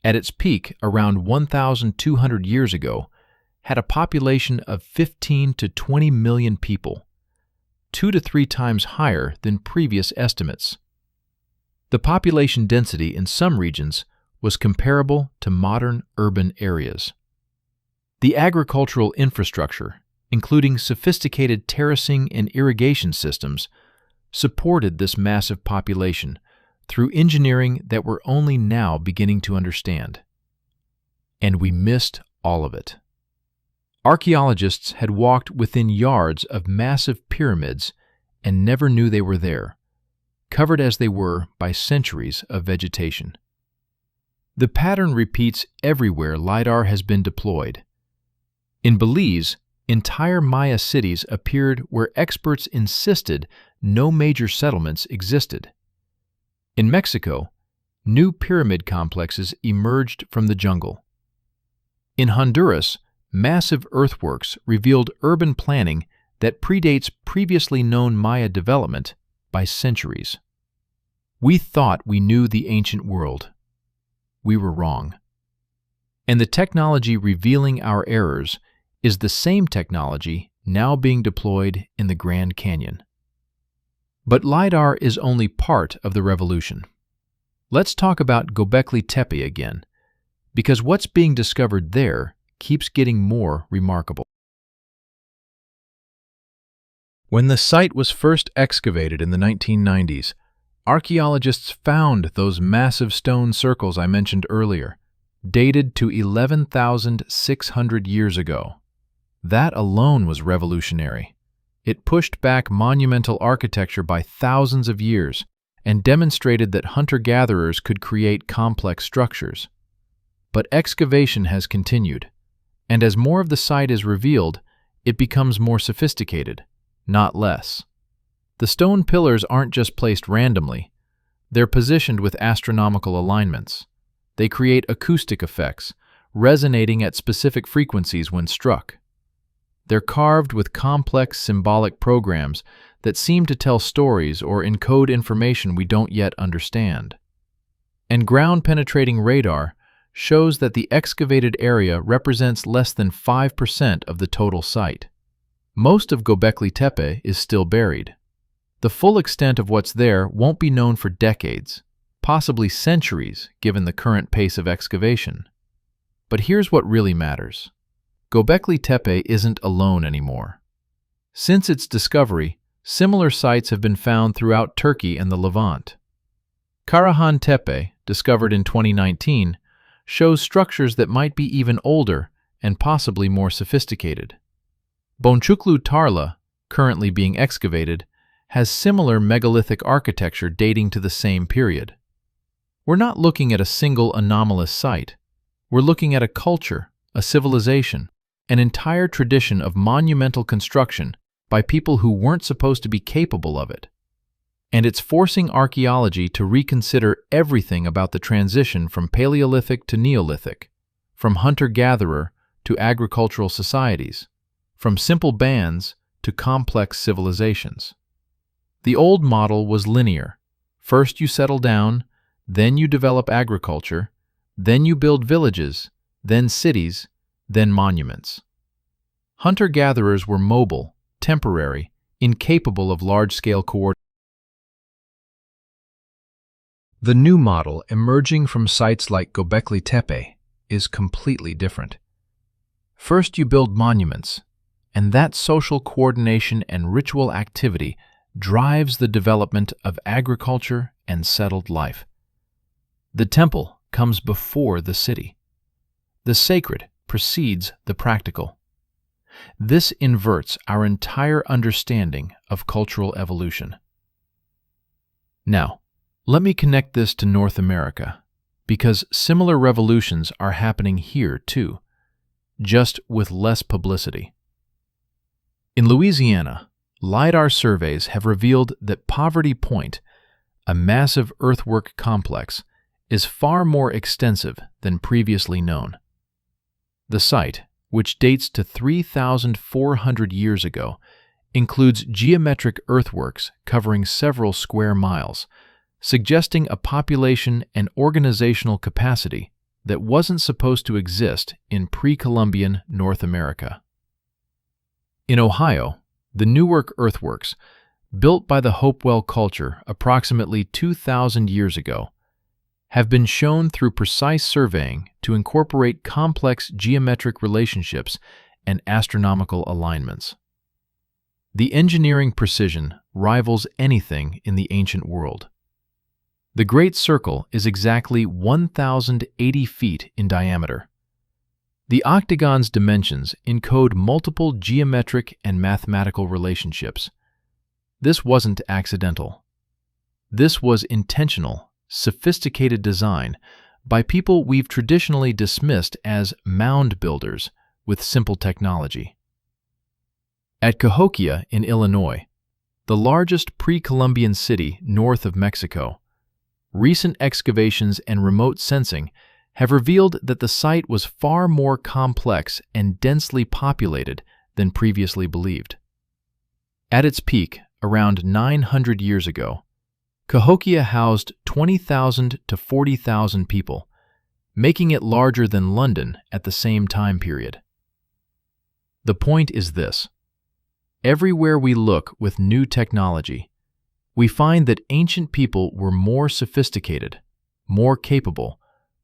at its peak around 1,200 years ago, had a population of 15 to 20 million people, 2 to 3 times higher than previous estimates. The population density in some regions was comparable to modern urban areas. The agricultural infrastructure, including sophisticated terracing and irrigation systems, supported this massive population through engineering that we're only now beginning to understand. And we missed all of it. Archaeologists had walked within yards of massive pyramids and never knew they were there, covered as they were by centuries of vegetation. The pattern repeats everywhere LiDAR has been deployed. In Belize, entire Maya cities appeared where experts insisted no major settlements existed. In Mexico, new pyramid complexes emerged from the jungle. In Honduras, massive earthworks revealed urban planning that predates previously known Maya development by centuries. We thought we knew the ancient world. We were wrong. And the technology revealing our errors is the same technology now being deployed in the Grand Canyon. But LiDAR is only part of the revolution. Let's talk about Göbekli Tepe again, because what's being discovered there keeps getting more remarkable. When the site was first excavated in the 1990s, archaeologists found those massive stone circles I mentioned earlier, dated to 11,600 years ago. That alone was revolutionary. It pushed back monumental architecture by thousands of years and demonstrated that hunter-gatherers could create complex structures. But excavation has continued, and as more of the site is revealed, it becomes more sophisticated, not less. The stone pillars aren't just placed randomly. They're positioned with astronomical alignments. They create acoustic effects, resonating at specific frequencies when struck. They're carved with complex symbolic programs that seem to tell stories or encode information we don't yet understand. And ground-penetrating radar shows that the excavated area represents less than 5% of the total site. Most of Göbekli Tepe is still buried. The full extent of what's there won't be known for decades, possibly centuries given the current pace of excavation. But here's what really matters. Göbekli Tepe isn't alone anymore. Since its discovery, similar sites have been found throughout Turkey and the Levant. Karahan Tepe, discovered in 2019, shows structures that might be even older and possibly more sophisticated. Boncuklu Tarla, currently being excavated, has similar megalithic architecture dating to the same period. We're not looking at a single anomalous site. We're looking at a culture, a civilization, an entire tradition of monumental construction by people who weren't supposed to be capable of it. And it's forcing archaeology to reconsider everything about the transition from Paleolithic to Neolithic, from hunter-gatherer to agricultural societies, from simple bands to complex civilizations. The old model was linear. First you settle down, then you develop agriculture, then you build villages, then cities, then monuments. Hunter-gatherers were mobile, temporary, incapable of large-scale coordination. The new model emerging from sites like Göbekli Tepe is completely different. First you build monuments, and that social coordination and ritual activity drives the development of agriculture and settled life. The temple comes before the city. The sacred precedes the practical. This inverts our entire understanding of cultural evolution. Now, let me connect this to North America, because similar revolutions are happening here too, just with less publicity. In Louisiana, LiDAR surveys have revealed that Poverty Point, a massive earthwork complex, is far more extensive than previously known. The site, which dates to 3,400 years ago, includes geometric earthworks covering several square miles, suggesting a population and organizational capacity that wasn't supposed to exist in pre-Columbian North America. In Ohio, the Newark earthworks, built by the Hopewell culture approximately 2,000 years ago, have been shown through precise surveying to incorporate complex geometric relationships and astronomical alignments. The engineering precision rivals anything in the ancient world. The Great Circle is exactly 1,080 feet in diameter. The octagon's dimensions encode multiple geometric and mathematical relationships. This wasn't accidental. This was intentional, sophisticated design by people we've traditionally dismissed as mound builders with simple technology. At Cahokia in Illinois, the largest pre-Columbian city north of Mexico, recent excavations and remote sensing have revealed that the site was far more complex and densely populated than previously believed. At its peak, around 900 years ago, Cahokia housed 20,000 to 40,000 people, making it larger than London at the same time period. The point is this: everywhere we look with new technology, we find that ancient people were more sophisticated, more capable,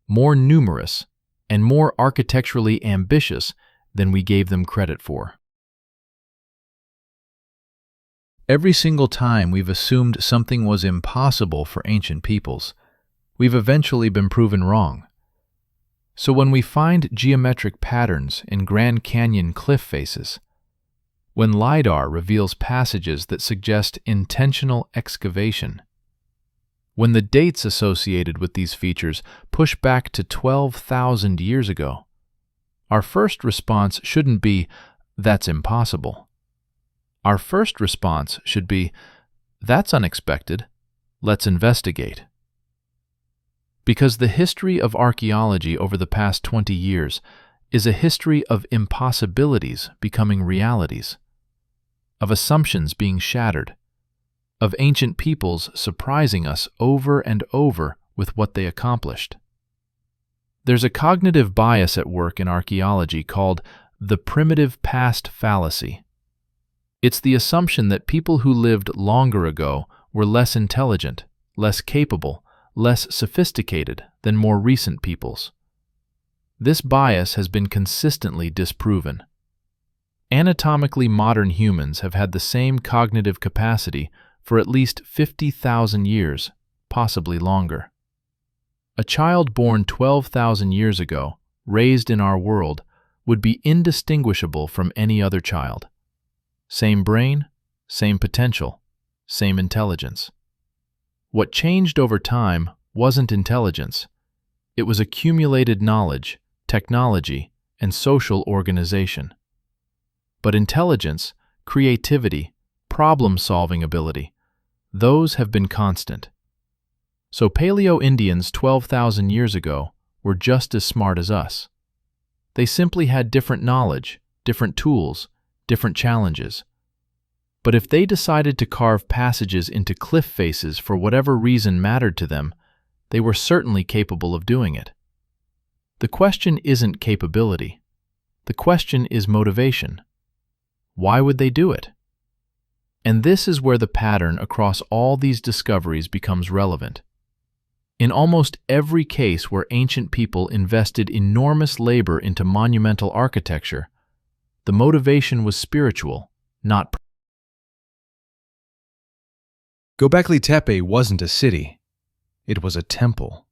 more numerous, and more architecturally ambitious than we gave them credit for. Every single time we've assumed something was impossible for ancient peoples, we've eventually been proven wrong. So when we find geometric patterns in Grand Canyon cliff faces, when LiDAR reveals passages that suggest intentional excavation, when the dates associated with these features push back to 12,000 years ago, our first response shouldn't be, "That's impossible." Our first response should be, "That's unexpected. Let's investigate." Because the history of archaeology over the past 20 years is a history of impossibilities becoming realities, of assumptions being shattered, of ancient peoples surprising us over and over with what they accomplished. There's a cognitive bias at work in archaeology called the primitive past fallacy. It's the assumption that people who lived longer ago were less intelligent, less capable, less sophisticated than more recent peoples. This bias has been consistently disproven. Anatomically modern humans have had the same cognitive capacity for at least 50,000 years, possibly longer. A child born 12,000 years ago, raised in our world, would be indistinguishable from any other child. Same brain, same potential, same intelligence. What changed over time wasn't intelligence. It was accumulated knowledge, technology, and social organization. But intelligence, creativity, problem-solving ability, those have been constant. So Paleo-Indians 12,000 years ago were just as smart as us. They simply had different knowledge, different tools, different challenges. But if they decided to carve passages into cliff faces for whatever reason mattered to them, they were certainly capable of doing it. The question isn't capability. The question is motivation. Why would they do it? And this is where the pattern across all these discoveries becomes relevant. In almost every case where ancient people invested enormous labor into monumental architecture, the motivation was spiritual, not practical. Göbekli Tepe wasn't a city. It was a temple.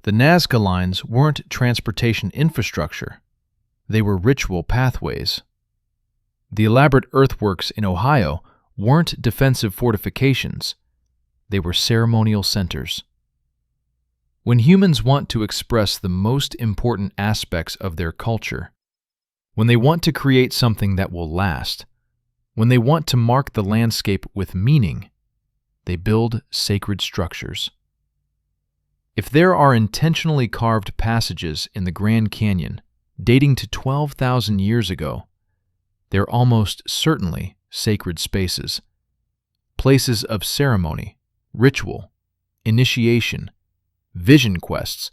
The Nazca Lines weren't transportation infrastructure. They were ritual pathways. The elaborate earthworks in Ohio weren't defensive fortifications. They were ceremonial centers. When humans want to express the most important aspects of their culture, when they want to create something that will last, when they want to mark the landscape with meaning, they build sacred structures. If there are intentionally carved passages in the Grand Canyon dating to 12,000 years ago, they're almost certainly sacred spaces, places of ceremony, ritual, initiation, vision quests,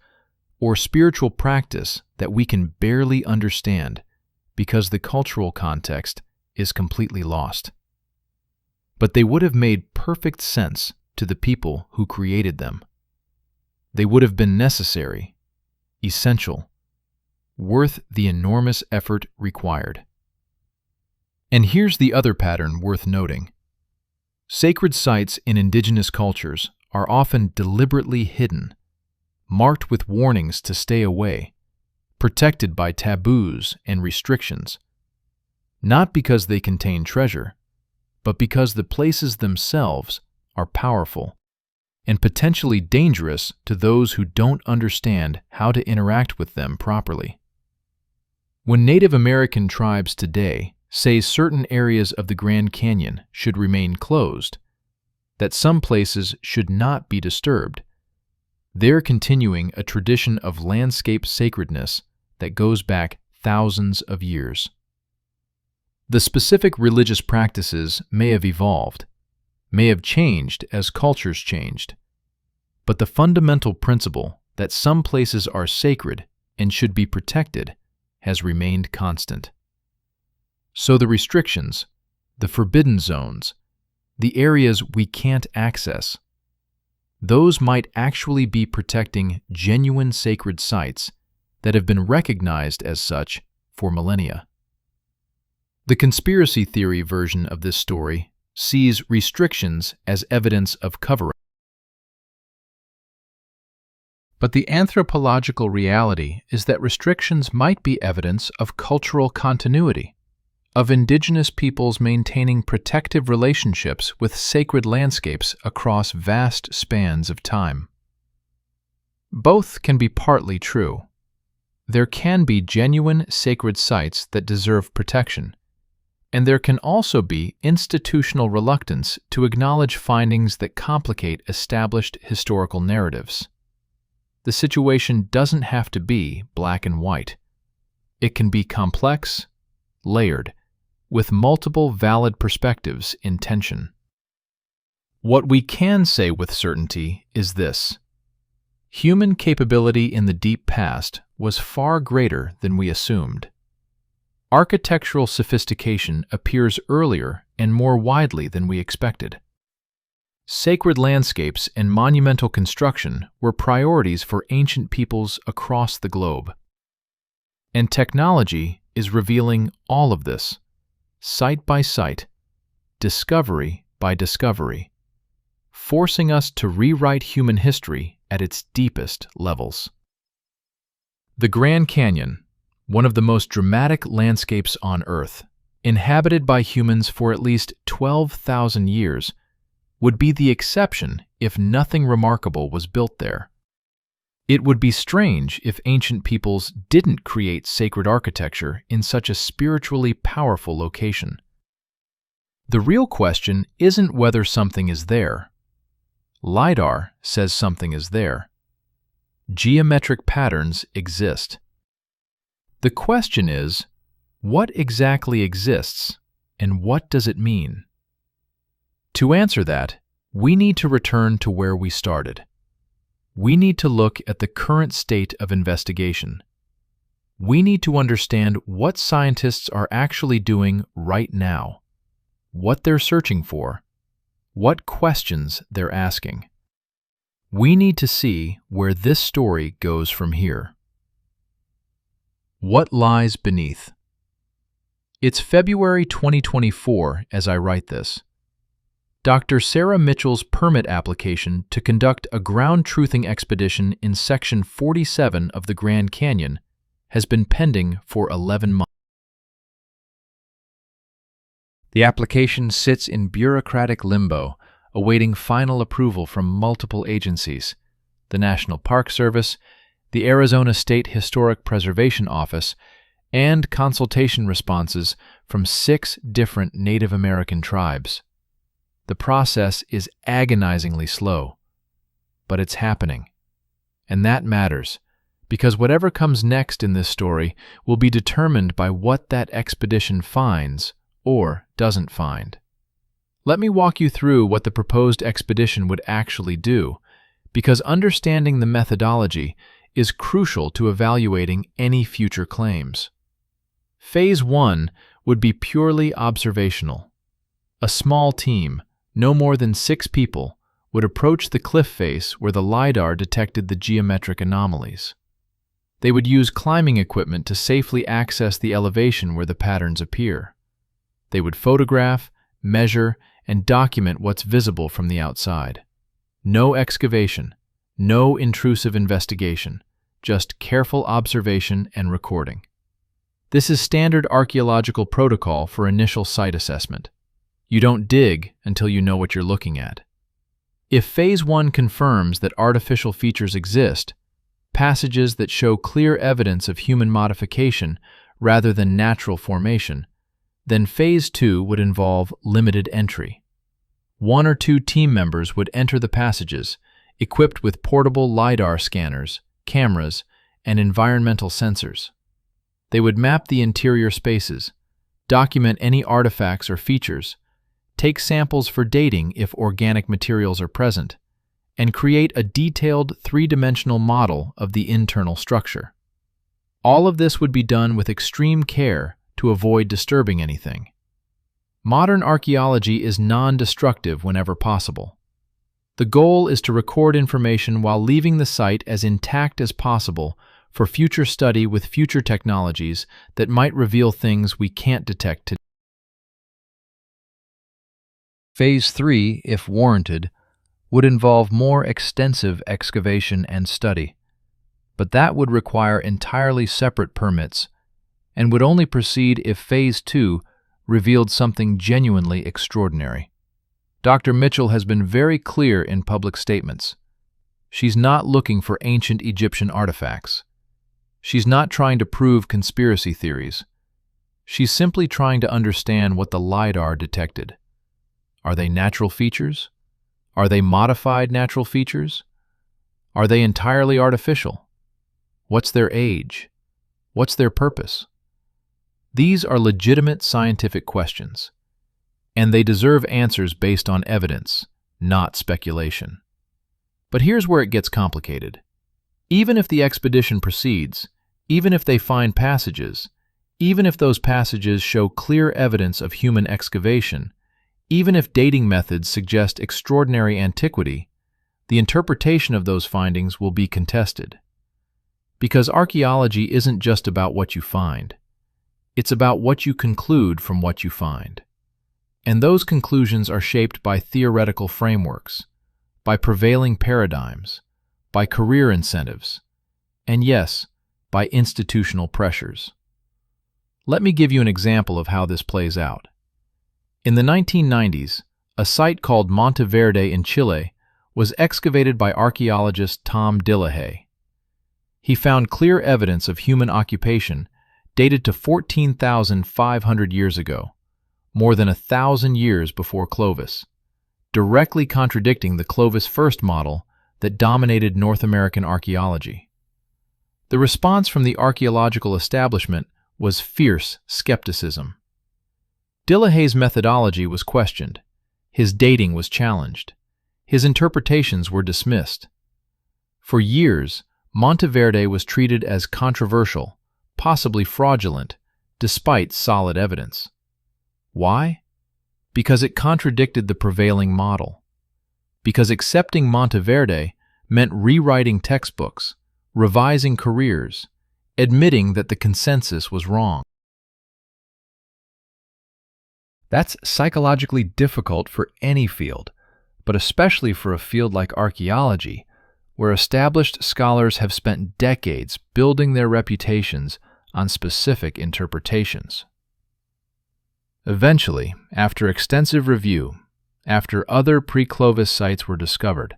or spiritual practice that we can barely understand because the cultural context is completely lost. But they would have made perfect sense to the people who created them. They would have been necessary, essential, worth the enormous effort required. And here's the other pattern worth noting. Sacred sites in indigenous cultures are often deliberately hidden, marked with warnings to stay away, protected by taboos and restrictions, not because they contain treasure, but because the places themselves are powerful and potentially dangerous to those who don't understand how to interact with them properly. When Native American tribes today say certain areas of the Grand Canyon should remain closed, that some places should not be disturbed, they're continuing a tradition of landscape sacredness that goes back thousands of years. The specific religious practices may have evolved, may have changed as cultures changed, but the fundamental principle that some places are sacred and should be protected has remained constant. So the restrictions, the forbidden zones, the areas we can't access, those might actually be protecting genuine sacred sites that have been recognized as such for millennia. The conspiracy theory version of this story sees restrictions as evidence of cover-up. But the anthropological reality is that restrictions might be evidence of cultural continuity, of indigenous peoples maintaining protective relationships with sacred landscapes across vast spans of time. Both can be partly true. There can be genuine sacred sites that deserve protection, and there can also be institutional reluctance to acknowledge findings that complicate established historical narratives. The situation doesn't have to be black and white. It can be complex, layered, with multiple valid perspectives in tension. What we can say with certainty is this: human capability in the deep past was far greater than we assumed. Architectural sophistication appears earlier and more widely than we expected. Sacred landscapes and monumental construction were priorities for ancient peoples across the globe. And technology is revealing all of this, site by site, discovery by discovery, forcing us to rewrite human history at its deepest levels. The Grand Canyon, one of the most dramatic landscapes on Earth, inhabited by humans for at least 12,000 years, would be the exception if nothing remarkable was built there. It would be strange if ancient peoples didn't create sacred architecture in such a spiritually powerful location. The real question isn't whether something is there. LiDAR says something is there. Geometric patterns exist. The question is, what exactly exists, and what does it mean? To answer that, we need to return to where we started. We need to look at the current state of investigation. We need to understand what scientists are actually doing right now, what they're searching for, what questions they're asking. We need to see where this story goes from here. What lies beneath? It's February 2024 as I write this. Dr. Sarah Mitchell's permit application to conduct a ground truthing expedition in Section 47 of the Grand Canyon has been pending for 11 months. The application sits in bureaucratic limbo, awaiting final approval from multiple agencies: the National Park Service, the Arizona State Historic Preservation Office, and consultation responses from 6 different Native American tribes. The process is agonizingly slow, but it's happening. And that matters, because whatever comes next in this story will be determined by what that expedition finds or doesn't find. Let me walk you through what the proposed expedition would actually do, because understanding the methodology is crucial to evaluating any future claims. Phase 1 would be purely observational. A small team, no more than 6 people, would approach the cliff face where the LiDAR detected the geometric anomalies. They would use climbing equipment to safely access the elevation where the patterns appear. They would photograph, measure, and document what's visible from the outside. No excavation, no intrusive investigation, just careful observation and recording. This is standard archaeological protocol for initial site assessment. You don't dig until you know what you're looking at. If Phase 1 confirms that artificial features exist, passages that show clear evidence of human modification rather than natural formation, then Phase 2 would involve limited entry. 1 or 2 team members would enter the passages, equipped with portable LiDAR scanners, cameras, and environmental sensors. They would map the interior spaces, document any artifacts or features, take samples for dating if organic materials are present, and create a detailed 3-dimensional model of the internal structure. All of this would be done with extreme care to avoid disturbing anything. Modern archaeology is non-destructive whenever possible. The goal is to record information while leaving the site as intact as possible for future study with future technologies that might reveal things we can't detect today. Phase 3, if warranted, would involve more extensive excavation and study, but that would require entirely separate permits and would only proceed if Phase 2 revealed something genuinely extraordinary. Dr. Mitchell has been very clear in public statements. She's not looking for ancient Egyptian artifacts. She's not trying to prove conspiracy theories. She's simply trying to understand what the LiDAR detected. Are they natural features? Are they modified natural features? Are they entirely artificial? What's their age? What's their purpose? These are legitimate scientific questions, and they deserve answers based on evidence, not speculation. But here's where it gets complicated. Even if the expedition proceeds, even if they find passages, even if those passages show clear evidence of human excavation, even if dating methods suggest extraordinary antiquity, the interpretation of those findings will be contested. Because archaeology isn't just about what you find. It's about what you conclude from what you find. And those conclusions are shaped by theoretical frameworks, by prevailing paradigms, by career incentives, and yes, by institutional pressures. Let me give you an example of how this plays out. In the 1990s, a site called Monteverde in Chile was excavated by archaeologist Tom Dillehay. He found clear evidence of human occupation dated to 14,500 years ago, more than 1,000 years before Clovis, directly contradicting the Clovis first model that dominated North American archaeology. The response from the archaeological establishment was fierce skepticism. Dillehay's methodology was questioned, his dating was challenged, his interpretations were dismissed. For years, Monteverde was treated as controversial, possibly fraudulent, despite solid evidence. Why? Because it contradicted the prevailing model. Because accepting Monteverde meant rewriting textbooks, revising careers, admitting that the consensus was wrong. That's psychologically difficult for any field, but especially for a field like archaeology, where established scholars have spent decades building their reputations on specific interpretations. Eventually, after extensive review, after other pre-Clovis sites were discovered,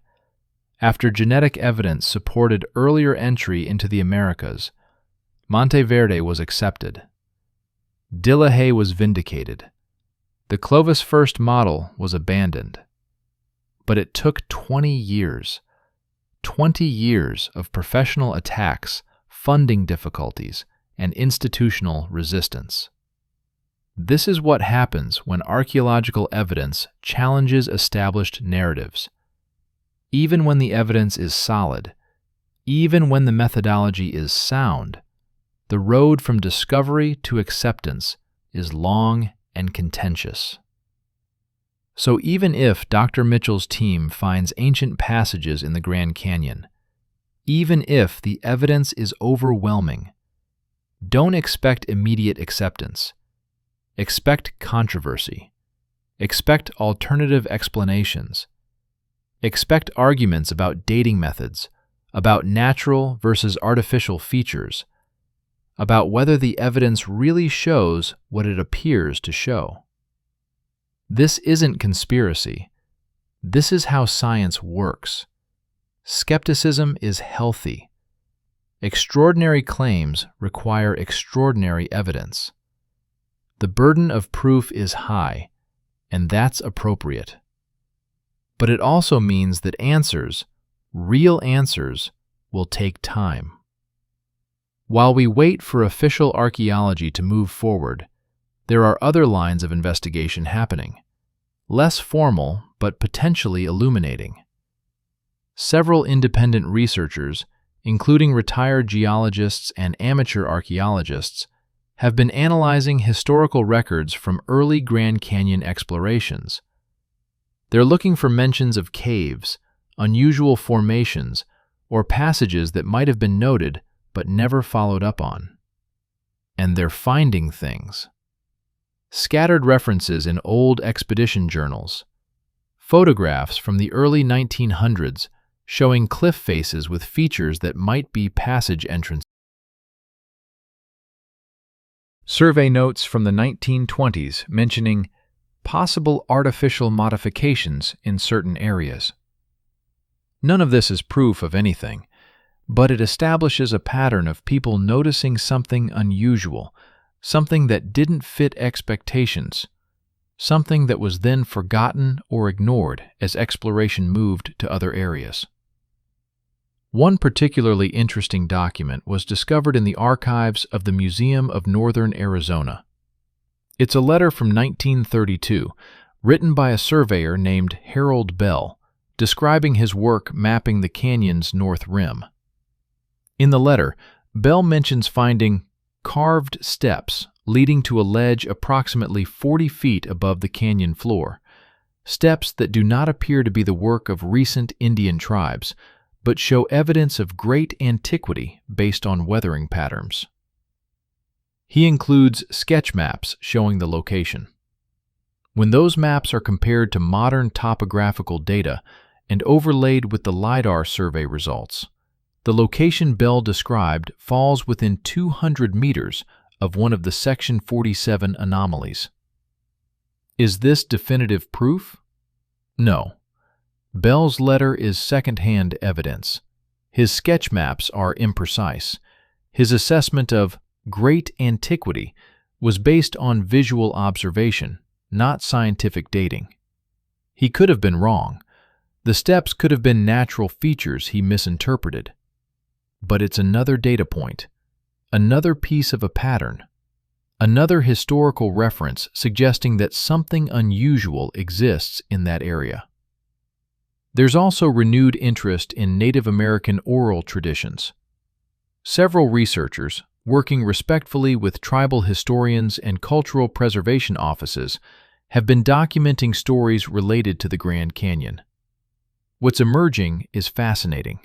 after genetic evidence supported earlier entry into the Americas, Monteverde was accepted. Dillehay was vindicated. The Clovis first model was abandoned. But it took 20 years. 20 years of professional attacks, funding difficulties, and institutional resistance. This is what happens when archaeological evidence challenges established narratives. even when the evidence is solid, even when the methodology is sound, the road from discovery to acceptance is long and contentious. So even if Dr. Mitchell's team finds ancient passages in the Grand Canyon, even if the evidence is overwhelming, don't expect immediate acceptance. Expect controversy. Expect alternative explanations. Expect arguments about dating methods, about natural versus artificial features, about whether the evidence really shows what it appears to show. This isn't conspiracy. This is how science works. Skepticism is healthy. Extraordinary claims require extraordinary evidence. The burden of proof is high, and that's appropriate. But it also means that answers, real answers, will take time. While we wait for official archaeology to move forward, there are other lines of investigation happening, less formal but potentially illuminating. Several independent researchers, including retired geologists and amateur archaeologists, have been analyzing historical records from early Grand Canyon explorations. They're looking for mentions of caves, unusual formations, or passages that might have been noted but never followed up on. And they're finding things. Scattered references in old expedition journals, photographs from the early 1900s showing cliff faces with features that might be passage entrances. Survey notes from the 1920s mentioning possible artificial modifications in certain areas. None of this is proof of anything, but it establishes a pattern of people noticing something unusual, something that didn't fit expectations, something that was then forgotten or ignored as exploration moved to other areas. One particularly interesting document was discovered in the archives of the Museum of Northern Arizona. It's a letter from 1932, written by a surveyor named Harold Bell, describing his work mapping the canyon's north rim. In the letter, Bell mentions finding carved steps leading to a ledge approximately 40 feet above the canyon floor, steps that do not appear to be the work of recent Indian tribes, but show evidence of great antiquity based on weathering patterns. He includes sketch maps showing the location. When those maps are compared to modern topographical data and overlaid with the LiDAR survey results, the location Bell described falls within 200 meters of one of the Section 47 anomalies. Is this definitive proof? No. Bell's letter is second-hand evidence. His sketch maps are imprecise. His assessment of great antiquity was based on visual observation, not scientific dating. He could have been wrong. The steps could have been natural features he misinterpreted. But it's another data point, another piece of a pattern, another historical reference suggesting that something unusual exists in that area. There's also renewed interest in Native American oral traditions. Several researchers, working respectfully with tribal historians and cultural preservation offices, have been documenting stories related to the Grand Canyon. What's emerging is fascinating.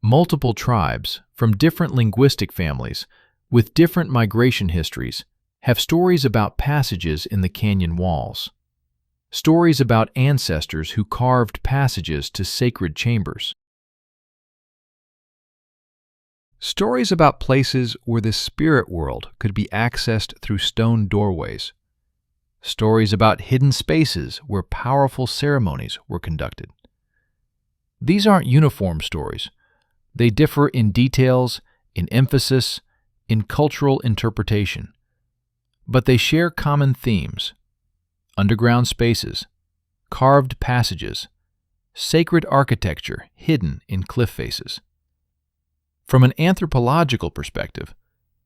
Multiple tribes, from different linguistic families, with different migration histories, have stories about passages in the canyon walls. Stories about ancestors who carved passages to sacred chambers. Stories about places where the spirit world could be accessed through stone doorways. Stories about hidden spaces where powerful ceremonies were conducted. These aren't uniform stories. They differ in details, in emphasis, in cultural interpretation. But they share common themes: underground spaces, carved passages, sacred architecture hidden in cliff faces. From an anthropological perspective,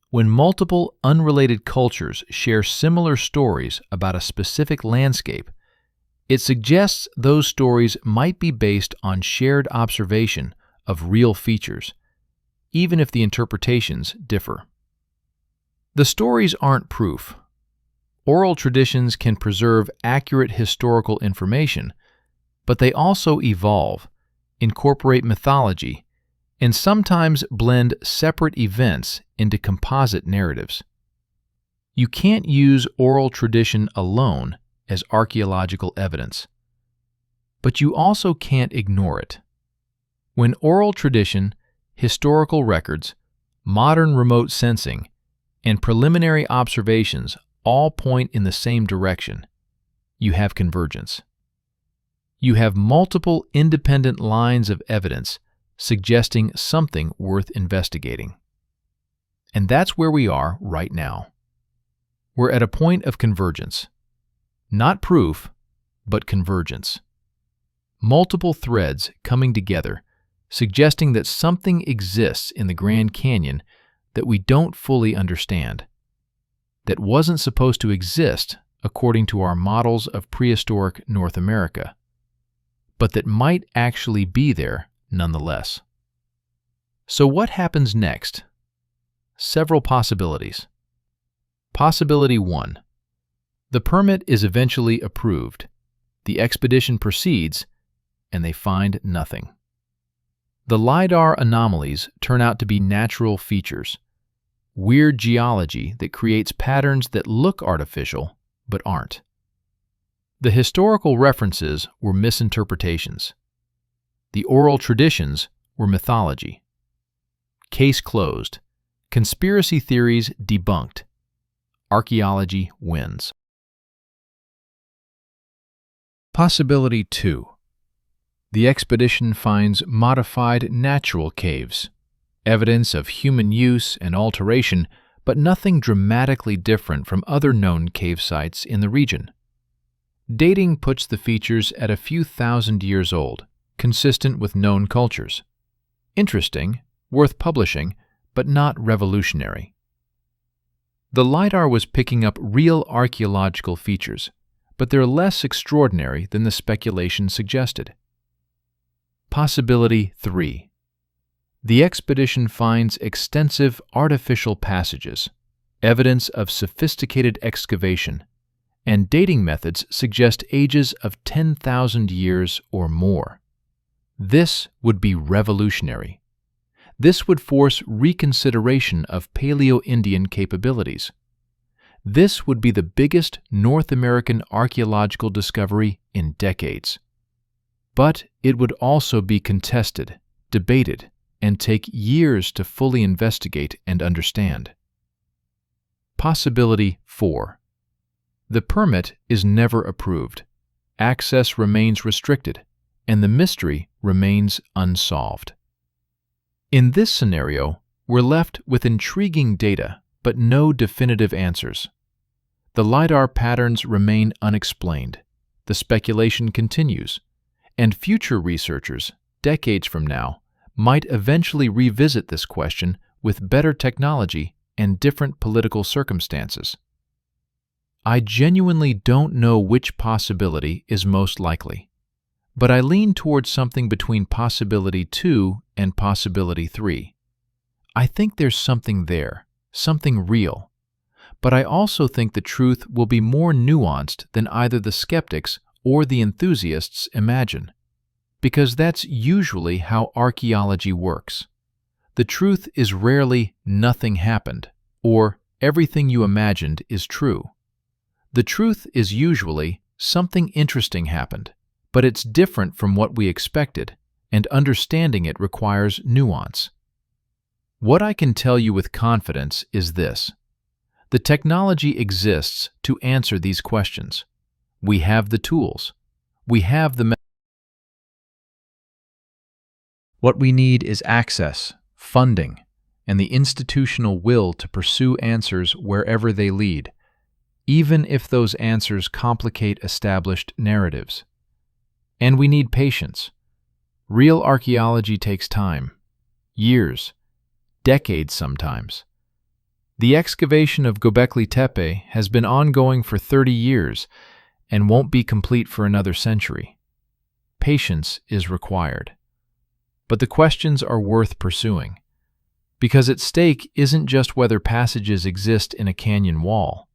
when multiple unrelated cultures share similar stories about a specific landscape, It suggests those stories might be based on shared observation of real features, even if the interpretations differ. The stories aren't proof. Oral traditions can preserve accurate historical information, but they also evolve, incorporate mythology, and sometimes blend separate events into composite narratives. You can't use oral tradition alone as archaeological evidence, but you also can't ignore it. When oral tradition, historical records, modern remote sensing, and preliminary observations all point in the same direction, you have convergence. You have multiple independent lines of evidence suggesting something worth investigating. And that's where we are right now. We're at a point of convergence. Not proof, but convergence. Multiple threads coming together, suggesting that something exists in the Grand Canyon that we don't fully understand, that wasn't supposed to exist according to our models of prehistoric North America, but that might actually be there nonetheless. So what happens next? Several possibilities. Possibility 1. The permit is eventually approved, the expedition proceeds, and they find nothing. The LiDAR anomalies turn out to be natural features, weird geology that creates patterns that look artificial but aren't. The historical references were misinterpretations. The oral traditions were mythology. Case closed. Conspiracy theories debunked. Archaeology wins. Possibility 2. The expedition finds modified natural caves, evidence of human use and alteration, but nothing dramatically different from other known cave sites in the region. Dating puts the features at a few thousand years old, consistent with known cultures. Interesting, worth publishing, but not revolutionary. The LiDAR was picking up real archaeological features, but they're less extraordinary than the speculation suggested. Possibility 3. The expedition finds extensive artificial passages, evidence of sophisticated excavation, and dating methods suggest ages of 10,000 years or more. This would be revolutionary. This would force reconsideration of Paleo-Indian capabilities. This would be the biggest North American archaeological discovery in decades. But it would also be contested, debated, and take years to fully investigate and understand. Possibility 4. The permit is never approved. Access remains restricted, and the mystery remains unsolved. In this scenario, we're left with intriguing data, but no definitive answers. The LiDAR patterns remain unexplained. The speculation continues, and future researchers, decades from now, might eventually revisit this question with better technology and different political circumstances. I genuinely don't know which possibility is most likely, but I lean towards something between possibility 2 and possibility 3. I think there's something there, something real, but I also think the truth will be more nuanced than either the skeptics or the enthusiasts imagine, because that's usually how archaeology works. The truth is rarely "nothing happened" or "everything you imagined is true." The truth is usually "something interesting happened, but it's different from what we expected, and understanding it requires nuance." What I can tell you with confidence is this: the technology exists to answer these questions. We have the tools. We have the What we need is access, funding, and the institutional will to pursue answers wherever they lead, even if those answers complicate established narratives. And we need patience. Real archaeology takes time, years, decades sometimes. The excavation of Göbekli Tepe has been ongoing for 30 years, and won't be complete for another century. Patience is required. But the questions are worth pursuing, because at stake isn't just whether passages exist in a canyon wall.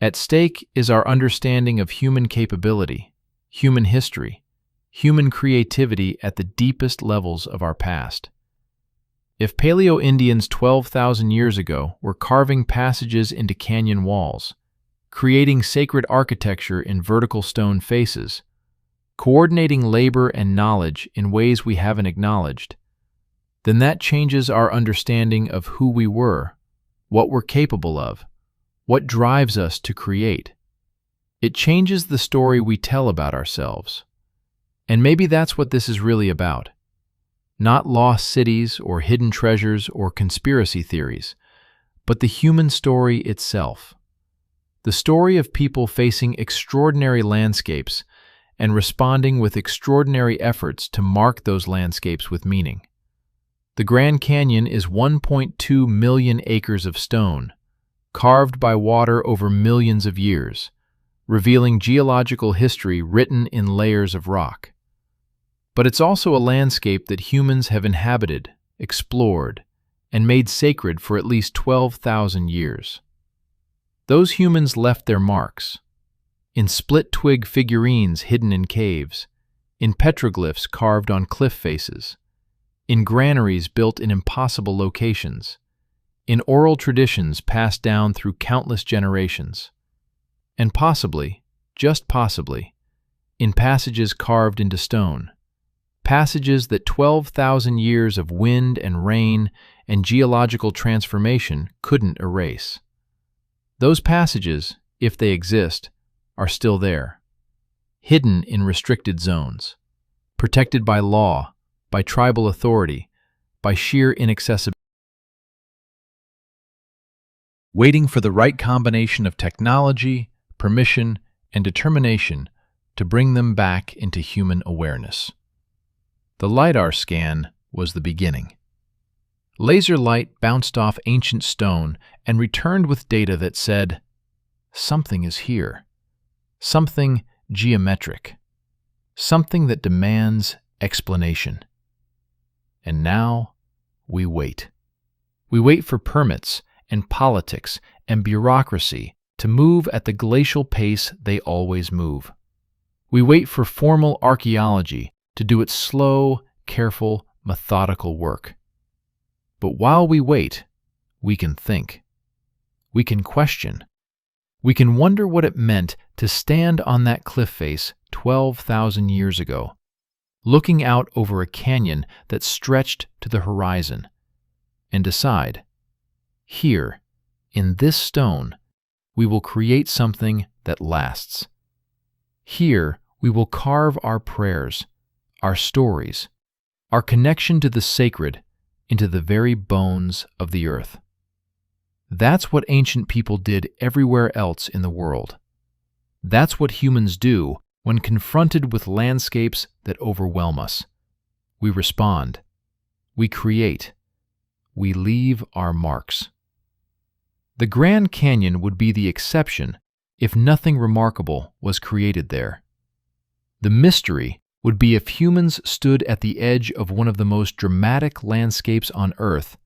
At stake is our understanding of human capability, human history, human creativity at the deepest levels of our past. If Paleo-Indians 12,000 years ago were carving passages into canyon walls, creating sacred architecture in vertical stone faces, coordinating labor and knowledge in ways we haven't acknowledged, then that changes our understanding of who we were, what we're capable of, what drives us to create. It changes the story we tell about ourselves. And maybe that's what this is really about. Not lost cities or hidden treasures or conspiracy theories, but the human story itself. The story of people facing extraordinary landscapes and responding with extraordinary efforts to mark those landscapes with meaning. The Grand Canyon is 1.2 million acres of stone, carved by water over millions of years, revealing geological history written in layers of rock. But it's also a landscape that humans have inhabited, explored, and made sacred for at least 12,000 years. Those humans left their marks in split-twig figurines hidden in caves, in petroglyphs carved on cliff faces, in granaries built in impossible locations, in oral traditions passed down through countless generations, and possibly, just possibly, in passages carved into stone, passages that 12,000 years of wind and rain and geological transformation couldn't erase. Those passages, if they exist, are still there, hidden in restricted zones, protected by law, by tribal authority, by sheer inaccessibility, waiting for the right combination of technology, permission, and determination to bring them back into human awareness. The LiDAR scan was the beginning. Laser light bounced off ancient stone and returned with data that said, something is here, something geometric, something that demands explanation. And now we wait. We wait for permits and politics and bureaucracy to move at the glacial pace they always move. We wait for formal archaeology to do its slow, careful, methodical work. But while we wait, we can think. We can question. We can wonder what it meant to stand on that cliff face 12,000 years ago, looking out over a canyon that stretched to the horizon, and decide, here, in this stone, we will create something that lasts. Here, we will carve our prayers, our stories, our connection to the sacred into the very bones of the earth. That's what ancient people did everywhere else in the world. That's what humans do when confronted with landscapes that overwhelm us. We respond. We create. We leave our marks. The Grand Canyon would be the exception if nothing remarkable was created there. The mystery would be if humans stood at the edge of one of the most dramatic landscapes on Earth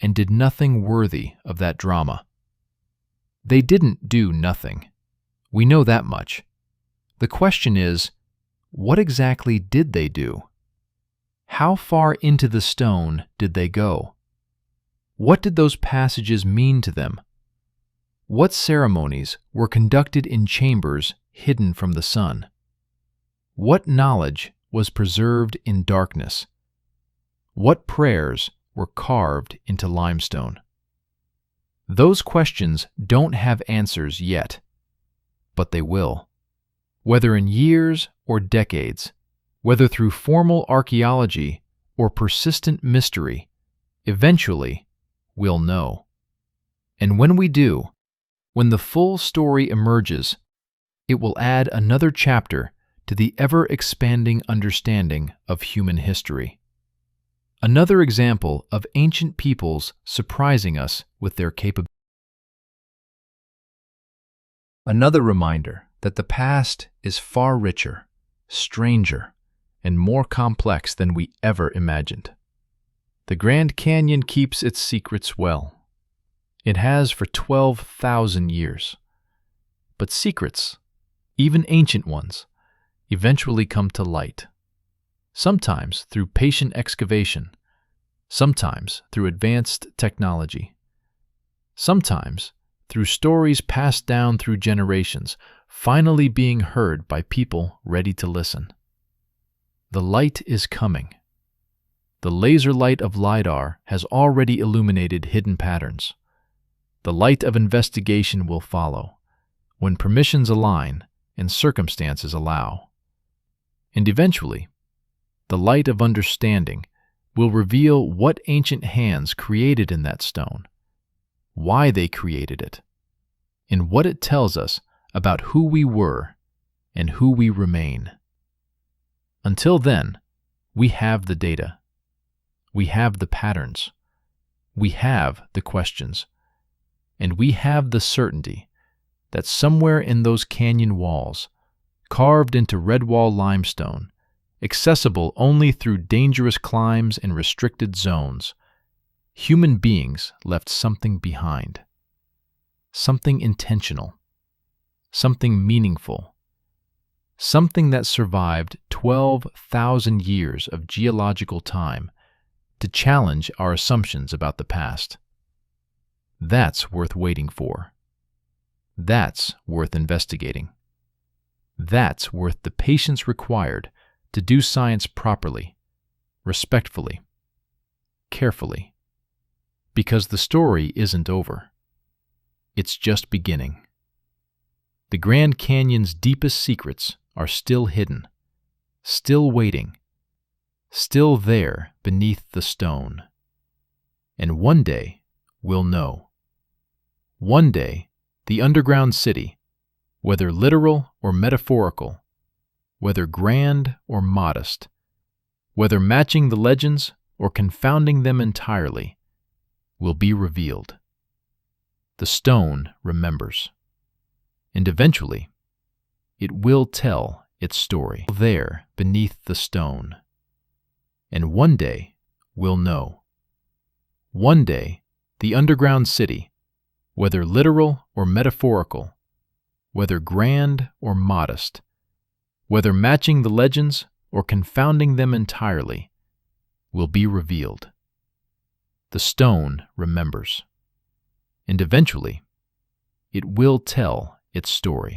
and did nothing worthy of that drama. They didn't do nothing. We know that much. The question is, what exactly did they do? How far into the stone did they go? What did those passages mean to them? What ceremonies were conducted in chambers hidden from the sun? What knowledge was preserved in darkness? What prayers were carved into limestone? Those questions don't have answers yet, but they will. Whether in years or decades, whether through formal archaeology or persistent mystery, eventually we'll know. And when we do, when the full story emerges, it will add another chapter to the ever-expanding understanding of human history. Another example of ancient peoples surprising us with their capabilities. Another reminder that the past is far richer, stranger, and more complex than we ever imagined. The Grand Canyon keeps its secrets well. It has for 12,000 years. But secrets, even ancient ones, eventually come to light. Sometimes through patient excavation, sometimes through advanced technology, sometimes through stories passed down through generations, finally being heard by people ready to listen. The light is coming. The laser light of LiDAR has already illuminated hidden patterns. The light of investigation will follow, when permissions align and circumstances allow. And eventually, the light of understanding will reveal what ancient hands created in that stone, why they created it, and what it tells us about who we were and who we remain. Until then, we have the data. We have the patterns. We have the questions. And we have the certainty that somewhere in those canyon walls, carved into Redwall limestone, accessible only through dangerous climbs and restricted zones, human beings left something behind. Something intentional. Something meaningful. Something that survived 12,000 years of geological time to challenge our assumptions about the past. That's worth waiting for. That's worth investigating. That's worth the patience required to do science properly, respectfully, carefully. Because the story isn't over. It's just beginning. The Grand Canyon's deepest secrets are still hidden, still waiting, still there beneath the stone. And one day, we'll know. One day, the underground city, whether literal or metaphorical, whether grand or modest, whether matching the legends or confounding them entirely, will be revealed. The stone remembers. And eventually, it will tell its story there beneath the stone. And one day, we'll know. One day, the underground city, whether literal or metaphorical, whether grand or modest, whether matching the legends or confounding them entirely, will be revealed. The stone remembers. And eventually, it will tell its story.